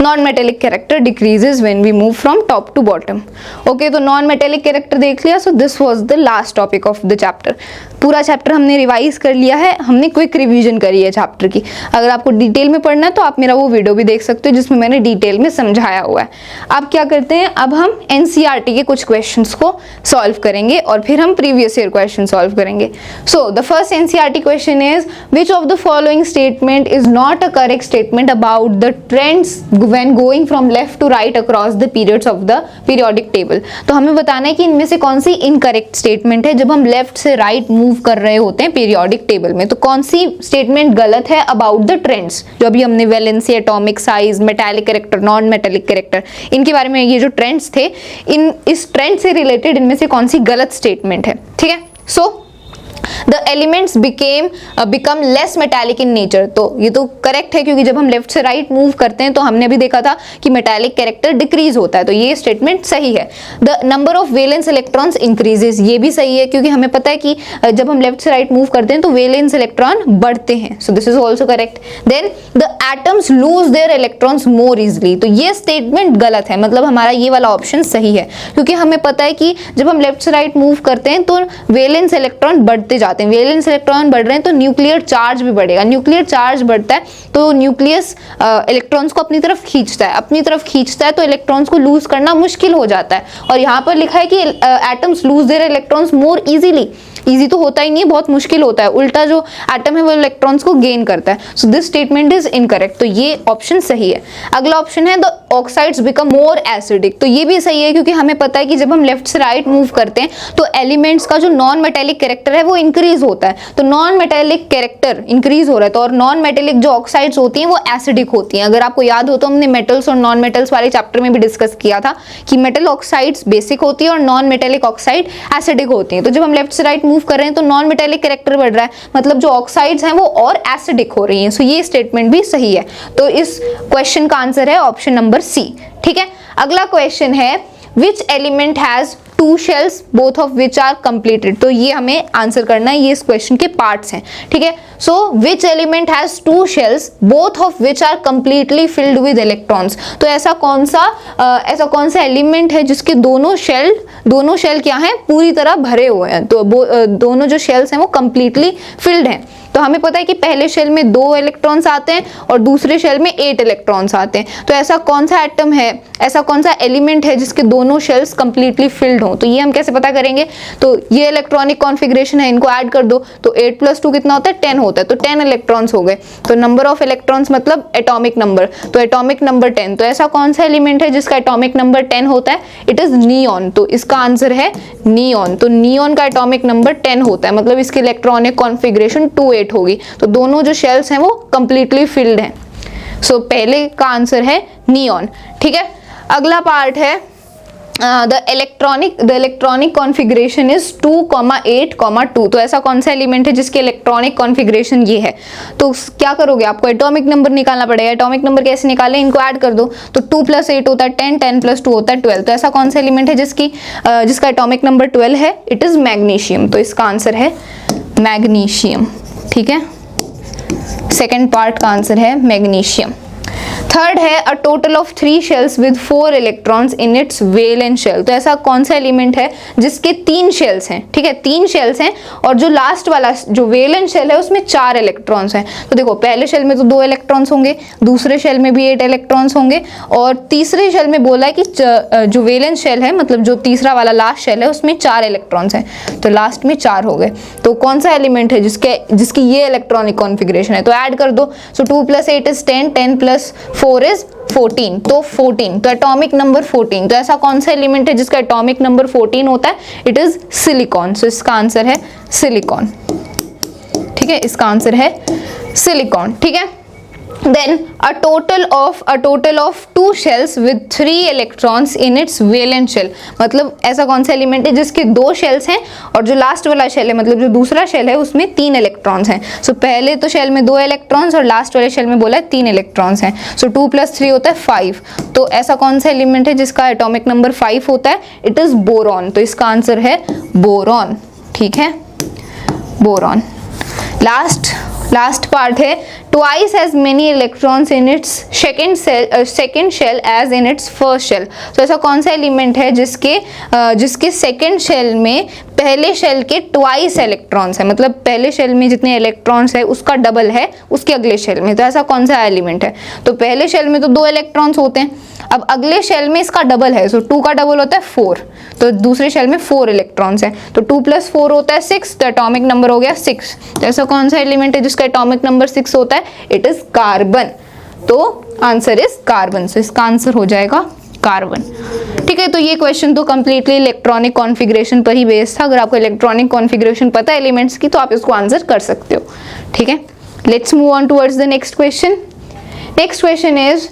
non-metallic character decreases when we move from top to bottom. Okay, तो non-metallic character देख लिया। So this was the last topic of the chapter. पूरा चैप्टर हमने रिवाइज कर लिया है, हमने क्विक रिवीजन करी है चैप्टर की। अगर आपको डिटेल में पढ़ना है तो आप मेरा वो वीडियो भी देख सकते हो जिसमें मैंने डिटेल में समझाया हुआ है। अब क्या करते हैं, अब हम एनसीईआरटी के कुछ क्वेश्चंस को सॉल्व करेंगे और फिर हम प्रीवियस ईयर क्वेश्चन सॉल्व करेंगे। सो the first NCERT question is which of the following statement is not a correct statement about the trends when going from left to right across the periods of the periodic table। तो हमें बताना है कि इनमें से कौन सी incorrect statement है जब हम लेफ्ट से राइट मूव कर रहे होते हैं पीरियोडिक टेबल में। तो कौन सी स्टेटमेंट गलत है अबाउट द ट्रेंड्स, जो अभी हमने valency, atomic size, metallic character, non metallic character, इनके बारे में ये जो ट्रेंड्स थे, इस ट्रेंड से रिलेटेड इनमें से कौन सी गलत स्टेटमेंट है। ठीक है, सो The elements become less metallic in nature। तो ये तो करेक्ट है, क्योंकि जब हम लेफ्ट से राइट मूव करते हैं तो हमने अभी देखा था कि मेटालिक कैरेक्टर डिक्रीज होता है, तो ये स्टेटमेंट सही है। The number of valence electrons increases, ये भी सही है, क्योंकि हमें पता है कि जब हम लेफ्ट से राइट मूव करते हैं तो वेलेंस इलेक्ट्रॉन बढ़ते हैं। So this is also correct. Then the atoms lose their electrons more easily, तो ये स्टेटमेंट गलत है, मतलब हमारा ये वाला ऑप्शन सही है, क्योंकि हमें पता है कि जब हम लेफ्ट से राइट मूव करते हैं तो वेलेंस इलेक्ट्रॉन बढ़ते जाते हैं। वेलेंस इलेक्ट्रॉन बढ़ रहे हैं तो न्यूक्लियर चार्ज भी बढ़ेगा। न्यूक्लियर चार्ज बढ़ता है तो न्यूक्लियस इलेक्ट्रॉन्स को अपनी तरफ खींचता है, अपनी तरफ खींचता है तो इलेक्ट्रॉन्स को लूज करना मुश्किल हो जाता है। और यहाँ पर लिखा है कि atoms lose their electrons more easily. Easy तो होता ही नहीं, बहुत मुश्किल होता है, उल्टा जो एटम है वो इलेक्ट्रॉन्स को गेन करता है। So this statement is incorrect, तो ये ऑप्शन सही है। अगला ऑप्शन है the oxides become more acidic, तो ये भी सही है, क्योंकि हमें पता है कि जब हम लेफ्ट से राइट मूव करते हैं तो एलिमेंट्स का जो नॉन मेटेलिक कैरेक्टर है वो इंक्रीज होता है, तो नॉन मेटेलिक कैरेक्टर इंक्रीज हो रहा है, तो और नॉन मेटेलिक जो ऑक्साइड्स होती हैं वो एसिडिक होती हैं। अगर आपको याद हो तो हमने मेटल्स और नॉन मेटल्स वाले चैप्टर में भी डिस्कस किया था कि मेटल ऑक्साइड्स बेसिक होती है और नॉन मेटेलिक ऑक्साइड एसिडिक होती हैं। तो जब हम लेफ्ट से राइट मूव कर रहे हैं तो नॉन मेटेलिक कैरेक्टर बढ़ रहा है, मतलब जो ऑक्साइड्स हैं वो और एसिडिक हो रही हैं। सो ये स्टेटमेंट भी सही है, तो इस क्वेश्चन का आंसर है ऑप्शन नंबर सी। ठीक है, अगला क्वेश्चन है which element has two shells both of which are completed, तो ये हमें आंसर करना है, ये इस क्वेश्चन के पार्ट्स हैं। ठीक है, so which element has two shells both of which are completely filled with electrons, तो ऐसा कौन सा एलिमेंट है जिसके दोनों शेल क्या हैं, पूरी तरह भरे हुए हैं, तो दोनों जो शेल्स हैं वो कंप्लीटली फिल्ड हैं। तो हमें पता है कि पहले शेल में 2 इलेक्ट्रॉन्स आते हैं और दूसरे शेल में 8 इलेक्ट्रॉन्स आते हैं। तो ऐसा कौन सा एटम है, ऐसा कौन सा एलिमेंट है जिसके दोनों शेल्स कंप्लीटली फिल्ड हों, तो ये हम कैसे पता करेंगे, तो ये इलेक्ट्रॉनिक कॉन्फ़िगरेशन है, इनको ऐड कर दो तो 8 + 2 कितना होता है, 10 होता है, तो 10 इलेक्ट्रॉन्स हो गए। तो नंबर ऑफ इलेक्ट्रॉन्स मतलब एटॉमिक नंबर, तो एटॉमिक नंबर 10, तो ऐसा कौन सा एलिमेंट है जिसका एटॉमिक नंबर 10 होता है, इट इज नियॉन, तो इसका आंसर है नियॉन। तो नियॉन का एटॉमिक नंबर 10 होता है, मतलब इसकी इलेक्ट्रॉनिक कॉन्फ़िगरेशन 2-8 होगी, तो दोनों जो शेल्स हैं वो कंप्लीटली फिल्ड हैं। सो पहले का आंसर है नियॉन। ठीक है, अगला पार्ट है द इलेक्ट्रॉनिक कॉन्फ़िगरेशन इज 2,8,2। तो ऐसा कौन सा एलिमेंट है जिसके इलेक्ट्रॉनिक कॉन्फ़िगरेशन ये है? तो क्या करोगे, आपको एटॉमिक नंबर निकालना पड़ेगा। एटॉमिक नंबर कैसे निकालें, इनको ऐड कर दो। तो 2 + 8 होता है 10, 10 + 2 होता है 12। तो ऐसा कौन सा एलिमेंट है जिसका एटॉमिक नंबर 12 है? It is magnesium. तो इसका आंसर है मैग्नीशियम। ठीक है, सेकेंड पार्ट का आंसर है मैग्नीशियम। थर्ड है a total of 3 shells with 4 electrons in its valence shell. तो ऐसा कौन सा एलिमेंट है जिसके 3 शेल्स हैं? ठीक है, 3 शेल्स हैं और जो लास्ट वाला जो वैलेंस शेल है उसमें 4 इलेक्ट्रॉन्स हैं। तो देखो, पहले शेल में तो 2 इलेक्ट्रॉन्स होंगे, दूसरे शेल में भी 8 इलेक्ट्रॉन्स होंगे, और तीसरे शेल में बोला है कि जो वैलेंस शेल है, मतलब जो तीसरा वाला लास्ट शेल है, उसमें 4 इलेक्ट्रॉन्स हैं। तो लास्ट में 4 हो गए। तो कौन सा एलिमेंट है जिसकी ये इलेक्ट्रॉनिक कॉन्फ़िगरेशन है? तो ऐड कर दो। सो 2 + 8 इज 10, 10 + 4 इज 14। तो 14, तो एटॉमिक नंबर 14। तो ऐसा कौन सा एलिमेंट है जिसका एटॉमिक नंबर 14 होता है? It is silicon. सो इसका आंसर है सिलिकॉन। ठीक है, इसका आंसर है सिलिकॉन। ठीक है, then a total of 2 shells with 3 electrons in its valence shell। मतलब ऐसा कौन सा एलिमेंट है जिसके 2 शेल्स हैं और जो लास्ट वाला शेल है, मतलब जो दूसरा शेल है, उसमें 3 इलेक्ट्रॉन्स हैं। सो पहले तो शेल में 2 इलेक्ट्रॉन्स और लास्ट वाले शेल में बोला है 3 इलेक्ट्रॉन्स हैं। सो 2 + 3 होता है 5। तो ऐसा कौन सा एलिमेंट है जिसका एटॉमिक नंबर 5 होता है? It is boron. तो इसका आंसर है बोरॉन। ठीक है, बोरॉन। लास्ट पार्ट है twice as many electrons in its second shell as in its first shell. तो ऐसा कौन सा एलिमेंट है जिसके सेकेंड शेल में पहले शेल के ट्वाइस इलेक्ट्रॉन्स है, मतलब पहले शेल में जितने इलेक्ट्रॉन्स है उसका डबल है उसके अगले शेल में। तो ऐसा कौन सा एलिमेंट है? तो पहले शेल में तो 2 इलेक्ट्रॉन्स होते हैं, अब अगले शेल में इसका डबल है। सो 2 का डबल होता है 4। तो दूसरे शेल में 4 इलेक्ट्रॉन्स हैं। तो 2 + 4 होता है 6। तो एटॉमिक नंबर हो गया 6। तो ऐसा कौन सा एलिमेंट है जिसका एटॉमिक नंबर 6 होता है? It is carbon. तो आंसर इज कार्बन। सो इसका आंसर हो जाएगा कार्बन। ठीक है, तो ये क्वेश्चन तो कंप्लीटली इलेक्ट्रॉनिक कॉन्फ़िगरेशन पर ही बेस्ड था। अगर आपको इलेक्ट्रॉनिक कॉन्फ़िगरेशन पता है एलिमेंट्स की, तो आप इसको आंसर कर सकते हो। ठीक है, let's move on towards the next question. Next question is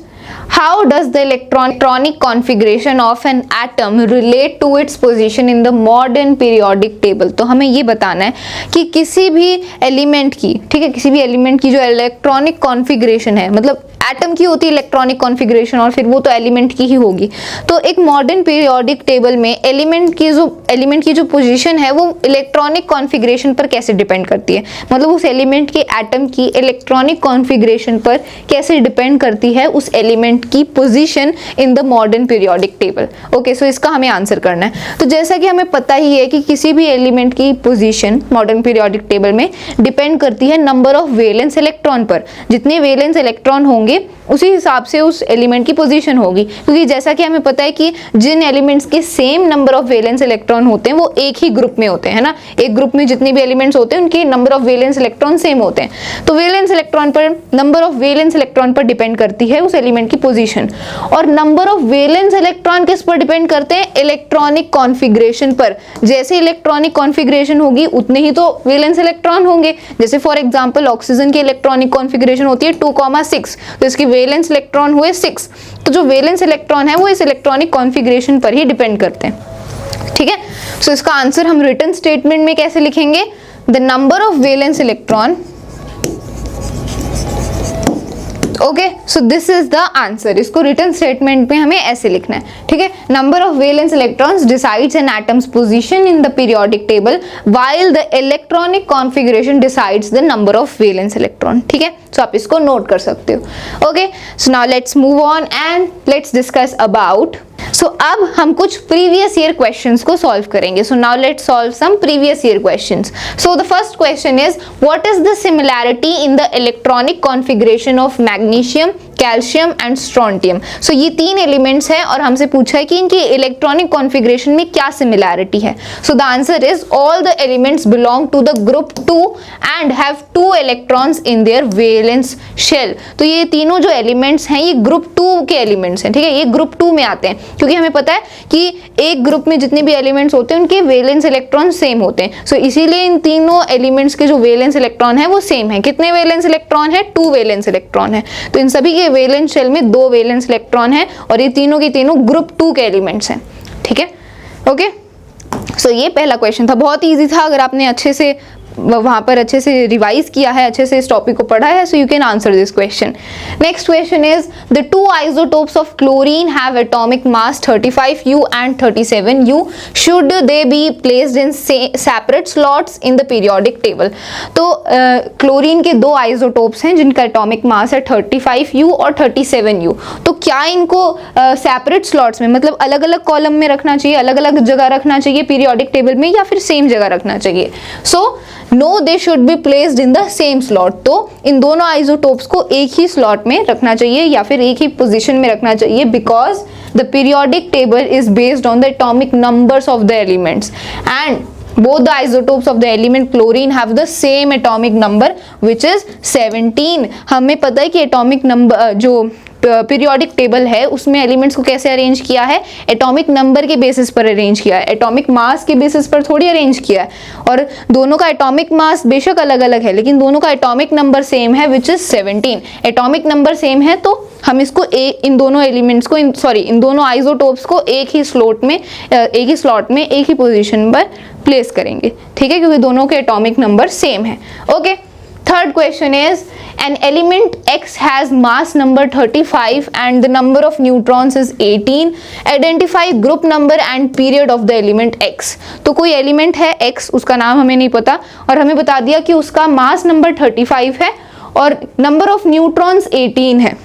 how does the electronic configuration of an atom relate to its position in the modern periodic table। तो हमें ये बताना है कि किसी भी एलिमेंट की, ठीक है, किसी भी एलिमेंट की जो इलेक्ट्रॉनिक कॉन्फ़िगरेशन है, मतलब एटम की होती है इलेक्ट्रॉनिक कॉन्फ़िगरेशन और फिर वो तो एलिमेंट की ही होगी। तो एक मॉडर्न पीरियोडिक टेबल में एलिमेंट की जो पोजीशन है वो इलेक्ट्रॉनिक कॉन्फ़िगरेशन पर कैसे डिपेंड करती है, मतलब उस एलिमेंट के एटम की इलेक्ट्रॉनिक कॉन्फ़िगरेशन पर कैसे डिपेंड करती है उस एलिमेंट की position in the modern periodic table. Okay, so इसका हमें आंसर करना है। तो जैसा कि हमें पता ही है कि किसी भी एलिमेंट की पोजीशन मॉडर्न पीरियोडिक टेबल में डिपेंड करती है नंबर ऑफ वैलेंस इलेक्ट्रॉन पर। जितने वैलेंस इलेक्ट्रॉन होंगे उसी हिसाब से उस एलिमेंट की पोजीशन होगी, क्योंकि जैसा कि हमें पता है कि जिन एलिमेंट्स के same number of valence electron होते हैं वो एक ही ग्रुप में होते हैं, है ना। एक ग्रुप में जितने भी एलिमेंट्स होते हैं उनके number of valence electron same होते हैं। तो वैलेंस इलेक्ट्रॉन पर, नंबर ऑफ वैलेंस इलेक्ट्रॉन पर डिपेंड करती है उस एलिमेंट की पोजीशन। और नंबर ऑफ वैलेंस इलेक्ट्रॉन किस पर डिपेंड करते हैं? इलेक्ट्रॉनिक कॉन्फ़िगरेशन पर। जैसे इलेक्ट्रॉनिक कॉन्फ़िगरेशन होगी उतने ही तो वैलेंस इलेक्ट्रॉन होंगे। जैसे फॉर एग्जांपल ऑक्सीजन की इलेक्ट्रॉनिक कॉन्फ़िगरेशन होती है 2,6, तो इसकी वैलेंस इलेक्ट्रॉन हुए 6। तो जो वैलेंस इलेक्ट्रॉन है वो इस इलेक्ट्रॉनिक कॉन्फ़िगरेशन पर ही डिपेंड करते हैं। ठीक है, सो इसका आंसर हम रिटन स्टेटमेंट में कैसे लिखेंगे? The number of valence electron. Okay, so this is the answer. इसको रिटन स्टेटमेंट में हमें ऐसे लिखना है। ठीक है, number of valence electrons decides an atom's position in the periodic table while the electronic configuration decides the number of valence electron. ठीक है, सो आप इसको नोट कर सकते हो। Okay, so now let's move on and let's discuss about. So अब हम कुछ प्रीवियस ईयर क्वेश्चंस को सॉल्व करेंगे। So now let's solve some previous year questions. So the first question is what is the similarity in the electronic configuration of magnesium, calcium and strontium. So ये 3 elements हैं और हमसे पूछा है कि इनकी इलेक्ट्रॉनिक कॉन्फ़िगरेशन में क्या सिमिलैरिटी है। So the answer is all the elements belong to the group 2 and have 2 electrons in their valence shell. तो ये तीनों जो एलिमेंट्स हैं ये ग्रुप 2 के एलिमेंट्स हैं। ठीक है, ये ग्रुप 2 में आते हैं, क्योंकि हमें पता है कि एक ग्रुप में जितने भी एलिमेंट्स होते हैं उनके वैलेंस इलेक्ट्रॉन सेम होते हैं। सो इसीलिए इन तीनों एलिमेंट्स के जो वैलेंस इलेक्ट्रॉन है वो सेम है। कितने वैलेंस इलेक्ट्रॉन है? 2 वैलेंस इलेक्ट्रॉन है। तो इन सभी के वैलेंस शेल में 2 वैलेंस इलेक्ट्रॉन है और ये तीनों के तीनों ग्रुप 2 के एलिमेंट्स हैं। ठीक है, ओके। सो ये पहला क्वेश्चन था, बहुत ईजी था। अगर आपने अच्छे से वहाँ पर अच्छे से रिवाइज किया है, अच्छे से इस टॉपिक को पढ़ा है, so you can answer this question. Next question is the two isotopes of chlorine have atomic mass 35U and 37U, should they B placed in separate slots in the periodic table. तो chlorine के दो isotopes हैं जिनका atomic mass है 35U और 37U, तो क्या इनको सेपरेट स्लॉट्स में, मतलब अलग अलग कॉलम में रखना चाहिए, अलग अलग जगह रखना चाहिए पीरियोडिक टेबल में, या फिर सेम जगह रखना चाहिए? So no, they should be placed in the same slot. तो इन दोनों आइसोटोप्स को एक ही स्लॉट में रखना चाहिए या फिर एक ही पोजीशन में रखना चाहिए, because the periodic table is based on the atomic numbers of the elements and both the isotopes of the element chlorine have the same atomic number which is 17। हमें पता है कि एटॉमिक नंबर जो periodic table है उसमें elements को कैसे arrange किया है, एटॉमिक नंबर के बेसिस पर अरेंज किया है, एटॉमिक मास के बेसिस पर थोड़ी अरेंज किया है। और दोनों का एटॉमिक मास बेशक अलग अलग है, लेकिन दोनों का एटॉमिक नंबर सेम है which is 17। Atomic number same है तो हम इसको इन दोनों एलिमेंट्स को इन दोनों आइसोटोप्स को एक ही स्लॉट में एक ही पोजीशन पर प्लेस करेंगे, ठीक है, क्योंकि दोनों के एटॉमिक नंबर सेम है, okay. Third question is an element X has mass number 35 and the number of neutrons is 18. Identify group number and period of the element X। तो कोई एलिमेंट है X, उसका नाम हमें नहीं पता और हमें बता दिया कि उसका मास नंबर 35 है और नंबर ऑफ न्यूट्रॉन्स 18 है,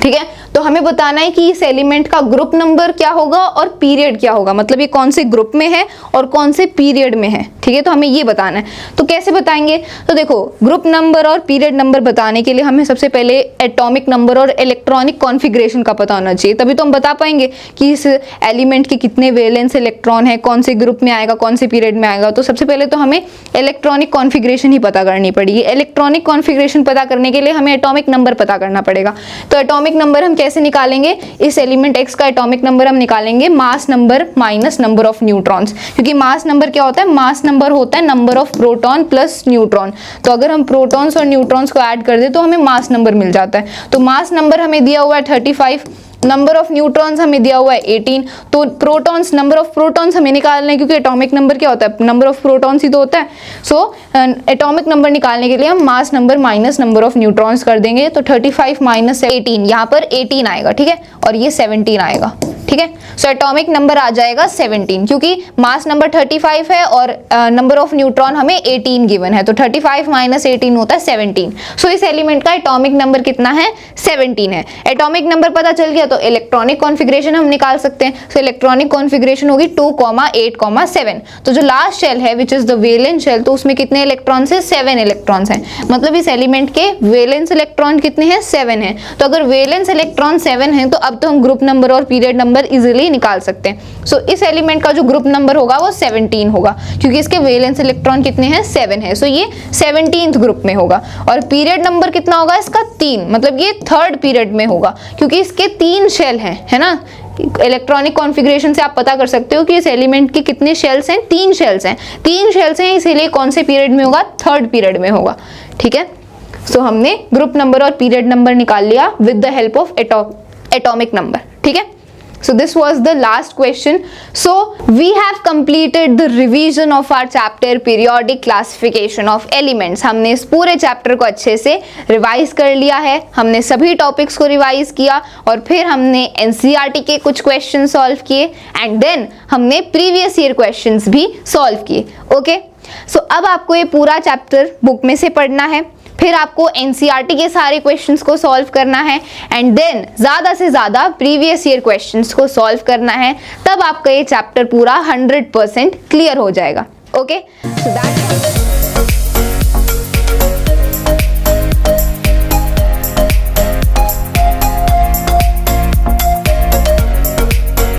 ठीक है। तो हमें बताना है कि इस एलिमेंट का ग्रुप नंबर क्या होगा और पीरियड क्या होगा, मतलब ये कौन से ग्रुप में है और कौन से पीरियड में है, ठीक है। तो हमें ये बताना है, तो कैसे बताएंगे? तो देखो, ग्रुप नंबर और पीरियड नंबर बताने के लिए हमें सबसे पहले एटॉमिक नंबर और इलेक्ट्रॉनिक कॉन्फ़िगरेशन का पता होना चाहिए, तभी तो हम बता पाएंगे कि इस एलिमेंट के कितने वैलेंस इलेक्ट्रॉन है, कौन से ग्रुप में आएगा, कौन से पीरियड में आएगा। तो सबसे पहले तो हमें इलेक्ट्रॉनिक कॉन्फ़िगरेशन ही पता करनी पड़ेगी। इलेक्ट्रॉनिक कॉन्फ़िगरेशन पता करने के लिए हमें एटॉमिक नंबर पता करना पड़ेगा। तो एटॉमिक नंबर हम कैसे निकालेंगे? इस एलिमेंट X का एटॉमिक नंबर हम निकालेंगे mass number minus number of neutrons, क्योंकि मास नंबर क्या होता है? मास नंबर होता है number of proton plus neutron. तो अगर हम प्रोटॉन्स और न्यूट्रॉन्स को ऐड कर दे तो हमें मास नंबर मिल जाता है। तो मास नंबर हमें दिया हुआ है 35, नंबर ऑफ न्यूट्रॉन्स हमें दिया हुआ है 18। तो प्रोटॉन्स, नंबर ऑफ प्रोटॉन्स हमें निकालना है, क्योंकि एटॉमिक नंबर क्या होता है? नंबर ऑफ प्रोटॉन्स ही तो होता है। सो एटॉमिक नंबर निकालने के लिए हम mass number minus number of neutrons कर देंगे। तो 35 माइनस 18, यहाँ पर 18 आएगा, ठीक है, और ये 17 आएगा, ठीक है। सो एटॉमिक नंबर आ जाएगा 17, क्योंकि मास नंबर 35 है और नंबर ऑफ न्यूट्रॉन हमें 18 गिवन है। तो 35 माइनस 18 होता है 17। सो इस एलिमेंट का एटॉमिक नंबर कितना है? 17 है। एटॉमिक नंबर पता चल गया तो इलेक्ट्रॉनिक कॉन्फ़िगरेशन हम निकाल सकते हैं। सो इलेक्ट्रॉनिक कॉन्फ़िगरेशन होगी 2, 8, 7। तो जो लास्ट शेल है which is the valence shell, तो उसमें कितने इलेक्ट्रॉन्स है? 7 इलेक्ट्रॉन्स हैं। मतलब इस एलिमेंट के वैलेंस इलेक्ट्रॉन कितने हैं? 7 है। तो अगर वैलेंस इलेक्ट्रॉन 7 है तो अब तो हम ग्रुप नंबर और पीरियड नंबर इजीली निकाल सकते हैं। सो इस एलिमेंट का जो ग्रुप नंबर होगा वो 17 होगा, क्योंकि इसके वैलेंस इलेक्ट्रॉन कितने हैं? 7 है। सो ये 17th ग्रुप में होगा। और पीरियड नंबर कितना होगा इसका? 3, मतलब ये 3rd पीरियड में होगा, क्योंकि इसके 3 शेल हैं, है ना। इलेक्ट्रॉनिक कॉन्फ़िगरेशन से आप पता कर सकते हो कि इस एलिमेंट के कितने शेल्स हैं? 3 शेल्स हैं। 3 शेल्स हैं, इसीलिए कौन से पीरियड में होगा? 3rd पीरियड में होगा, ठीक है। सो हमने ग्रुप नंबर और पीरियड नंबर निकाल लिया with the help of atomic number, ठीक है। So this was the last question. So we have completed the revision of our chapter periodic classification of elements। हमने इस पूरे चैप्टर को अच्छे से रिवाइज कर लिया है। हमने सभी टॉपिक्स को रिवाइज किया और फिर हमने NCERT के कुछ क्वेश्चन सॉल्व किए एंड देन हमने प्रीवियस ईयर क्वेश्चंस भी सॉल्व किए, ओके। सो अब आपको ये पूरा चैप्टर बुक में से पढ़ना है, फिर आपको NCERT के सारे क्वेश्चंस को सॉल्व करना है एंड देन ज़्यादा से ज़्यादा प्रीवियस ईयर क्वेश्चंस को सॉल्व करना है, तब आपका ये चैप्टर पूरा 100% क्लियर हो जाएगा, ओके। So that